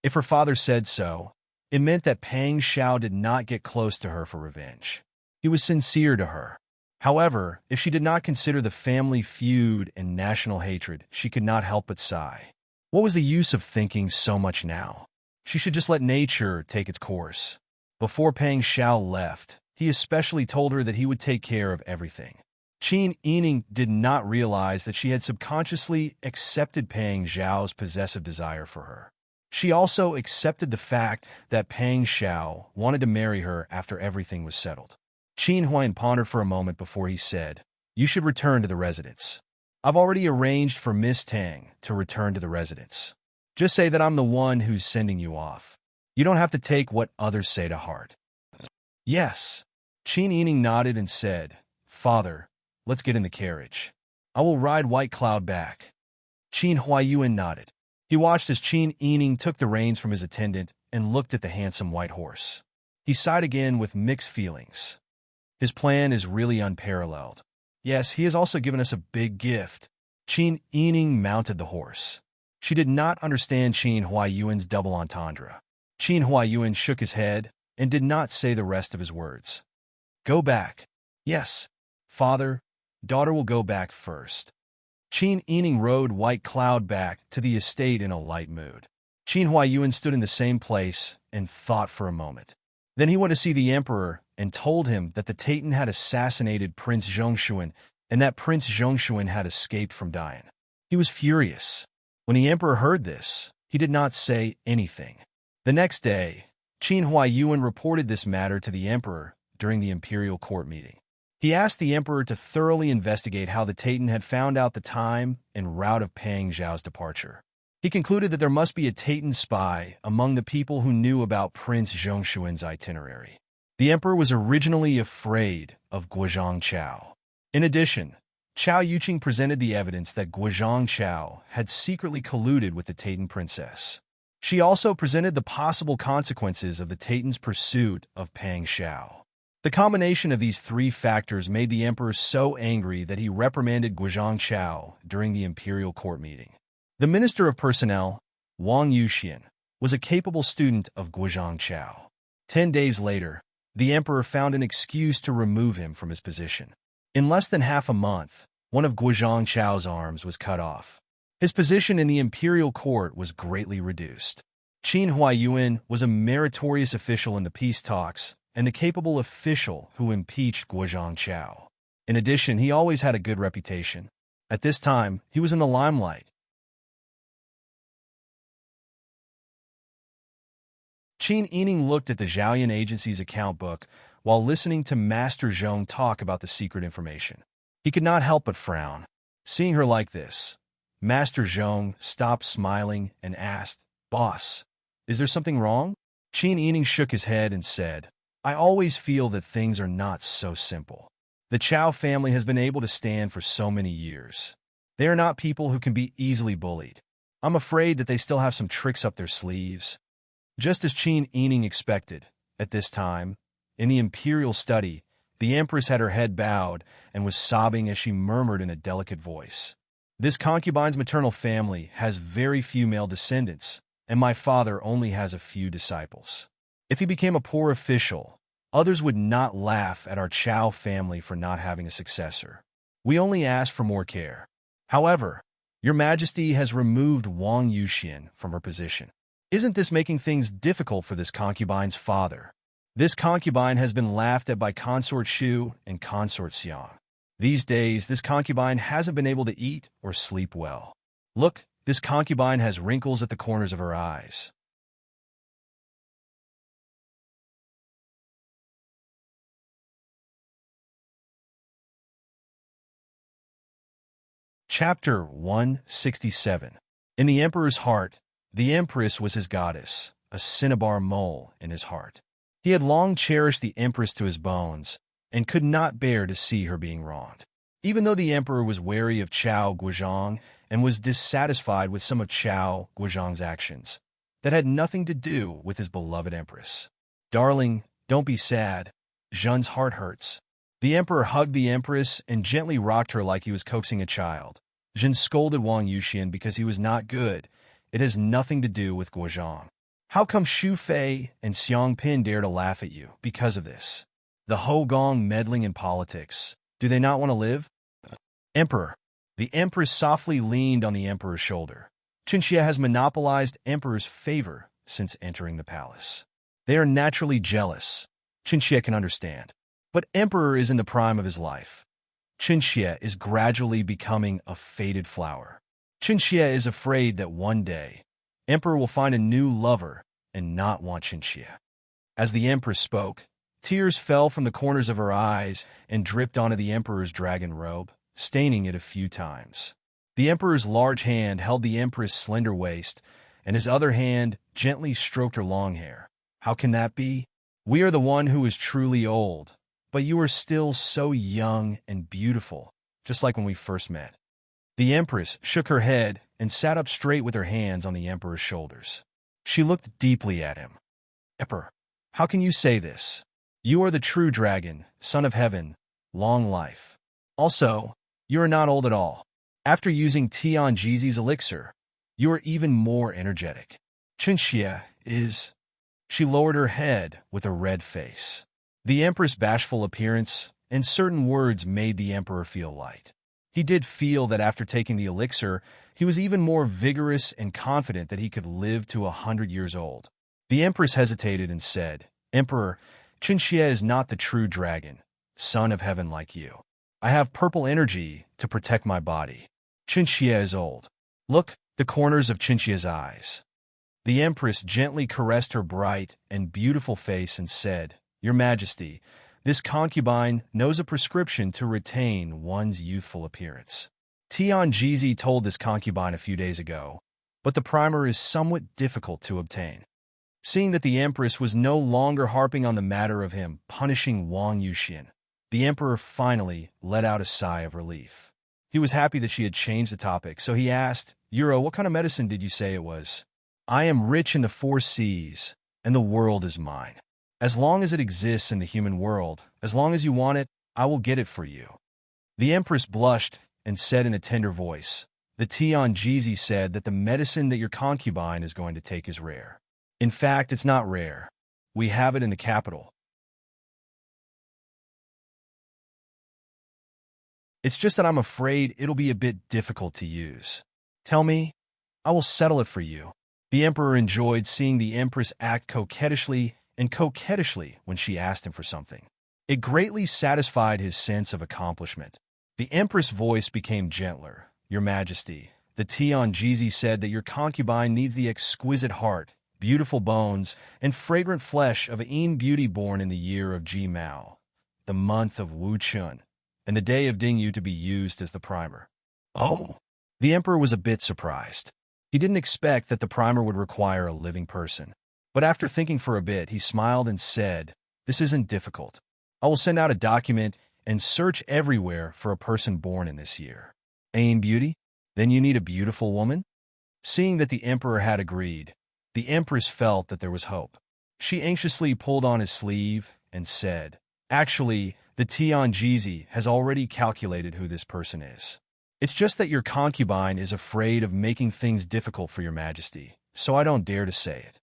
If her father said so, it meant that Pang Xiao did not get close to her for revenge. He was sincere to her. However, if she did not consider the family feud and national hatred, she could not help but sigh. What was the use of thinking so much now? She should just let nature take its course. Before Pang Xiao left, he especially told her that he would take care of everything. Qin Yining did not realize that she had subconsciously accepted Pang Xiao's possessive desire for her. She also accepted the fact that Pang Xiao wanted to marry her after everything was settled. Qin Huayan pondered for a moment before he said, "You should return to the residence. I've already arranged for Miss Tang to return to the residence. Just say that I'm the one who's sending you off. You don't have to take what others say to heart." "Yes." Qin Yining nodded and said, "Father, let's get in the carriage. I will ride White Cloud back." Qin Huaiyuan nodded. He watched as Qin Yining took the reins from his attendant and looked at the handsome white horse. He sighed again with mixed feelings. His plan is really unparalleled. Yes, he has also given us a big gift. Qin Yining mounted the horse. She did not understand Qin Huaiyuan's double entendre. Qin Huaiyuan shook his head and did not say the rest of his words. "Go back." "Yes, father, daughter will go back first." Qin Yining rode White Cloud back to the estate in a light mood. Qin Huaiyuan stood in the same place and thought for a moment. Then he went to see the emperor and told him that the Taitan had assassinated Prince Zhongshuan and that Prince Zhongshuan had escaped from Dian. He was furious. When the emperor heard this, he did not say anything. The next day, Qin Huaiyuan reported this matter to the emperor during the imperial court meeting. He asked the emperor to thoroughly investigate how the Taitan had found out the time and route of Pang Xiao's departure. He concluded that there must be a Taitan spy among the people who knew about Prince Zhongshuan's itinerary. The emperor was originally afraid of Guozhang Chao. In addition, Chao Yuqing presented the evidence that Guozhang Chao had secretly colluded with the Taitan princess. She also presented the possible consequences of the Taitan's pursuit of Pang Xiao. The combination of these three factors made the emperor so angry that he reprimanded Guozhang Chao during the imperial court meeting. The Minister of Personnel, Wang Yuxian, was a capable student of Guozhang Chao. 10 days later, the emperor found an excuse to remove him from his position. In less than half a month, one of Guozhang Chao's arms was cut off. His position in the imperial court was greatly reduced. Qin Huaiyuan was a meritorious official in the peace talks and the capable official who impeached Guozhang Chao. In addition, he always had a good reputation. At this time, he was in the limelight. Qin Yining looked at the Zhaoyan Agency's account book while listening to Master Zhong talk about the secret information. He could not help but frown. Seeing her like this, Master Zhong stopped smiling and asked, "Boss, is there something wrong?" Qin Yining shook his head and said, "I always feel that things are not so simple. The Chao family has been able to stand for so many years. They are not people who can be easily bullied. I'm afraid that they still have some tricks up their sleeves." Just as Qin Yining expected, at this time, in the imperial study, the empress had her head bowed and was sobbing as she murmured in a delicate voice, "This concubine's maternal family has very few male descendants, and my father only has a few disciples. If he became a poor official, others would not laugh at our Chao family for not having a successor. We only ask for more care. However, Your Majesty has removed Wang Yuxian from her position. Isn't this making things difficult for this concubine's father? This concubine has been laughed at by Consort Shu and Consort Xiang. These days, this concubine hasn't been able to eat or sleep well. Look, this concubine has wrinkles at the corners of her eyes." Chapter 167. In the emperor's heart, the empress was his goddess, a cinnabar mole in his heart. He had long cherished the empress to his bones and could not bear to see her being wronged. Even though the emperor was wary of Chao Guozhang and was dissatisfied with some of Chao Guozhang's actions, that had nothing to do with his beloved empress. "Darling, don't be sad. Zhen's heart hurts." The emperor hugged the empress and gently rocked her like he was coaxing a child. Zhen scolded Wang Yuxian because he was not good. "It has nothing to do with Guozhang. How come Xu Fei and Xiang Pin dare to laugh at you because of this? The Hogong meddling in politics. Do they not want to live?" "Emperor." The empress softly leaned on the emperor's shoulder. "Qinxia has monopolized emperor's favor since entering the palace. They are naturally jealous. Qinxia can understand. But emperor is in the prime of his life. Qinxia is gradually becoming a faded flower. Qinxia is afraid that one day, emperor will find a new lover and not want Qinxia." As the empress spoke, tears fell from the corners of her eyes and dripped onto the emperor's dragon robe, staining it a few times. The emperor's large hand held the empress' slender waist, and his other hand gently stroked her long hair. "How can that be? We are the one who is truly old, but you are still so young and beautiful, just like when we first met." The empress shook her head and sat up straight with her hands on the emperor's shoulders. She looked deeply at him. "Emperor, how can you say this? You are the true dragon, son of heaven, long life. Also, you are not old at all. After using Tianjizi's elixir, you are even more energetic. Qinxia is—" She lowered her head with a red face. The empress' bashful appearance and certain words made the emperor feel light. He did feel that after taking the elixir, he was even more vigorous and confident that he could live to 100 years old. The empress hesitated and said, "Emperor, Qinxia is not the true dragon, son of heaven like you. I have purple energy to protect my body. Qinxia is old. Look, the corners of Qinxia's eyes." The empress gently caressed her bright and beautiful face and said, "Your Majesty, this concubine knows a prescription to retain one's youthful appearance. Tianjizi told this concubine a few days ago, but the primer is somewhat difficult to obtain." Seeing that the empress was no longer harping on the matter of him punishing Wang Yuxian, the emperor finally let out a sigh of relief. He was happy that she had changed the topic, so he asked, "Euro, what kind of medicine did you say it was?" "I am rich in the 4 seas, and the world is mine. As long as it exists in the human world, as long as you want it, I will get it for you." The empress blushed and said in a tender voice, "The Tianjizi said that the medicine that your concubine is going to take is rare. In fact, it's not rare. We have it in the capital. It's just that I'm afraid it'll be a bit difficult to use. Tell me, I will settle it for you." The emperor enjoyed seeing the empress act coquettishly when she asked him for something. It greatly satisfied his sense of accomplishment. The empress' voice became gentler. "Your Majesty, the Tianjizi said that your concubine needs the exquisite heart, beautiful bones, and fragrant flesh of a beauty born in the year of Ji Mao, the month of Wu Chun, and the day of Dingyu to be used as the primer." "Oh!" The emperor was a bit surprised. He didn't expect that the primer would require a living person. But after thinking for a bit, he smiled and said, "This isn't difficult. I will send out a document and search everywhere for a person born in this year." "Ain beauty? Then you need a beautiful woman?" Seeing that the emperor had agreed, the empress felt that there was hope. She anxiously pulled on his sleeve and said, "Actually, the Tianjizi has already calculated who this person is. It's just that your concubine is afraid of making things difficult for your Majesty, so I don't dare to say it."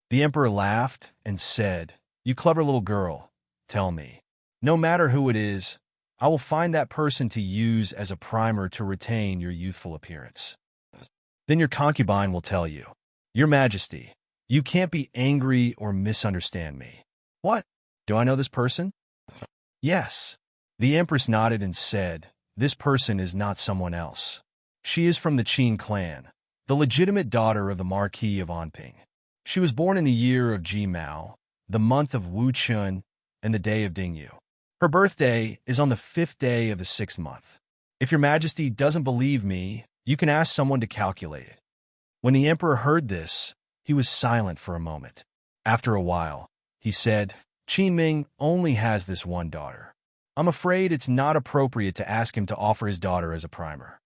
The emperor laughed and said, "You clever little girl, tell me. No matter who it is, I will find that person to use as a primer to retain your youthful appearance. Then your concubine will tell you, 'Your Majesty, you can't be angry or misunderstand me.'" "What? Do I know this person?" "Yes." The empress nodded and said, "This person is not someone else. She is from the Qin clan, the legitimate daughter of the Marquis of Anping. She was born in the year of Ji Mao, the month of Wu Chun, and the day of Dingyu. Her birthday is on the 5th day of the 6th month. If your majesty doesn't believe me, you can ask someone to calculate it. When the emperor heard this, he was silent for a moment. After a while, he said, Qin Ming only has this one daughter. I'm afraid it's not appropriate to ask him to offer his daughter as a primer.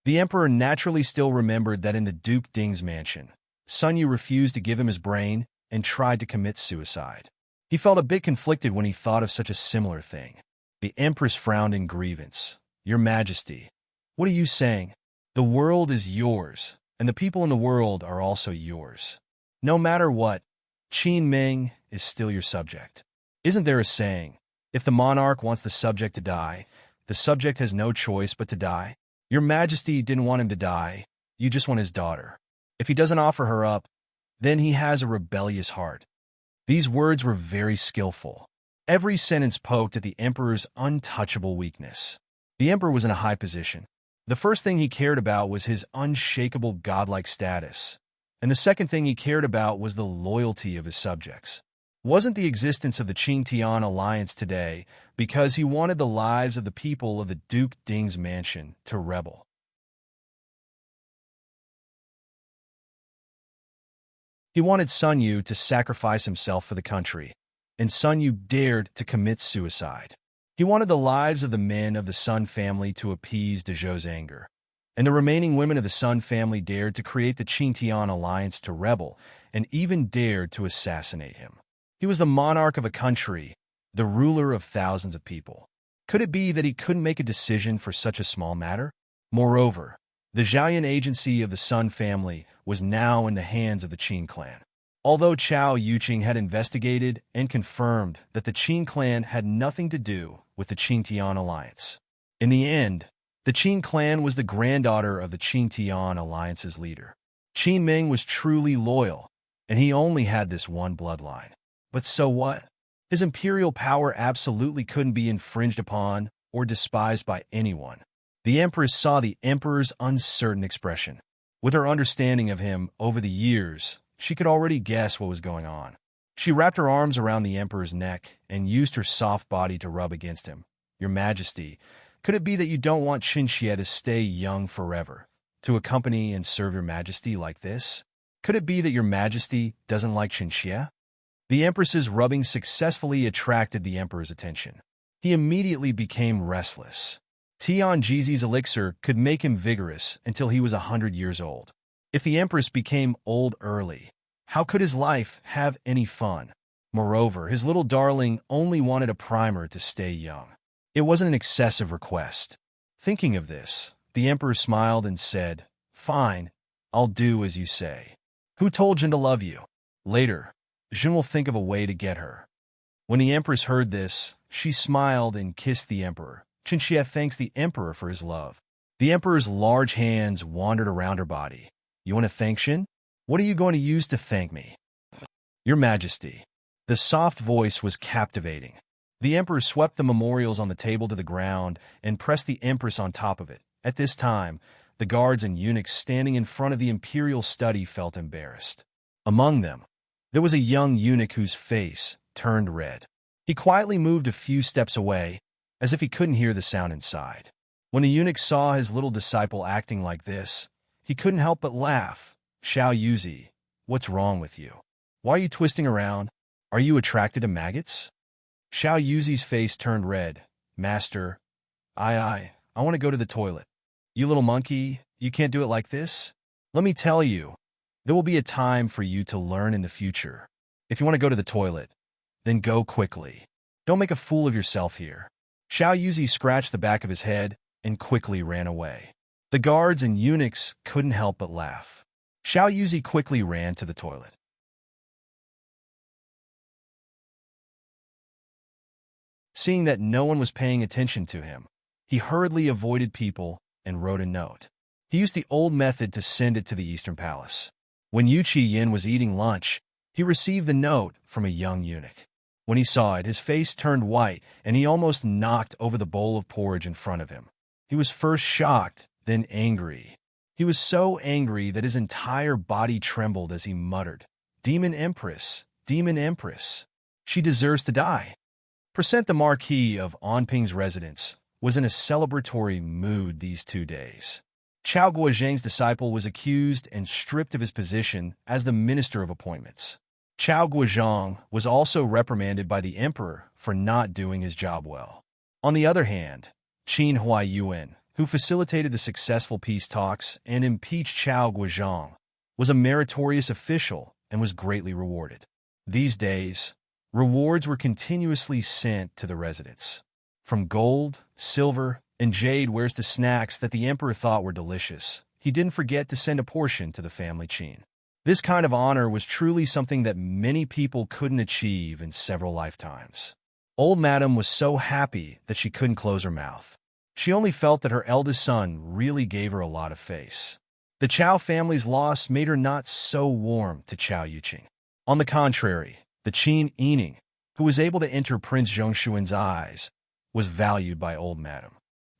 The emperor naturally still remembered that in the Duke Ding's mansion, Sun Yu refused to give him his brain and tried to commit suicide. He felt a bit conflicted when he thought of such a similar thing. The empress frowned in grievance. Your Majesty, what are you saying? The world is yours, and the people in the world are also yours. No matter what, Qin Ming is still your subject. Isn't there a saying, if the monarch wants the subject to die, the subject has no choice but to die? Your Majesty didn't want him to die, you just want his daughter. If he doesn't offer her up, then he has a rebellious heart. These words were very skillful. Every sentence poked at the emperor's untouchable weakness. The emperor was in a high position. The first thing he cared about was his unshakable godlike status, and the second thing he cared about was the loyalty of his subjects. Wasn't the existence of the Qing-Tian alliance today because he wanted the lives of the people of the Duke Ding's mansion to rebel. He wanted Sun Yu to sacrifice himself for the country, and Sun Yu dared to commit suicide. He wanted the lives of the men of the Sun family to appease de Zhou's anger, and the remaining women of the Sun family dared to create the Qing-Tian alliance to rebel, and even dared to assassinate him. He was the monarch of a country, the ruler of thousands of people. Could it be that he couldn't make a decision for such a small matter? Moreover, the Zhaoyan agency of the Sun family was now in the hands of the Qin clan. Although Chao Yuqing had investigated and confirmed that the Qin clan had nothing to do with the Qing-Tian alliance. In the end, the Qin clan was the granddaughter of the Qing-Tian alliance's leader. Qin Ming was truly loyal, and he only had this one bloodline. But so what? His imperial power absolutely couldn't be infringed upon or despised by anyone. The empress saw the emperor's uncertain expression. With her understanding of him over the years, she could already guess what was going on. She wrapped her arms around the emperor's neck and used her soft body to rub against him. Your Majesty, could it be that you don't want Qinxie to stay young forever, to accompany and serve your Majesty like this? Could it be that your Majesty doesn't like Qinxie? The empress's rubbing successfully attracted the emperor's attention. He immediately became restless. Tian Jizi's elixir could make him vigorous until he was 100 years old. If the empress became old early, how could his life have any fun? Moreover, his little darling only wanted a primer to stay young. It wasn't an excessive request. Thinking of this, the emperor smiled and said, Fine, I'll do as you say. Who told Jin to love you? Later, Jin will think of a way to get her. When the empress heard this, she smiled and kissed the emperor. Qinxie thanks the emperor for his love. The emperor's large hands wandered around her body. You want to thank Jin? What are you going to use to thank me? Your Majesty. The soft voice was captivating. The emperor swept the memorials on the table to the ground and pressed the empress on top of it. At this time, the guards and eunuchs standing in front of the imperial study felt embarrassed. Among them, there was a young eunuch whose face turned red. He quietly moved a few steps away, as if he couldn't hear the sound inside. When the eunuch saw his little disciple acting like this, he couldn't help but laugh. Xiao Yuzi, what's wrong with you? Why are you twisting around? Are you attracted to maggots? Xiao Yuzi's face turned red. Master, I want to go to the toilet. You little monkey, you can't do it like this? Let me tell you, there will be a time for you to learn in the future. If you want to go to the toilet, then go quickly. Don't make a fool of yourself here. Xiao Yuzi scratched the back of his head and quickly ran away. The guards and eunuchs couldn't help but laugh. Xiao Yuzi quickly ran to the toilet. Seeing that no one was paying attention to him, he hurriedly avoided people and wrote a note. He used the old method to send it to the Eastern Palace. When Yu Yin was eating lunch, he received the note from a young eunuch. When he saw it, his face turned white, and he almost knocked over the bowl of porridge in front of him. He was first shocked, then angry. He was so angry that his entire body trembled as he muttered, Demon Empress, Demon Empress. She deserves to die. Present the Marquis of Anping's residence was in a celebratory mood these 2 days. Chao Guozhang's disciple was accused and stripped of his position as the Minister of Appointments. Chao Guozhang was also reprimanded by the emperor for not doing his job well. On the other hand, Qin Huaiyuan, who facilitated the successful peace talks and impeached Chao Guozhang, was a meritorious official and was greatly rewarded. These days, rewards were continuously sent to the residents. From gold, silver, and jade wares to snacks that the emperor thought were delicious, he didn't forget to send a portion to the family Qin. This kind of honor was truly something that many people couldn't achieve in several lifetimes. Old Madam was so happy that she couldn't close her mouth. She only felt that her eldest son really gave her a lot of face. The Chao family's loss made her not so warm to Chao Yuqing. On the contrary, the Qin Yining, who was able to enter Prince Zhongshuan's eyes, was valued by Old Madam.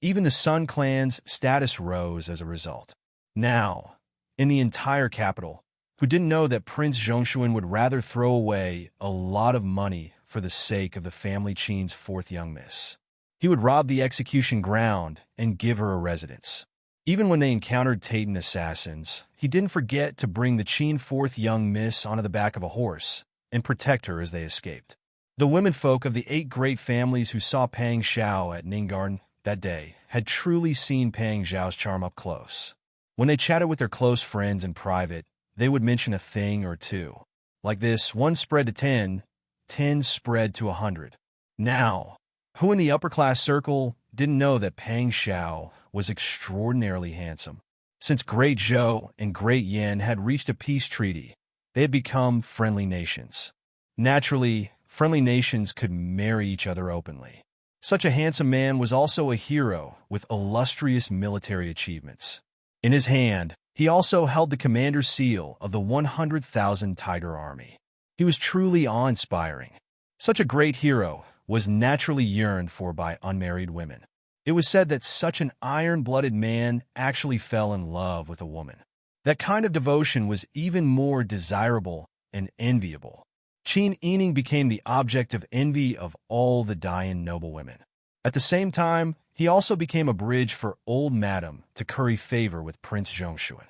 Even the Sun clan's status rose as a result. Now, in the entire capital, who didn't know that Prince Zhongshuan would rather throw away a lot of money for the sake of the family Qin's fourth young miss. He would rob the execution ground and give her a residence. Even when they encountered Taitan assassins, he didn't forget to bring the Qin fourth young miss onto the back of a horse and protect her as they escaped. The womenfolk of the 8 great families who saw Pang Xiao at Ninggarden that day had truly seen Pang Xiao's charm up close. When they chatted with their close friends in private, they would mention a thing or two. Like this, 1 spread to 10, 10 spread to 100. Now, who in the upper-class circle didn't know that Pang Xiao was extraordinarily handsome? Since Great Zhou and Great Yan had reached a peace treaty, they had become friendly nations. Naturally, friendly nations could marry each other openly. Such a handsome man was also a hero with illustrious military achievements. In his hand, he also held the commander's seal of the 100,000 Tiger Army. He was truly awe-inspiring. Such a great hero was naturally yearned for by unmarried women. It was said that such an iron-blooded man actually fell in love with a woman. That kind of devotion was even more desirable and enviable. Qin Yining became the object of envy of all the Dayan noblewomen. At the same time, he also became a bridge for Old Madam to curry favor with Prince Zhongshuan.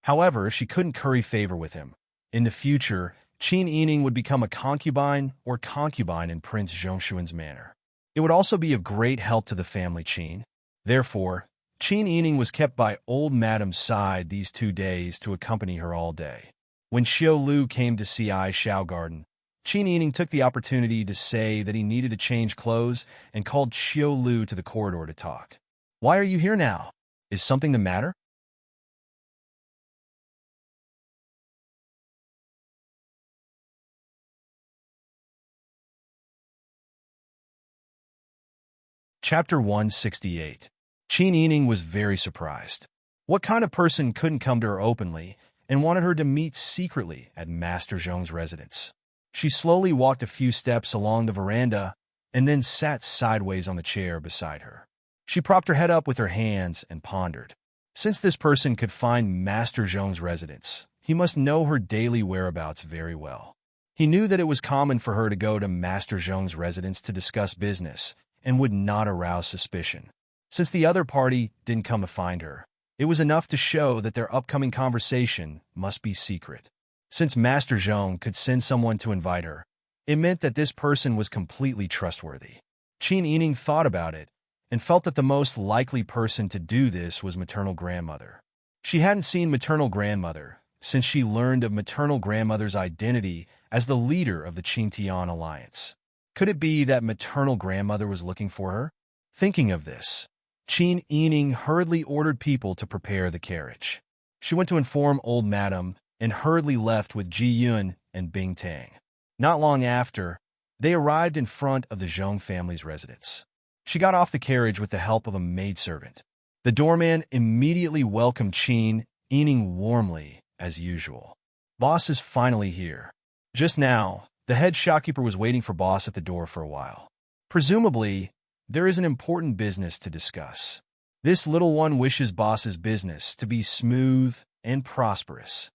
However, she couldn't curry favor with him. In the future, Qin Yining would become a concubine in Prince Zhongshuan's manor. It would also be of great help to the family Qin. Therefore, Qin Yining was kept by Old Madam's side these 2 days to accompany her all day. When Xiao Lu came to see Ai Shao Garden, Qin Yining took the opportunity to say that he needed to change clothes and called Xiao Lu to the corridor to talk. "Why are you here now? Is something the matter?" Chapter 168. Qin Yining was very surprised. What kind of person couldn't come to her openly and wanted her to meet secretly at Master Zhong's residence? She slowly walked a few steps along the veranda and then sat sideways on the chair beside her. She propped her head up with her hands and pondered. Since this person could find Master Zhong's residence, he must know her daily whereabouts very well. He knew that it was common for her to go to Master Zhong's residence to discuss business and would not arouse suspicion. Since the other party didn't come to find her, it was enough to show that their upcoming conversation must be secret. Since Master Zhong could send someone to invite her, it meant that this person was completely trustworthy. Qin Yining thought about it and felt that the most likely person to do this was maternal grandmother. She hadn't seen maternal grandmother since she learned of maternal grandmother's identity as the leader of the Qin-Tian alliance. Could it be that maternal grandmother was looking for her? Thinking of this, Qin Yining hurriedly ordered people to prepare the carriage. She went to inform Old Madam and hurriedly left with Ji Yun and Bing Tang. Not long after, they arrived in front of the Zhong family's residence. She got off the carriage with the help of a maidservant. The doorman immediately welcomed Qin Yining warmly, as usual. "Boss is finally here." Just now, the head shopkeeper was waiting for Boss at the door for a while. Presumably, there is an important business to discuss. This little one wishes Boss's business to be smooth and prosperous.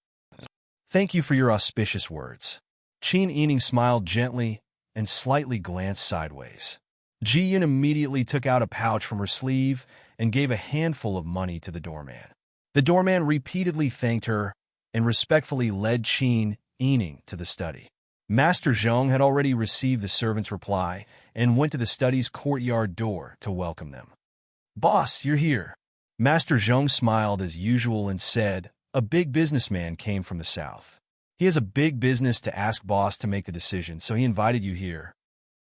"Thank you for your auspicious words. Qin Yining smiled gently and slightly glanced sideways. Ji Yun immediately took out a pouch from her sleeve and gave a handful of money to the doorman. The doorman repeatedly thanked her and respectfully led Qin Yining to the study. Master Zhong had already received the servant's reply and went to the study's courtyard door to welcome them. "Boss, you're here." Master Zhong smiled as usual and said, "A big businessman came from the south. He has a big business to ask boss to make the decision, so he invited you here."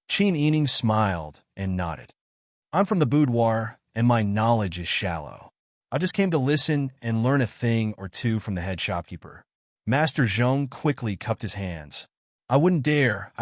Qin Yining smiled and nodded. "I'm from the boudoir, and my knowledge is shallow. I just came to listen and learn a thing or two from the head shopkeeper." Master Zhong quickly cupped his hands. I wouldn't dare.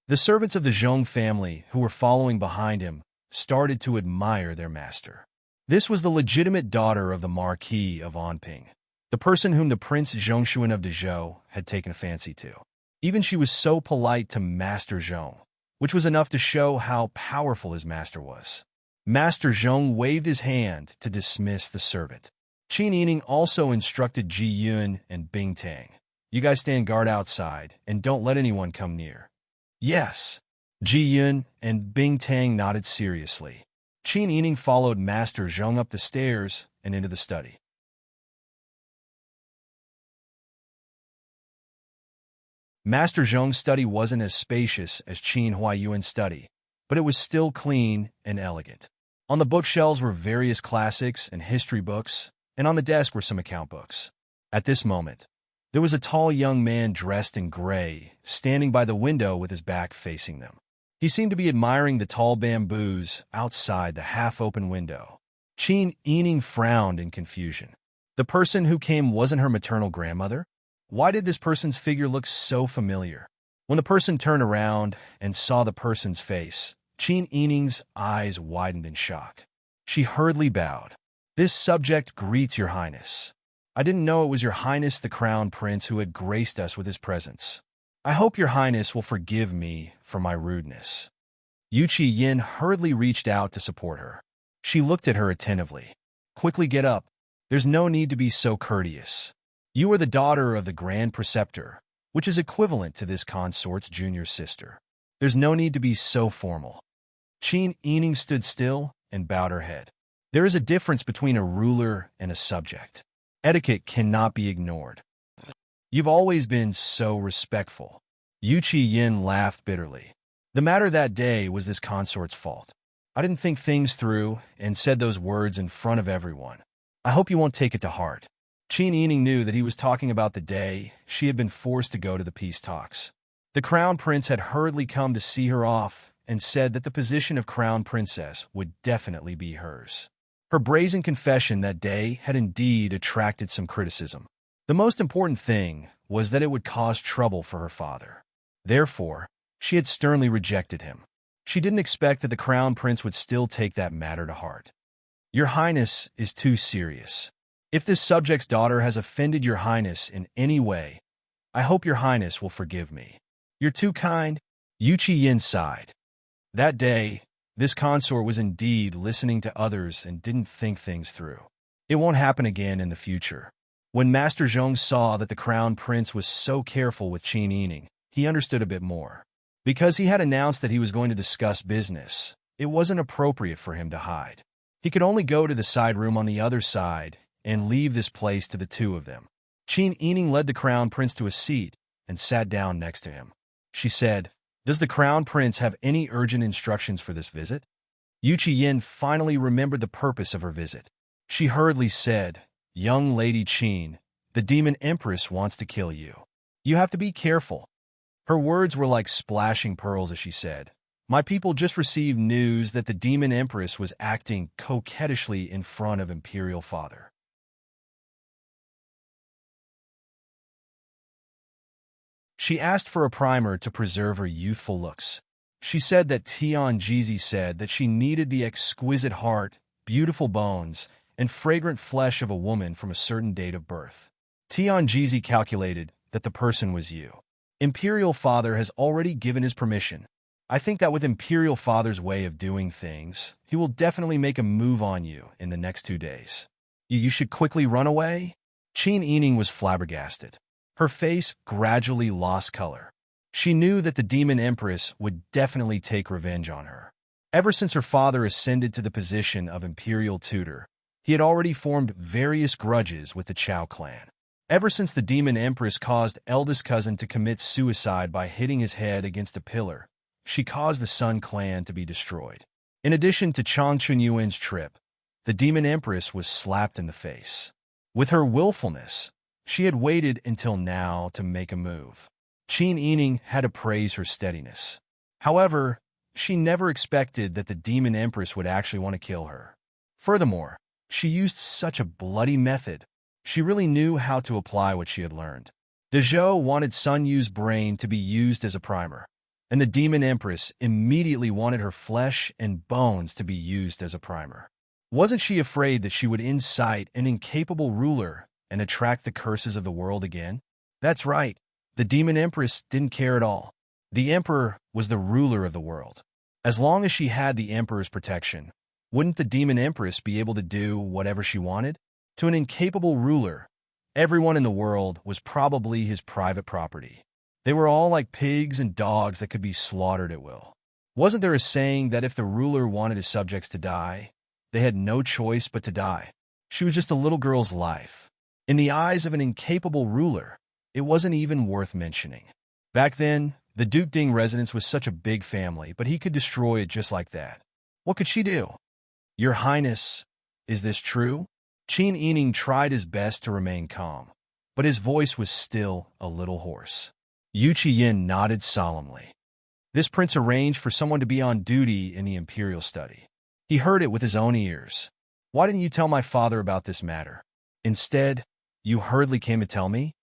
The servants of the Zhong family, who were following behind him, started to admire their master. This was the legitimate daughter of the Marquis of Anping, the person whom the Prince Zhongshuan of Dezhou had taken a fancy to. Even she was so polite to Master Zhong, which was enough to show how powerful his master was. Master Zhong waved his hand to dismiss the servant. Qin Yining also instructed Ji Yun and Bing Tang, "You guys stand guard outside and don't let anyone come near." "Yes." Ji Yun and Bing Tang nodded seriously. Qin Yining followed Master Zhong up the stairs and into the study. Master Zhong's study wasn't as spacious as Qin Huayuan's study, but it was still clean and elegant. On the bookshelves were various classics and history books, and on the desk were some account books. At this moment, there was a tall young man dressed in gray, standing by the window with his back facing them. He seemed to be admiring the tall bamboos outside the half-open window. Qin Yining frowned in confusion. The person who came wasn't her maternal grandmother? Why did this person's figure look so familiar? When the person turned around and saw the person's face, Qin Yining's eyes widened in shock. She hurriedly bowed. "This subject greets your highness. I didn't know it was your highness the crown prince who had graced us with his presence. I hope your highness will forgive me for my rudeness." Yu Qi Yin hurriedly reached out to support her. She looked at her attentively. "Quickly get up. There's no need to be so courteous. You are the daughter of the Grand Preceptor, which is equivalent to this consort's junior sister. There's no need to be so formal." Qin Yining stood still and bowed her head. There is a difference between a ruler and a subject. Etiquette cannot be ignored. "You've always been so respectful." Yu Qi Yin laughed bitterly. "The matter that day was this consort's fault. I didn't think things through and said those words in front of everyone. I hope you won't take it to heart." Qin Yining knew that he was talking about the day she had been forced to go to the peace talks. The crown prince had hurriedly come to see her off and said that the position of crown princess would definitely be hers. Her brazen confession that day had indeed attracted some criticism. The most important thing was that it would cause trouble for her father. Therefore, she had sternly rejected him. She didn't expect that the crown prince would still take that matter to heart. "Your highness is too serious. If this subject's daughter has offended your highness in any way, I hope your highness will forgive me. You're too kind." Yu Qi Yin sighed. That day, this consort was indeed listening to others and didn't think things through. It won't happen again in the future. When Master Zhong saw that the crown prince was so careful with Qin Yining, he understood a bit more. Because he had announced that he was going to discuss business, it wasn't appropriate for him to hide. He could only go to the side room on the other side and leave this place to the two of them. Qin Yining led the crown prince to a seat and sat down next to him. She said, "Does the crown prince have any urgent instructions for this visit?" Yu Qi Yin finally remembered the purpose of her visit. She hurriedly said, "Young Lady Qin, the demon empress wants to kill you. You have to be careful." Her words were like splashing pearls as she said, "My people just received news that the demon empress was acting coquettishly in front of imperial father. She asked for a primer to preserve her youthful looks. She said that Tian Jizi said that she needed the exquisite heart, beautiful bones, and fragrant flesh of a woman from a certain date of birth. Tian Jizi calculated that the person was you. Imperial Father has already given his permission. I think that with Imperial Father's way of doing things, he will definitely make a move on you in the next 2 days. You should quickly run away?" Qin Yining was flabbergasted. Her face gradually lost color. She knew that the demon empress would definitely take revenge on her. Ever since her father ascended to the position of imperial tutor, he had already formed various grudges with the Chao clan. Ever since the demon empress caused eldest cousin to commit suicide by hitting his head against a pillar, she caused the Sun clan to be destroyed. In addition to Chang Chunyuan's trip, the demon empress was slapped in the face. With her willfulness, she had waited until now to make a move. Qin Yining had to praise her steadiness. However, she never expected that the demon empress would actually want to kill her. Furthermore, she used such a bloody method. She really knew how to apply what she had learned. De Zhou wanted Sun Yu's brain to be used as a primer, and the demon empress immediately wanted her flesh and bones to be used as a primer. Wasn't she afraid that she would incite an incapable ruler and attract the curses of the world again? That's right. The demon empress didn't care at all. The emperor was the ruler of the world. As long as she had the emperor's protection, wouldn't the demon empress be able to do whatever she wanted? To an incapable ruler, everyone in the world was probably his private property. They were all like pigs and dogs that could be slaughtered at will. Wasn't there a saying that if the ruler wanted his subjects to die, they had no choice but to die? She was just a little girl's life. In the eyes of an incapable ruler, it wasn't even worth mentioning. Back then, the Duke Ding residence was such a big family, but he could destroy it just like that. What could she do? Your Highness, is this true? Qin Yining tried his best to remain calm, but his voice was still a little hoarse. Yu Qiyin nodded solemnly. This prince arranged for someone to be on duty in the imperial study. He heard it with his own ears. Why didn't you tell my father about this matter? Instead, you hurriedly came to tell me?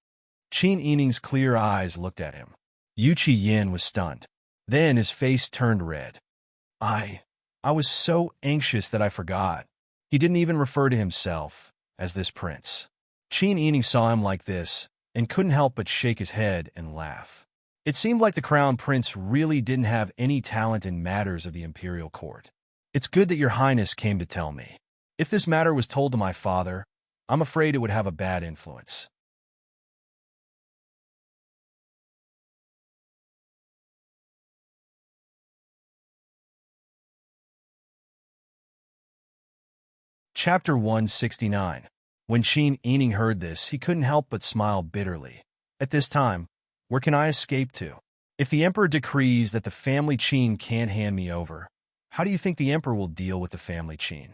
Qin Yining's clear eyes looked at him. Yu Qiyin was stunned. Then his face turned red. I was so anxious that I forgot. He didn't even refer to himself as this prince. Qin Yining saw him like this and couldn't help but shake his head and laugh. It seemed like the crown prince really didn't have any talent in matters of the imperial court. It's good that your highness came to tell me. If this matter was told to my father, I'm afraid it would have a bad influence. Chapter 169. When Qin Yining heard this, he couldn't help but smile bitterly. At this time, where can I escape to? If the emperor decrees that the family Qin can't hand me over, how do you think the emperor will deal with the family Qin?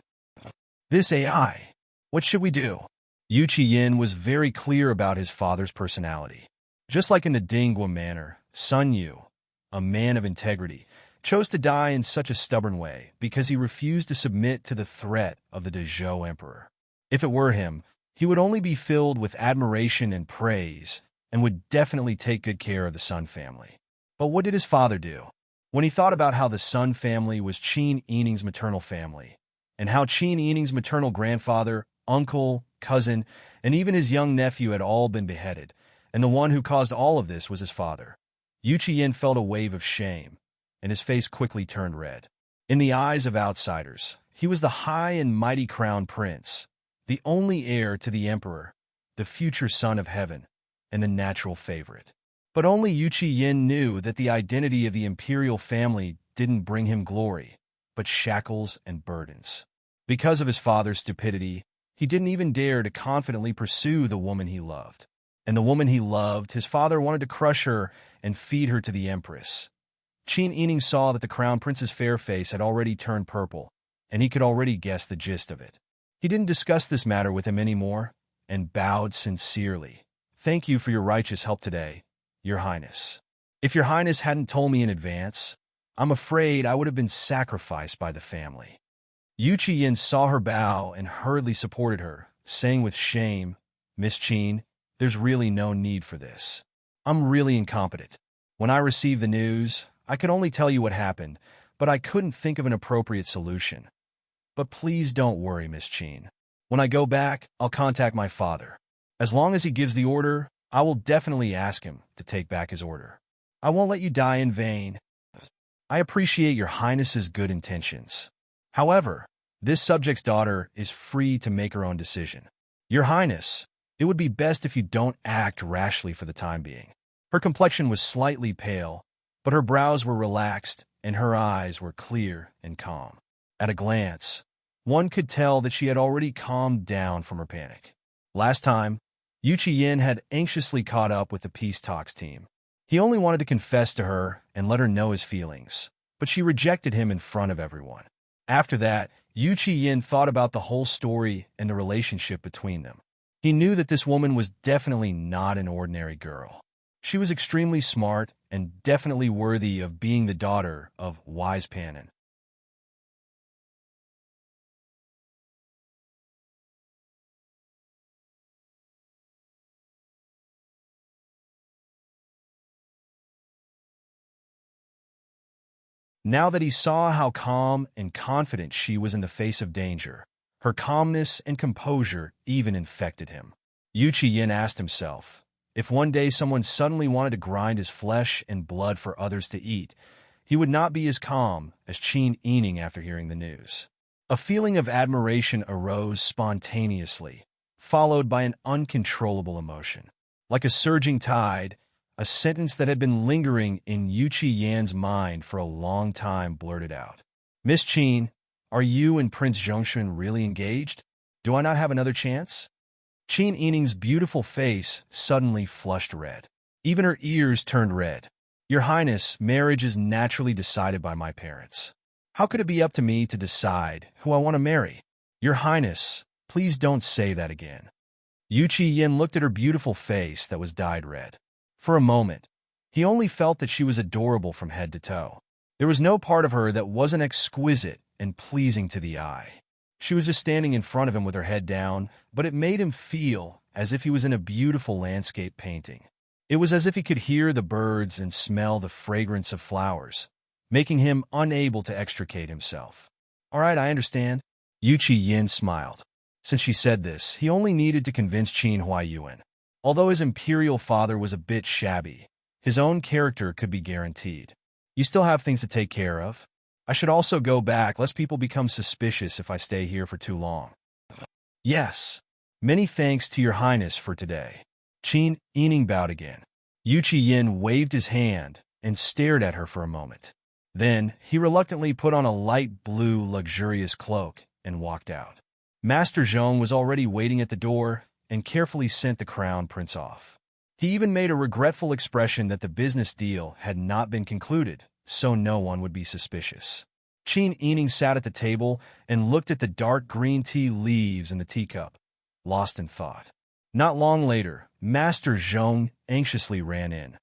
This AI, what should we do? Yu Qiyin was very clear about his father's personality. Just like in the Dingguo manner, Sun Yu, a man of integrity, chose to die in such a stubborn way because he refused to submit to the threat of the De Zhou emperor. If it were him, he would only be filled with admiration and praise and would definitely take good care of the Sun family. But what did his father do? When he thought about how the Sun family was Qin Yining's maternal family, and how Qin Yining's maternal grandfather, uncle, cousin, and even his young nephew had all been beheaded, and the one who caused all of this was his father, Yu Qiyin felt a wave of shame, and his face quickly turned red. In the eyes of outsiders, he was the high and mighty crown prince, the only heir to the emperor, the future son of heaven, and the natural favorite. But only Yu Qiyin knew that the identity of the imperial family didn't bring him glory, but shackles and burdens. Because of his father's stupidity, he didn't even dare to confidently pursue the woman he loved. And the woman he loved, his father wanted to crush her and feed her to the empress. Qin Yining saw that the crown prince's fair face had already turned purple, and he could already guess the gist of it. He didn't discuss this matter with him anymore, and bowed sincerely. Thank you for your righteous help today, Your Highness. If Your Highness hadn't told me in advance, I'm afraid I would have been sacrificed by the family. Yu Qiyin saw her bow and hurriedly supported her, saying with shame, Miss Qin, there's really no need for this. I'm really incompetent. When I received the news, I could only tell you what happened, but I couldn't think of an appropriate solution. But please don't worry, Miss Qin. When I go back, I'll contact my father. As long as he gives the order, I will definitely ask him to take back his order. I won't let you die in vain. I appreciate Your Highness's good intentions. However, this subject's daughter is free to make her own decision. Your Highness, It would be best if you don't act rashly for the time being. Her complexion was slightly pale, but her brows were relaxed and her eyes were clear and calm. At a glance, one could tell that she had already calmed down from her panic. Last time, Yin had anxiously caught up with the peace talks team. He only wanted to confess to her and let her know his feelings, but she rejected him in front of everyone. After that, Yin thought about the whole story and the relationship between them. He knew that this woman was definitely not an ordinary girl. She was extremely smart and definitely worthy of being the daughter of Wise Panin. Now that he saw how calm and confident she was in the face of danger, her calmness and composure even infected him. Yin asked himself, if one day someone suddenly wanted to grind his flesh and blood for others to eat, he would not be as calm as Qin Yining after hearing the news. A feeling of admiration arose spontaneously, followed by an uncontrollable emotion. Like a surging tide, a sentence that had been lingering in Yan's mind for a long time blurted out. Miss Qin, are you and Prince Zhongshan really engaged? Do I not have another chance? Qin Yining's beautiful face suddenly flushed red. Even her ears turned red. Your Highness, marriage is naturally decided by my parents. How could it be up to me to decide who I want to marry? Your Highness, please don't say that again. Yin looked at her beautiful face that was dyed red. For a moment, he only felt that she was adorable from head to toe. There was no part of her that wasn't exquisite and pleasing to the eye. She was just standing in front of him with her head down, but it made him feel as if he was in a beautiful landscape painting. It was as if he could hear the birds and smell the fragrance of flowers, making him unable to extricate himself. All right, I understand. Yin smiled. Since she said this, he only needed to convince Qin Huaiyuan. Although his imperial father was a bit shabby, his own character could be guaranteed. You still have things to take care of. I should also go back, lest people become suspicious if I stay here for too long. Yes. Many thanks to your highness for today. Qin Yining bowed again. Yin waved his hand and stared at her for a moment. Then, he reluctantly put on a light blue luxurious cloak and walked out. Master Zhong was already waiting at the door and carefully sent the crown prince off. He even made a regretful expression that the business deal had not been concluded, so no one would be suspicious. Qin Yining sat at the table and looked at the dark green tea leaves in the teacup, lost in thought. Not long later, Master Zhong anxiously ran in.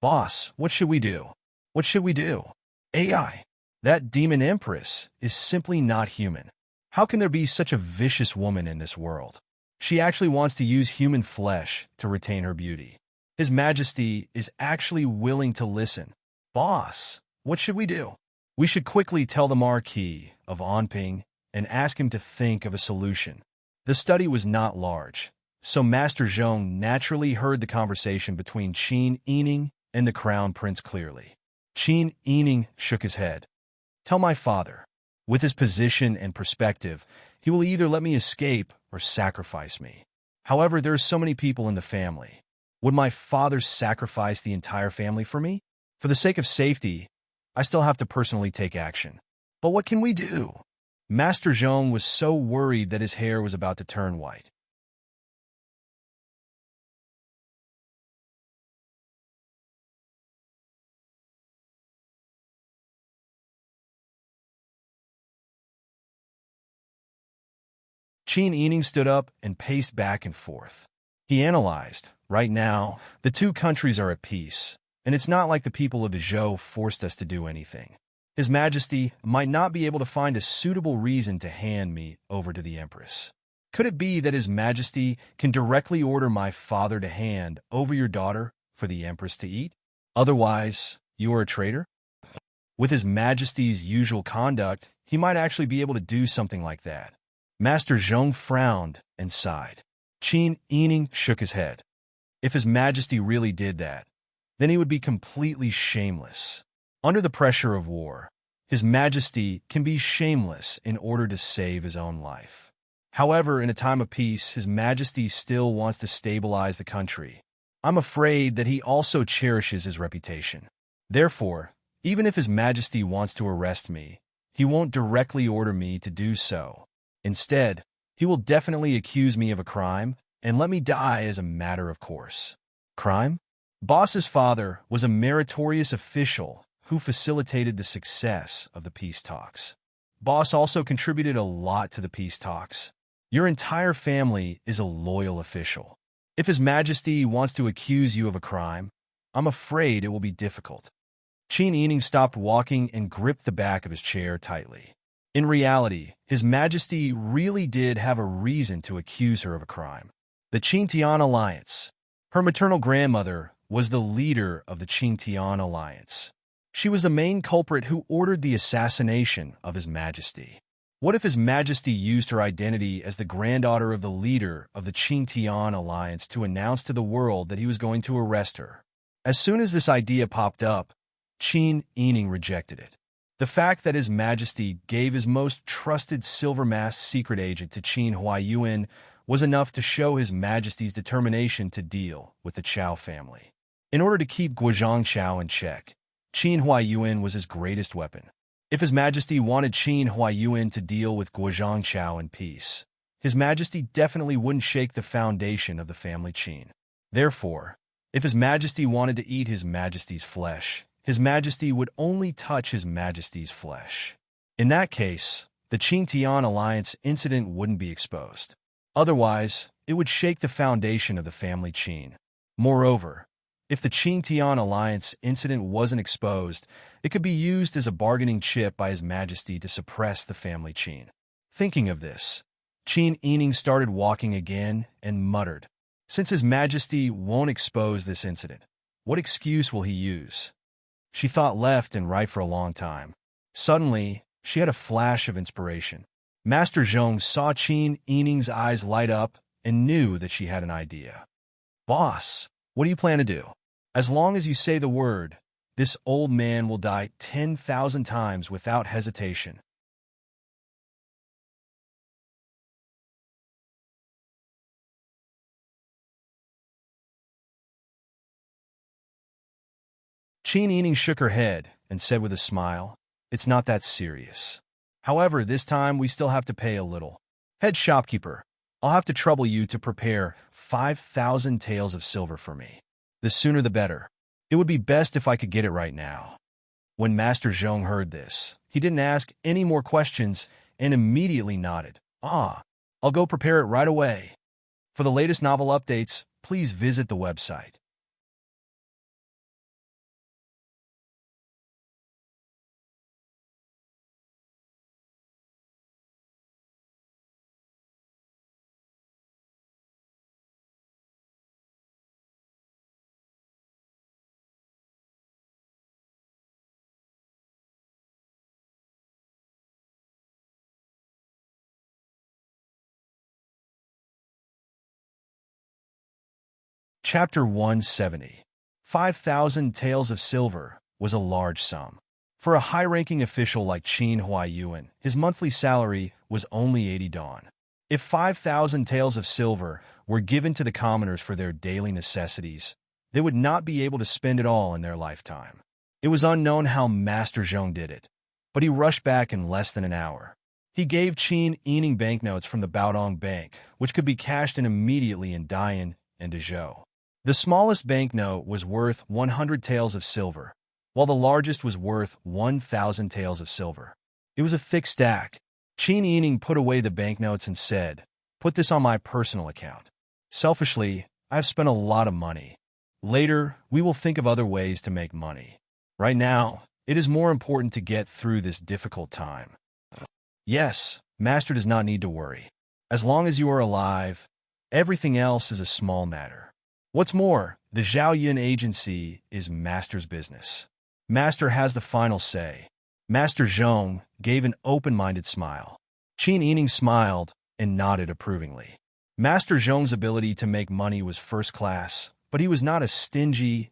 Boss, what should we do? What should we do? AI. That demon empress is simply not human. How can there be such a vicious woman in this world? She actually wants to use human flesh to retain her beauty. His Majesty is actually willing to listen. Boss, what should we do? We should quickly tell the Marquis of Anping and ask him to think of a solution. The study was not large, so Master Zhong naturally heard the conversation between Qin Yining and the Crown Prince clearly. Qin Yining shook his head. Tell my father. With his position and perspective, he will either let me escape or sacrifice me. However, there are so many people in the family. Would my father sacrifice the entire family for me? For the sake of safety, I still have to personally take action. But what can we do? Master Zhong was so worried that his hair was about to turn white. Qin Yining stood up and paced back and forth. He analyzed, right now, the two countries are at peace, and it's not like the people of the Zhou forced us to do anything. His Majesty might not be able to find a suitable reason to hand me over to the Empress. Could it be that His Majesty can directly order my father to hand over your daughter for the Empress to eat? Otherwise, you are a traitor? With His Majesty's usual conduct, he might actually be able to do something like that. Master Zhong frowned and sighed. Qin Yining shook his head. If His Majesty really did that, then he would be completely shameless. Under the pressure of war, His Majesty can be shameless in order to save his own life. However, in a time of peace, His Majesty still wants to stabilize the country. I'm afraid that he also cherishes his reputation. Therefore, even if His Majesty wants to arrest me, he won't directly order me to do so. Instead, he will definitely accuse me of a crime and let me die as a matter of course. Crime? Boss's father was a meritorious official who facilitated the success of the peace talks. Boss also contributed a lot to the peace talks. Your entire family is a loyal official. If His Majesty wants to accuse you of a crime, I'm afraid it will be difficult. Qin Yining stopped walking and gripped the back of his chair tightly. In reality, His Majesty really did have a reason to accuse her of a crime. The Qin-Tian Alliance. Her maternal grandmother was the leader of the Qin-Tian Alliance. She was the main culprit who ordered the assassination of His Majesty. What if His Majesty used her identity as the granddaughter of the leader of the Qin-Tian Alliance to announce to the world that he was going to arrest her? As soon as this idea popped up, Qin Yining rejected it. The fact that His Majesty gave his most trusted silver-masked secret agent to Qin Huaiyuan was enough to show His Majesty's determination to deal with the Chao family. In order to keep Guozhang Chao in check, Qin Huaiyuan was his greatest weapon. If His Majesty wanted Qin Huaiyuan to deal with Guozhang Chao in peace, His Majesty definitely wouldn't shake the foundation of the family Qin. Therefore, if His Majesty wanted to eat His Majesty's flesh, His Majesty would only touch His Majesty's flesh. In that case, the Qin-Tian Alliance incident wouldn't be exposed. Otherwise, it would shake the foundation of the family Qin. Moreover, if the Qin-Tian Alliance incident wasn't exposed, it could be used as a bargaining chip by His Majesty to suppress the family Qin. Thinking of this, Qin Yining started walking again and muttered, "Since His Majesty won't expose this incident, what excuse will he use?" She thought left and right for a long time. Suddenly, she had a flash of inspiration. Master Zhong saw Qin Yining's eyes light up and knew that she had an idea. "Boss, what do you plan to do? As long as you say the word, this old man will die 10,000 times without hesitation." Qin Yining shook her head and said with a smile, "It's not that serious. However, this time we still have to pay a little. Head shopkeeper, I'll have to trouble you to prepare 5,000 taels of silver for me. The sooner the better. It would be best if I could get it right now." When Master Zhong heard this, he didn't ask any more questions and immediately nodded. "Ah, I'll go prepare it right away." For the latest novel updates, please visit the website. Chapter 170. 5,000 taels of silver was a large sum. For a high-ranking official like Qin Huaiyuan, his monthly salary was only 80 dawn. If 5,000 taels of silver were given to the commoners for their daily necessities, they would not be able to spend it all in their lifetime. It was unknown how Master Zhong did it, but he rushed back in less than an hour. He gave Qin Yining banknotes from the Baodong Bank, which could be cashed in immediately in Dian and Dezhou. The smallest banknote was worth 100 taels of silver, while the largest was worth 1,000 taels of silver. It was a thick stack. Qin Yining put away the banknotes and said, "Put this on my personal account. Selfishly, I've spent a lot of money. Later, we will think of other ways to make money. Right now, it is more important to get through this difficult time." Yes, Master does not need to worry. As long as you are alive, everything else is a small matter. What's more, the Zhaoyun agency is Master's business. Master has the final say. Master Zhong gave an open-minded smile. Qin Yining smiled and nodded approvingly. Master Zhong's ability to make money was first class, but he was not a stingy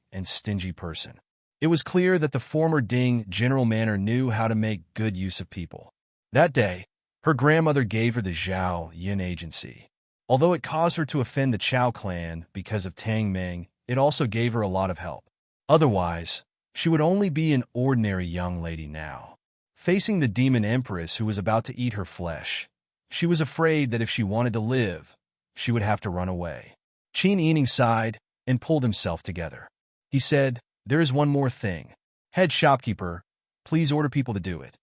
person. It was clear that the former Ding general manor knew how to make good use of people. That day, Her grandmother gave her the Zhao Yun agency. Although it caused her to offend the Chao clan because of Tang Ming, it also gave her a lot of help. Otherwise, she would only be an ordinary young lady now, facing the demon empress who was about to eat her flesh. She was afraid that if she wanted to live, she would have to run away. Qin Yining sighed and pulled himself together. He said, "There is one more thing. Head shopkeeper, please order people to do it."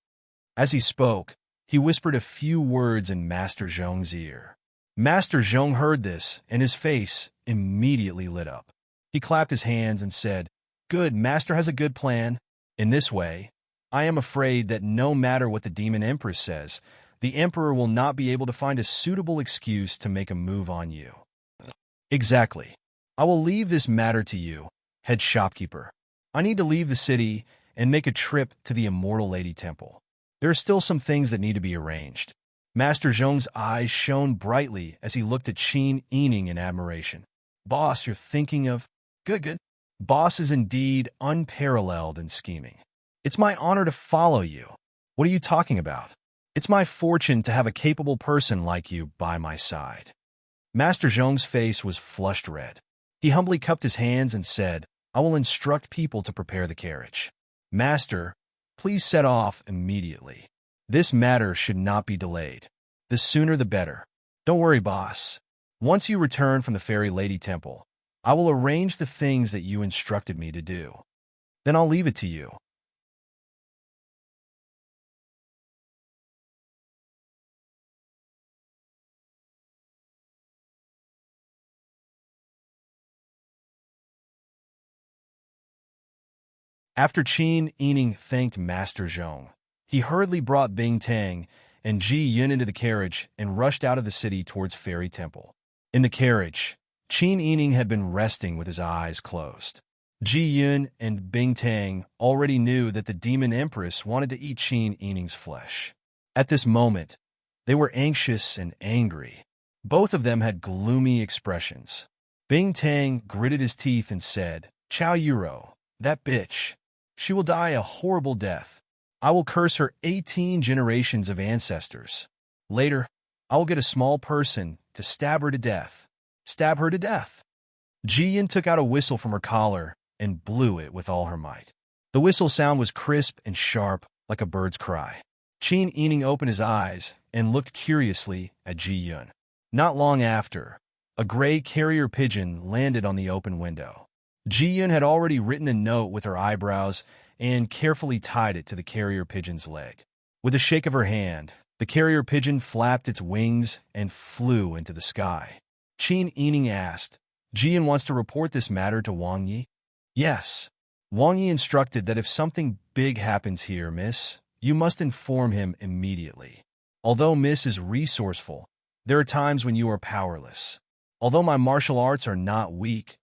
As he spoke, he whispered a few words in Master Zhong's ear. Master Zhong heard this, and his face immediately lit up. He clapped his hands and said, "Good, Master has a good plan. In this way, I am afraid that no matter what the Demon Empress says, the Emperor will not be able to find a suitable excuse to make a move on you." "Exactly. I will leave this matter to you, head shopkeeper. I need to leave the city and make a trip to the Immortal Lady Temple. There are still some things that need to be arranged." Master Zhong's eyes shone brightly as he looked at Qin Yining in admiration. "Boss, you're thinking of—" Good. Boss is indeed unparalleled in scheming. It's my honor to follow you. What are you talking about? It's my fortune to have a capable person like you by my side." Master Zhong's face was flushed red. He humbly cupped his hands and said, "I will instruct people to prepare the carriage. Master, please set off immediately. This matter should not be delayed. The sooner the better. Don't worry, boss. Once you return from the Fairy Lady Temple, I will arrange the things that you instructed me to do. Then I'll leave it to you." After Qin Yining thanked Master Zhong, he hurriedly brought Bing Tang and Ji Yun into the carriage and rushed out of the city towards Fairy Temple. In the carriage, Qin Yining had been resting with his eyes closed. Ji Yun and Bing Tang already knew that the Demon Empress wanted to eat Qin Yining's flesh. At this moment, they were anxious and angry. Both of them had gloomy expressions. Bing Tang gritted his teeth and said, "Chao Yuro, that bitch. She will die a horrible death. I will curse her 18 generations of ancestors. Later, I will get a small person to stab her to death. Stab her to death." Jiyan took out a whistle from her collar and blew it with all her might. The whistle sound was crisp and sharp, like a bird's cry. Qin Yining opened his eyes and looked curiously at Ji Yun. Not long after, a gray carrier pigeon landed on the open window. Ji Yun had already written a note with her eyebrows and carefully tied it to the carrier pigeon's leg. With a shake of her hand, the carrier pigeon flapped its wings and flew into the sky. Qin Yining asked, "Ji Yun wants to report this matter to Wang Yi?" "Yes." Wang Yi instructed that if something big happens here, miss, you must inform him immediately. Although miss is resourceful, there are times when you are powerless. Although my martial arts are not weak,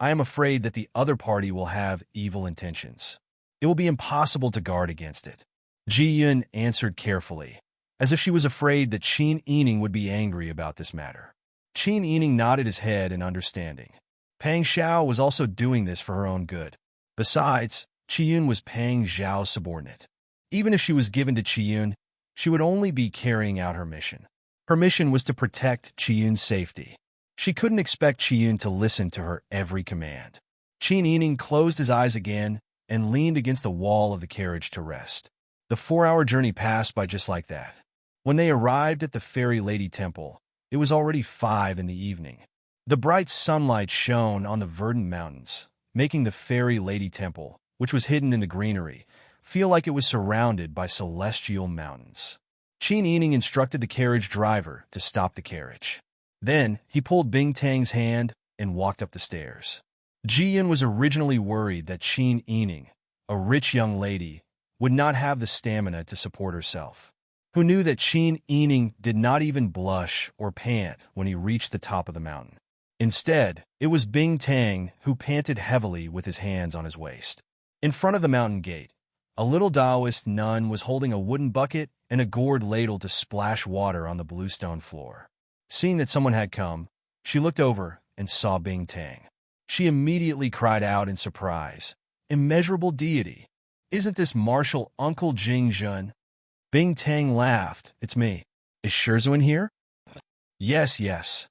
I am afraid that the other party will have evil intentions. It will be impossible to guard against it." Ji Yun answered carefully, as if she was afraid that Qin Yining would be angry about this matter. Qin Yining nodded his head in understanding. Pang Xiao was also doing this for her own good. Besides, Qiyun was Pang Xiao's subordinate. Even if she was given to Qiyun, she would only be carrying out her mission. Her mission was to protect Qiyun's safety. She couldn't expect Qiyun to listen to her every command. Qin Yining closed his eyes again and leaned against the wall of the carriage to rest. The 4-hour journey passed by just like that. When they arrived at the Fairy Lady Temple, it was already 5 in the evening. The bright sunlight shone on the verdant mountains, making the Fairy Lady Temple, which was hidden in the greenery, feel like it was surrounded by celestial mountains. Qin Yining instructed the carriage driver to stop the carriage. Then, he pulled Bing Tang's hand and walked up the stairs. Ji Yun was originally worried that Qin Yining, a rich young lady, would not have the stamina to support herself. Who knew that Qin Yining did not even blush or pant when he reached the top of the mountain. Instead, it was Bing Tang who panted heavily with his hands on his waist. In front of the mountain gate, a little Taoist nun was holding a wooden bucket and a gourd ladle to splash water on the bluestone floor. Seeing that someone had come, she looked over and saw Bing Tang. She immediately cried out in surprise, "Immeasurable deity! Isn't this martial Uncle Jing Jun?" Bing Tang laughed. "It's me. Is Sherzuin here? Yes, yes.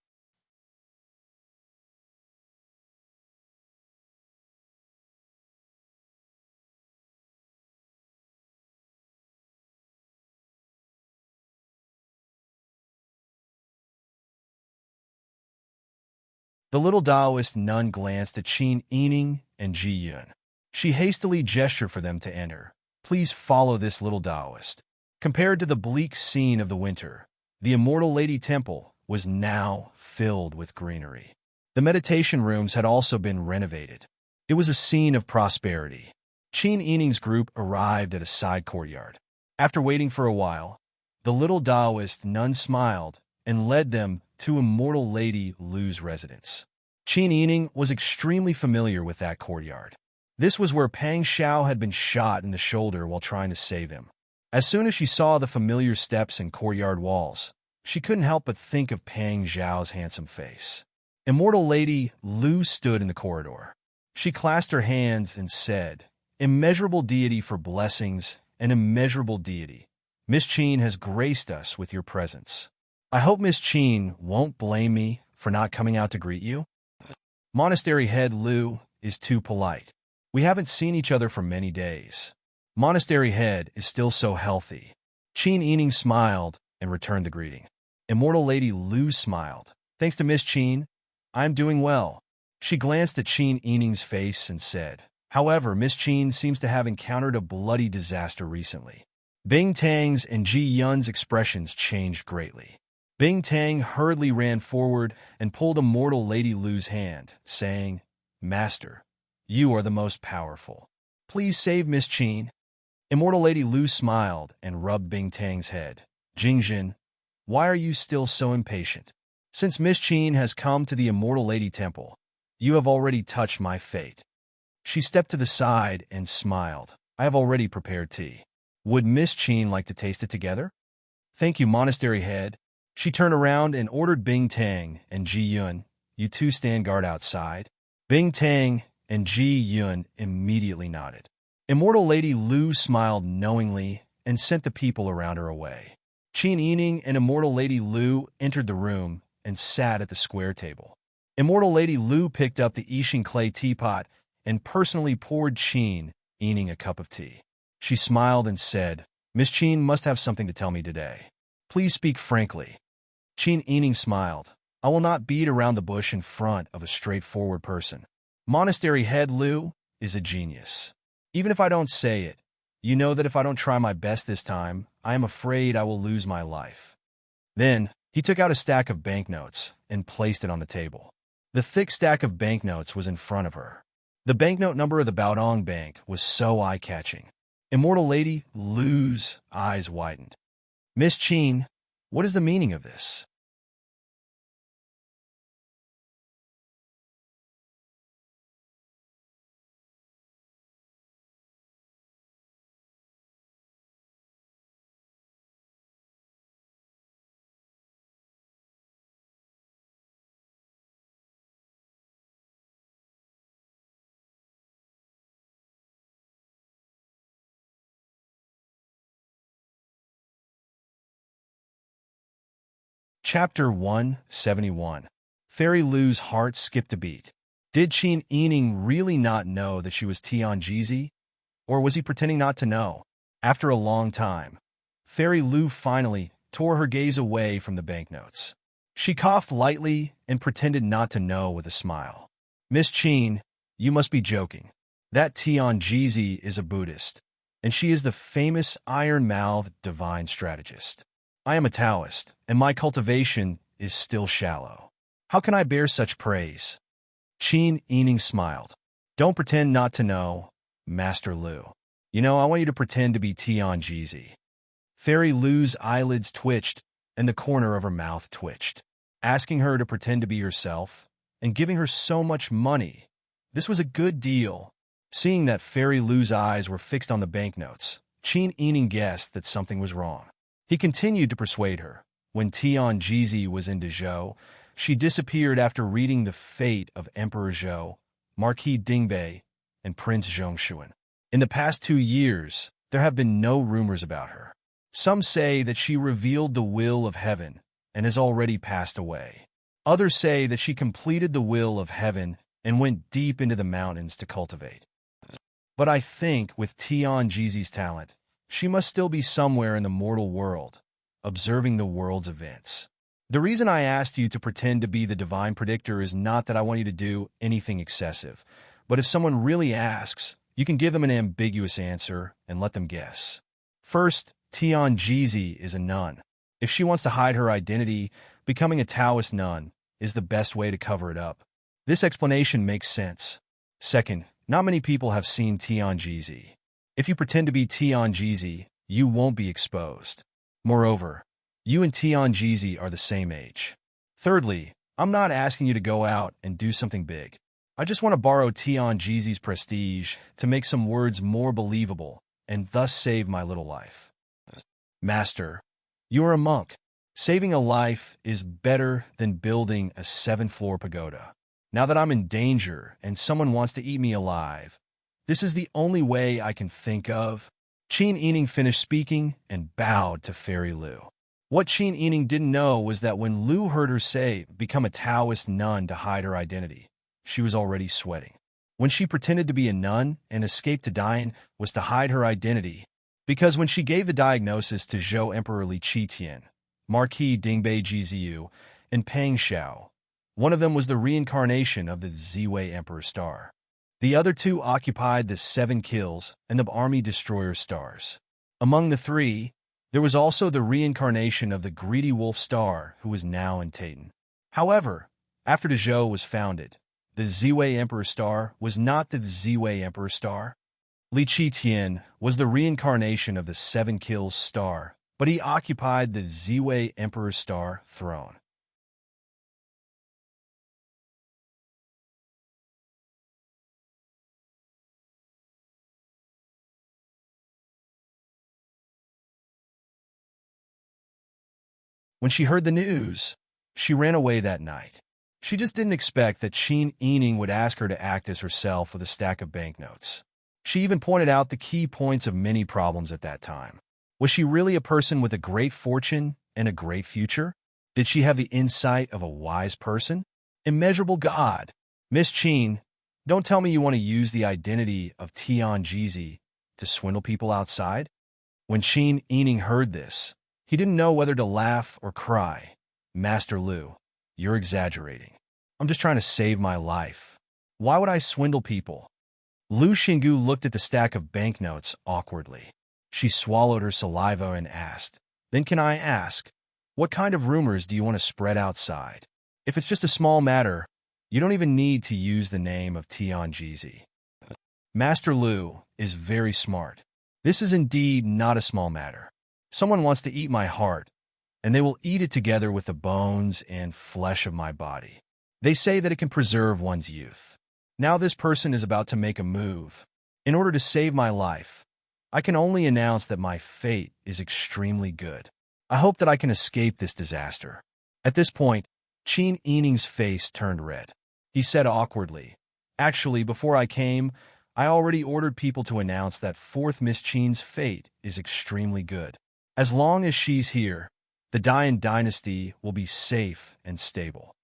The little Taoist nun glanced at Qin Yining and Ji Yun. She hastily gestured for them to enter. Please follow this little Taoist. Compared to the bleak scene of the winter, the Immortal Lady Temple was now filled with greenery. The meditation rooms had also been renovated. It was a scene of prosperity. Qin Yining's group arrived at a side courtyard. After waiting for a while, the little Taoist nun smiled and led them to Immortal Lady Lu's residence. Qin Yining was extremely familiar with that courtyard. This was where Pang Xiao had been shot in the shoulder while trying to save him. As soon as she saw the familiar steps and courtyard walls, she couldn't help but think of Pang Xiao's handsome face. Immortal Lady Lu stood in the corridor. She clasped her hands and said, "Immeasurable deity for blessings and immeasurable deity, Miss Qin has graced us with your presence. I hope Miss Qin won't blame me for not coming out to greet you. Monastery head Lu is too polite. We haven't seen each other for many days. Monastery head is still so healthy." Qin Yining smiled and returned the greeting. Immortal Lady Lu smiled. "Thanks to Miss Qin, I'm doing well." She glanced at Qin Yining's face and said, "However, Miss Qin seems to have encountered a bloody disaster recently." Bing Tang's and Ji Yun's expressions changed greatly. Bing Tang hurriedly ran forward and pulled Immortal Lady Lu's hand, saying, "Master, you are the most powerful. Please save Miss Qin." Immortal Lady Lu smiled and rubbed Bing Tang's head. "Jingjin, why are you still so impatient? Since Miss Qin has come to the Immortal Lady Temple, you have already touched my fate." She stepped to the side and smiled. "I have already prepared tea. Would Miss Qin like to taste it together?" "Thank you, Monastery Head." She turned around and ordered Bing Tang and Ji Yun, "You two stand guard outside." Bing Tang and Ji Yun immediately nodded. Immortal Lady Lu smiled knowingly and sent the people around her away. Qin Yining and Immortal Lady Lu entered the room and sat at the square table. Immortal Lady Lu picked up the Yixing clay teapot and personally poured Qin Yining a cup of tea. She smiled and said, "Miss Qin must have something to tell me today. Please speak frankly." Qin Yining smiled. "I will not beat around the bush in front of a straightforward person. Monastery head Lu is a genius. Even if I don't say it, you know that if I don't try my best this time, I am afraid I will lose my life." Then, he took out a stack of banknotes and placed it on the table. The thick stack of banknotes was in front of her. The banknote number of the Baodong Bank was so eye-catching. Immortal Lady Lu's eyes widened. "Miss Qin, what is the meaning of this?" Chapter 171. Fairy Lu's heart skipped a beat. Did Qin Yining really not know that she was Tian Jizi? Or was he pretending not to know? After a long time, Fairy Lu finally tore her gaze away from the banknotes. She coughed lightly and pretended not to know with a smile. "Miss Qin, you must be joking. That Tian Jizi is a Buddhist, and she is the famous iron-mouthed divine strategist. I am a Taoist, and my cultivation is still shallow. How can I bear such praise?" Qin Yining smiled. "Don't pretend not to know, Master Lu. You know, I want you to pretend to be Tian Jizi." Fairy Lu's eyelids twitched, and the corner of her mouth twitched. Asking her to pretend to be herself, and giving her so much money. This was a good deal. Seeing that Fairy Lu's eyes were fixed on the banknotes, Qin Yining guessed that something was wrong. He continued to persuade her. When Tian Jizi was in Dezhou, she disappeared after reading the fate of Emperor Zhou, Marquis Dingbei, and Prince Zhongshuan. In the past 2 years, there have been no rumors about her. Some say that she revealed the will of heaven and has already passed away. Others say that she completed the will of heaven and went deep into the mountains to cultivate. But I think with Tianjizi's talent, she must still be somewhere in the mortal world, observing the world's events. The reason I asked you to pretend to be the divine predictor is not that I want you to do anything excessive, but if someone really asks, you can give them an ambiguous answer and let them guess. First, Tianjizi is a nun. If she wants to hide her identity, becoming a Taoist nun is the best way to cover it up. This explanation makes sense. Second, not many people have seen Tianjizi. If you pretend to be Tianjizi, you won't be exposed. Moreover, you and Tianjizi are the same age. Thirdly, I'm not asking you to go out and do something big. I just want to borrow Tianjizi's prestige to make some words more believable and thus save my little life. Master, you are a monk. Saving a life is better than building a 7-floor pagoda. Now that I'm in danger and someone wants to eat me alive, this is the only way I can think of. Qin Yining finished speaking and bowed to Fairy Liu. What Qin Yining didn't know was that when Liu heard her say, become a Taoist nun to hide her identity, she was already sweating. When she pretended to be a nun and escaped to Dian was to hide her identity, because when she gave the diagnosis to Zhou Emperor Li Qitian, Marquis Dingbei Jiziyu, and Pang Xiao, one of them was the reincarnation of the Ziwei Emperor star. The other two occupied the 7 kills and the army destroyer stars. Among the three, there was also the reincarnation of the greedy wolf star who was now in Taitan. However, after the Zhou was founded, the Ziwei Emperor star was not the Ziwei Emperor star. Li Qitian was the reincarnation of the 7 kills star, but he occupied the Ziwei Emperor star throne. When she heard the news, she ran away that night. She just didn't expect that Qin Yining would ask her to act as herself with a stack of banknotes. She even pointed out the key points of many problems at that time. Was she really a person with a great fortune and a great future? Did she have the insight of a wise person? Immeasurable God! Miss Qin, don't tell me you want to use the identity of Tianjizi to swindle people outside? When Qin Yining heard this, he didn't know whether to laugh or cry. Master Liu, you're exaggerating. I'm just trying to save my life. Why would I swindle people? Lu Xinggu looked at the stack of banknotes awkwardly. She swallowed her saliva and asked, then can I ask, what kind of rumors do you want to spread outside? If it's just a small matter, you don't even need to use the name of Tianjizi. Master Liu is very smart. This is indeed not a small matter. Someone wants to eat my heart, and they will eat it together with the bones and flesh of my body. They say that it can preserve one's youth. Now this person is about to make a move. In order to save my life, I can only announce that my fate is extremely good. I hope that I can escape this disaster. At this point, Qin Yining's face turned red. He said awkwardly, actually, before I came, I already ordered people to announce that 4th Miss Qin's fate is extremely good. As long as she's here, the Dian dynasty will be safe and stable.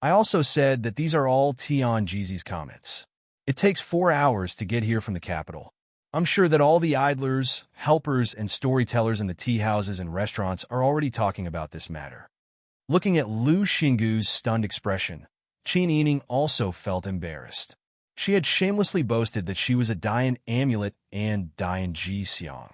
I also said that these are all Tianjizi's comments. It takes 4 hours to get here from the capital. I'm sure that all the idlers, helpers, and storytellers in the tea houses and restaurants are already talking about this matter. Looking at Lu Xinggu's stunned expression, Qin Yining also felt embarrassed. She had shamelessly boasted that she was a Dian amulet and Dian Ji Xiang.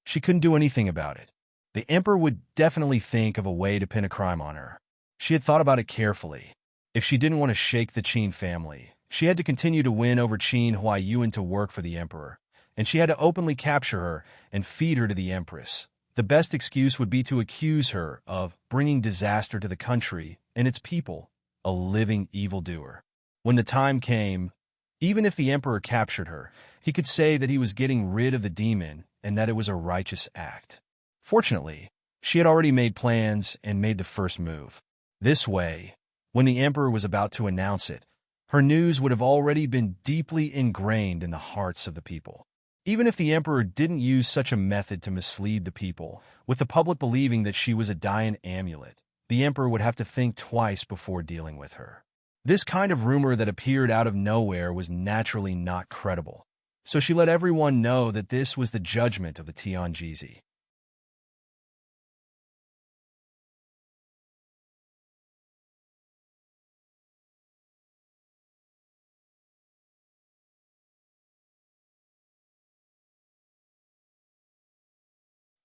She couldn't do anything about it. The emperor would definitely think of a way to pin a crime on her. She had thought about it carefully. If she didn't want to shake the Qin family, she had to continue to win over Qin Huaiyuan to work for the emperor, and she had to openly capture her and feed her to the empress. The best excuse would be to accuse her of bringing disaster to the country and its people, a living evildoer. When the time came, even if the emperor captured her, he could say that he was getting rid of the demon and that it was a righteous act. Fortunately, she had already made plans and made the first move. This way, when the emperor was about to announce it, her news would have already been deeply ingrained in the hearts of the people. Even if the emperor didn't use such a method to mislead the people, with the public believing that she was a Dian amulet, the emperor would have to think twice before dealing with her. This kind of rumor that appeared out of nowhere was naturally not credible, so she let everyone know that this was the judgment of the Tianjisi.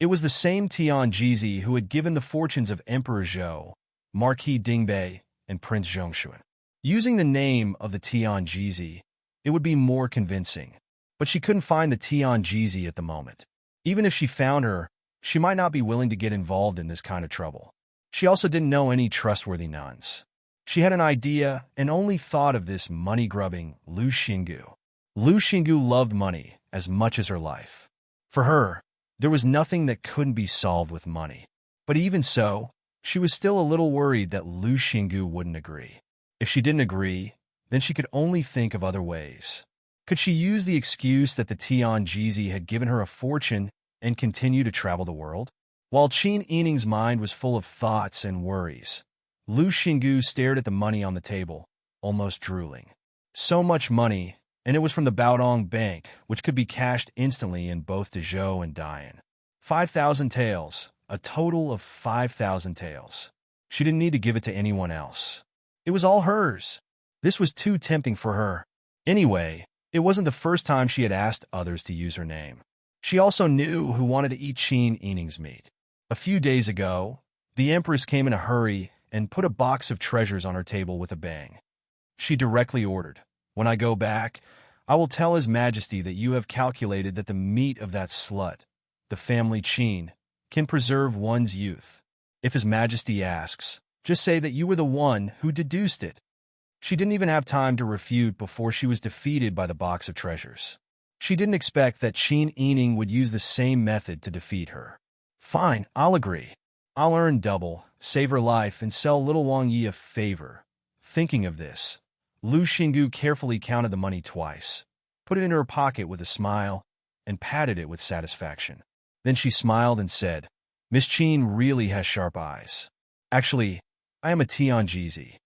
It was the same Tianjisi who had given the fortunes of Emperor Zhou, Marquis Dingbei, and Prince Zhongshuan. Using the name of the Tianjisi, it would be more convincing, but she couldn't find the Tianjisi at the moment. Even if she found her, she might not be willing to get involved in this kind of trouble. She also didn't know any trustworthy nuns. She had an idea and only thought of this money-grubbing Lu Xinggu. Lu Xinggu loved money as much as her life. For her, there was nothing that couldn't be solved with money. But even so, she was still a little worried that Lu Xinggu wouldn't agree. If she didn't agree, then she could only think of other ways. Could she use the excuse that the Tianjisi had given her a fortune and continue to travel the world? While Qin Yining's mind was full of thoughts and worries, Lu Xinggu stared at the money on the table, almost drooling. So much money, and it was from the Baodong Bank, which could be cashed instantly in both Dezhou and Dian. 5,000 taels, a total of 5,000 taels. She didn't need to give it to anyone else. It was all hers. This was too tempting for her. Anyway, it wasn't the first time she had asked others to use her name. She also knew who wanted to eat Qin Yining's meat. A few days ago, the Empress came in a hurry and put a box of treasures on her table with a bang. She directly ordered, "When I go back, I will tell His Majesty that you have calculated that the meat of that slut, the family Qin, can preserve one's youth. If His Majesty asks, just say that you were the one who deduced it." She didn't even have time to refute before she was defeated by the box of treasures. She didn't expect that Qin Yining would use the same method to defeat her. "Fine, I'll agree. I'll earn double, save her life, and sell little Wang Yi a favor." Thinking of this, Lu Xinggu carefully counted the money twice, put it in her pocket with a smile, and patted it with satisfaction. Then she smiled and said, "Miss Qin really has sharp eyes. Actually, I am a Tianjisi."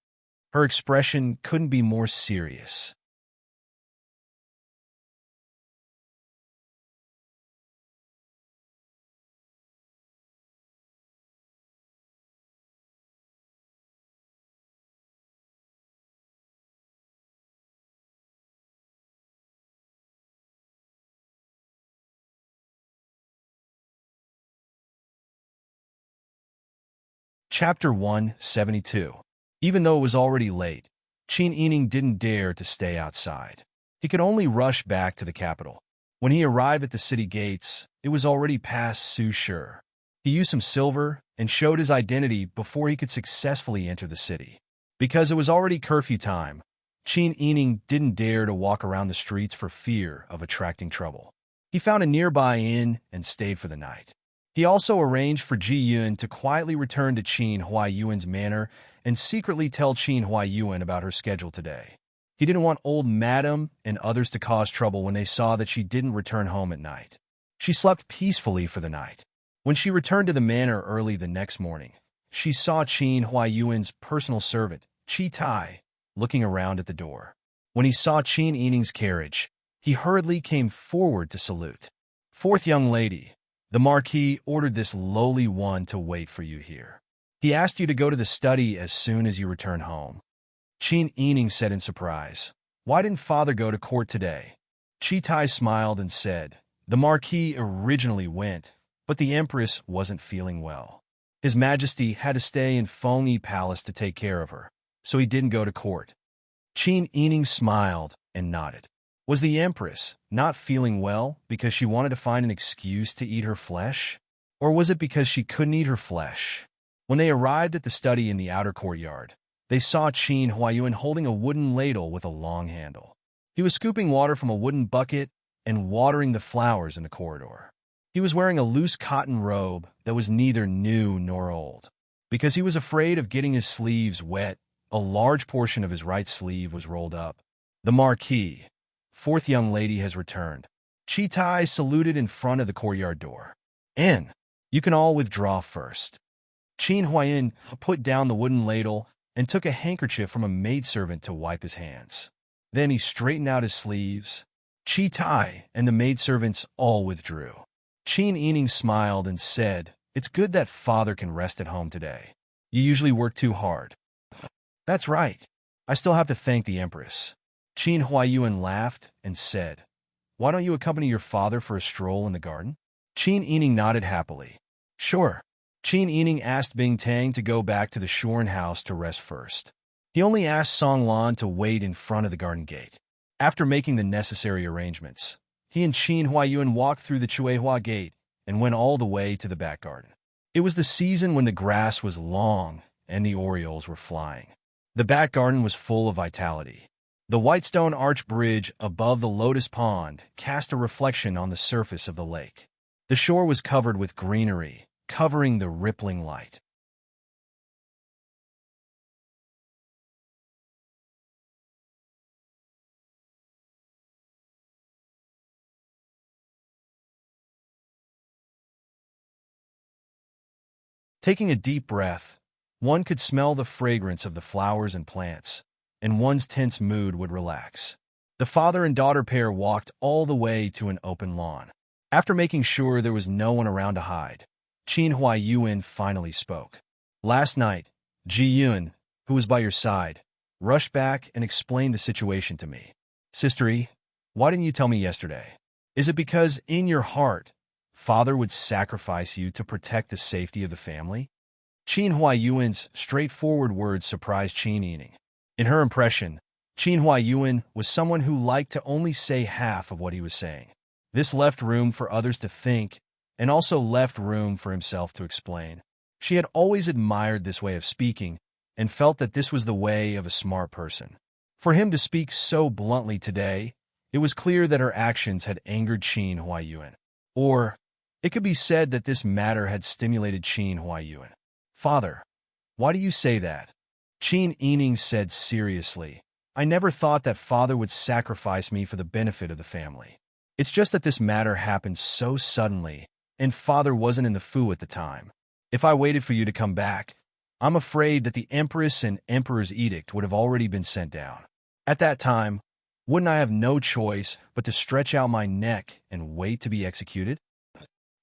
Her expression couldn't be more serious. Chapter 172. Even though it was already late, Qin Yining didn't dare to stay outside. He could only rush back to the capital. When he arrived at the city gates, it was already past Su. He used some silver and showed his identity before he could successfully enter the city. Because it was already curfew time, Qin Yining didn't dare to walk around the streets for fear of attracting trouble. He found a nearby inn and stayed for the night. He also arranged for Ji Yun to quietly return to Qin Huaiyuan's manor and secretly tell Qin Huaiyuan about her schedule today. He didn't want old Madam and others to cause trouble when they saw that she didn't return home at night. She slept peacefully for the night. When she returned to the manor early the next morning, she saw Qin Huaiyuan's personal servant, Qi Tai, looking around at the door. When he saw Qin Yining's carriage, he hurriedly came forward to salute. "Fourth young lady, the Marquis ordered this lowly one to wait for you here. He asked you to go to the study as soon as you return home." Qin Yining said in surprise, "Why didn't father go to court today?" Qi Tai smiled and said, "The Marquis originally went, but the Empress wasn't feeling well. His Majesty had to stay in Fengyi Palace to take care of her, so he didn't go to court." Qin Yining smiled and nodded. Was the Empress not feeling well because she wanted to find an excuse to eat her flesh? Or was it because she couldn't eat her flesh? When they arrived at the study in the outer courtyard, they saw Qin Huaiyuan holding a wooden ladle with a long handle. He was scooping water from a wooden bucket and watering the flowers in the corridor. He was wearing a loose cotton robe that was neither new nor old. Because he was afraid of getting his sleeves wet, a large portion of his right sleeve was rolled up. "The Marquis, fourth young lady, has returned," Chitai saluted in front of the courtyard door. "In. You can all withdraw first." Qin Huayin put down the wooden ladle and took a handkerchief from a maidservant to wipe his hands. Then he straightened out his sleeves. Chitai and the maidservants all withdrew. Qin Yining smiled and said, "It's good that father can rest at home today. You usually work too hard." "That's right. I still have to thank the Empress." Qin Huayuan laughed and said, "Why don't you accompany your father for a stroll in the garden?" Qin Yining nodded happily. "Sure." Qin Yining asked Bing Tang to go back to the Shoren house to rest first. He only asked Song Lan to wait in front of the garden gate. After making the necessary arrangements, he and Qin Huayuan walked through the Chuehua gate and went all the way to the back garden. It was the season when the grass was long and the orioles were flying. The back garden was full of vitality. The white stone arch bridge above the lotus pond cast a reflection on the surface of the lake. The shore was covered with greenery, covering the rippling light. Taking a deep breath, one could smell the fragrance of the flowers and plants, and one's tense mood would relax. The father and daughter pair walked all the way to an open lawn. After making sure there was no one around to hide, Qin Huayuan finally spoke. "Last night, Ji Yun, who was by your side, rushed back and explained the situation to me. Sister-y, why didn't you tell me yesterday? Is it because in your heart, father would sacrifice you to protect the safety of the family?" Qin Huayuan's straightforward words surprised Qin Yining. In her impression, Qin Huayuan was someone who liked to only say half of what he was saying. This left room for others to think, and also left room for himself to explain. She had always admired this way of speaking, and felt that this was the way of a smart person. For him to speak so bluntly today, it was clear that her actions had angered Qin Huayuan. Or, it could be said that this matter had stimulated Qin Huayuan. "Father, why do you say that?" Qin Yining said seriously, "I never thought that father would sacrifice me for the benefit of the family. It's just that this matter happened so suddenly, and father wasn't in the fu at the time. If I waited for you to come back, I'm afraid that the Empress and Emperor's edict would have already been sent down. At that time, wouldn't I have no choice but to stretch out my neck and wait to be executed?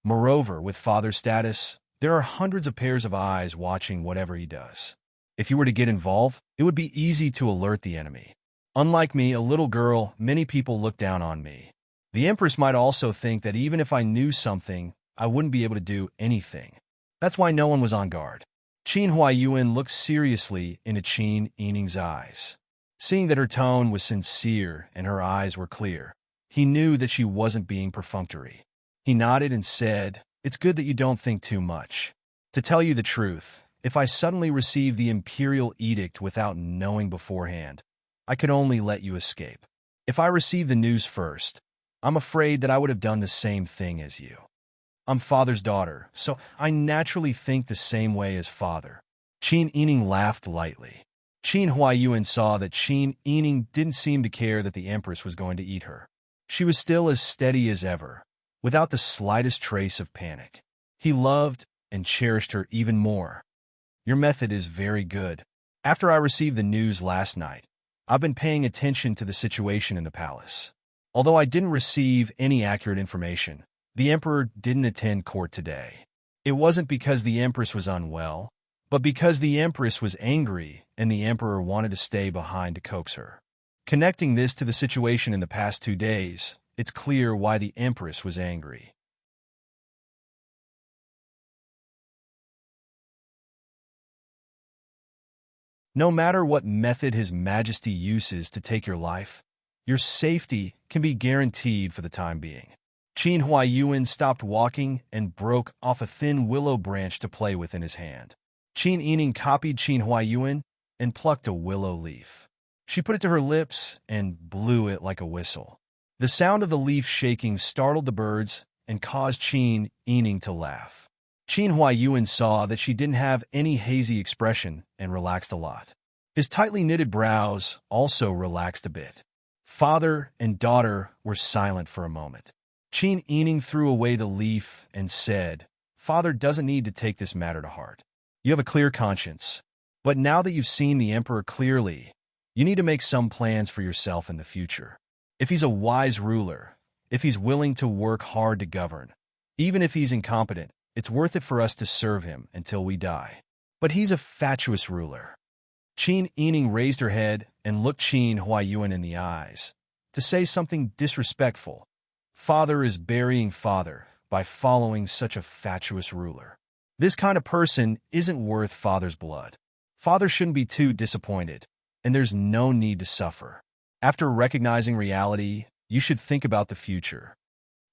Moreover, with father's status, there are hundreds of pairs of eyes watching whatever he does. If you were to get involved, it would be easy to alert the enemy. Unlike me, a little girl, many people look down on me. The Empress might also think that even if I knew something, I wouldn't be able to do anything. That's why no one was on guard." Qin Huayuan looked seriously into Qin Yining's eyes. Seeing that her tone was sincere and her eyes were clear, he knew that she wasn't being perfunctory. He nodded and said, "It's good that you don't think too much. To tell you the truth, if I suddenly received the imperial edict without knowing beforehand, I could only let you escape. If I received the news first, I'm afraid that I would have done the same thing as you. I'm father's daughter, so I naturally think the same way as father." Qin Yining laughed lightly. Qin Huayuan saw that Qin Yining didn't seem to care that the Empress was going to eat her. She was still as steady as ever, without the slightest trace of panic. He loved and cherished her even more. "Your method is very good. After I received the news last night, I've been paying attention to the situation in the palace. Although I didn't receive any accurate information, the Emperor didn't attend court today. It wasn't because the Empress was unwell, but because the Empress was angry and the Emperor wanted to stay behind to coax her. Connecting this to the situation in the past 2 days, it's clear why the Empress was angry." No matter what method His Majesty uses to take your life, your safety can be guaranteed for the time being. Qin Huayuan stopped walking and broke off a thin willow branch to play with in his hand. Qin Yining copied Qin Huayuan and plucked a willow leaf. She put it to her lips and blew it like a whistle. The sound of the leaf shaking startled the birds and caused Qin Yining to laugh. Qin Huayuan saw that she didn't have any hazy expression and relaxed a lot. His tightly knitted brows also relaxed a bit. Father and daughter were silent for a moment. Qin Yining threw away the leaf and said, "Father doesn't need to take this matter to heart. You have a clear conscience. But now that you've seen the emperor clearly, you need to make some plans for yourself in the future. If he's a wise ruler, if he's willing to work hard to govern, even if he's incompetent, it's worth it for us to serve him until we die. But he's a fatuous ruler." Qin Yining raised her head and looked Qin Huaiyuan in the eyes to say something disrespectful. Father is burying father by following such a fatuous ruler. This kind of person isn't worth father's blood. Father shouldn't be too disappointed, and there's no need to suffer. After recognizing reality, you should think about the future.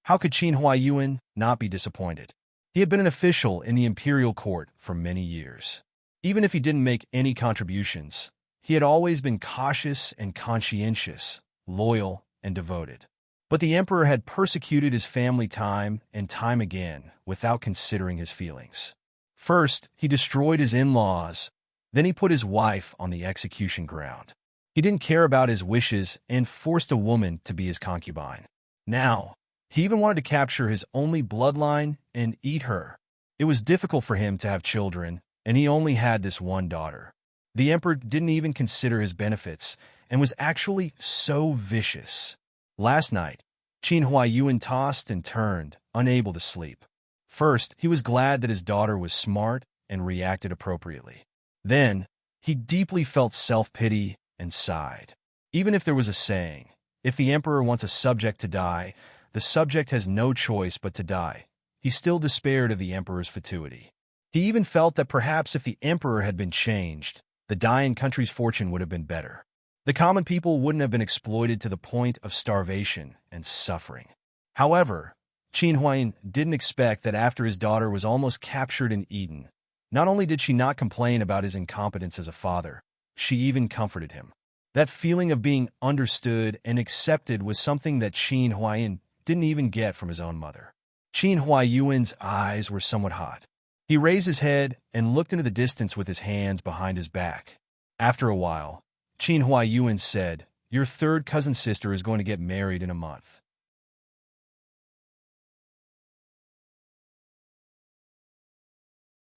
How could Qin Huaiyuan not be disappointed? He had been an official in the imperial court for many years. Even if he didn't make any contributions, he had always been cautious and conscientious, loyal and devoted. But the emperor had persecuted his family time and time again without considering his feelings. First, he destroyed his in-laws. Then he put his wife on the execution ground. He didn't care about his wishes and forced a woman to be his concubine. Now, he even wanted to capture his only bloodline and eat her. It was difficult for him to have children, and he only had this one daughter. The emperor didn't even consider his benefits and was actually so vicious. Last night, Qin Huaiyuan tossed and turned, unable to sleep. First, he was glad that his daughter was smart and reacted appropriately. Then, he deeply felt self-pity and sighed. Even if there was a saying, if the emperor wants a subject to die, the subject has no choice but to die, he still despaired of the emperor's fatuity. He even felt that perhaps if the emperor had been changed, the dying country's fortune would have been better. The common people wouldn't have been exploited to the point of starvation and suffering. However, Qin Huaiyuan didn't expect that after his daughter was almost captured and eaten, not only did she not complain about his incompetence as a father, she even comforted him. That feeling of being understood and accepted was something that Qin Huaiyuan didn't even get from his own mother. Qin Huaiyuan's eyes were somewhat hot. He raised his head and looked into the distance with his hands behind his back. After a while, Qin Huaiyuan said, "Your third cousin sister is going to get married in a month.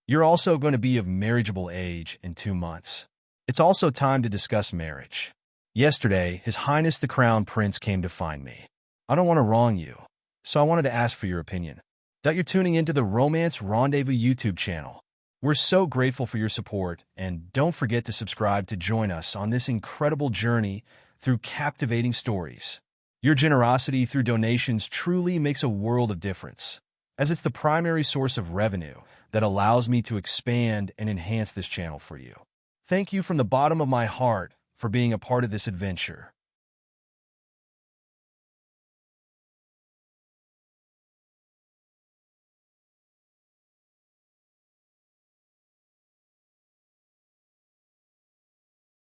You're also going to be of marriageable age in 2 months. It's also time to discuss marriage. Yesterday, His Highness the Crown Prince came to find me. I don't want to wrong you, so I wanted to ask for your opinion. That you're tuning into the Romance Rendezvous YouTube channel. We're so grateful for your support, and don't forget to subscribe to join us on this incredible journey through captivating stories. Your generosity through donations truly makes a world of difference, as it's the primary source of revenue that allows me to expand and enhance this channel for you. Thank you from the bottom of my heart for being a part of this adventure.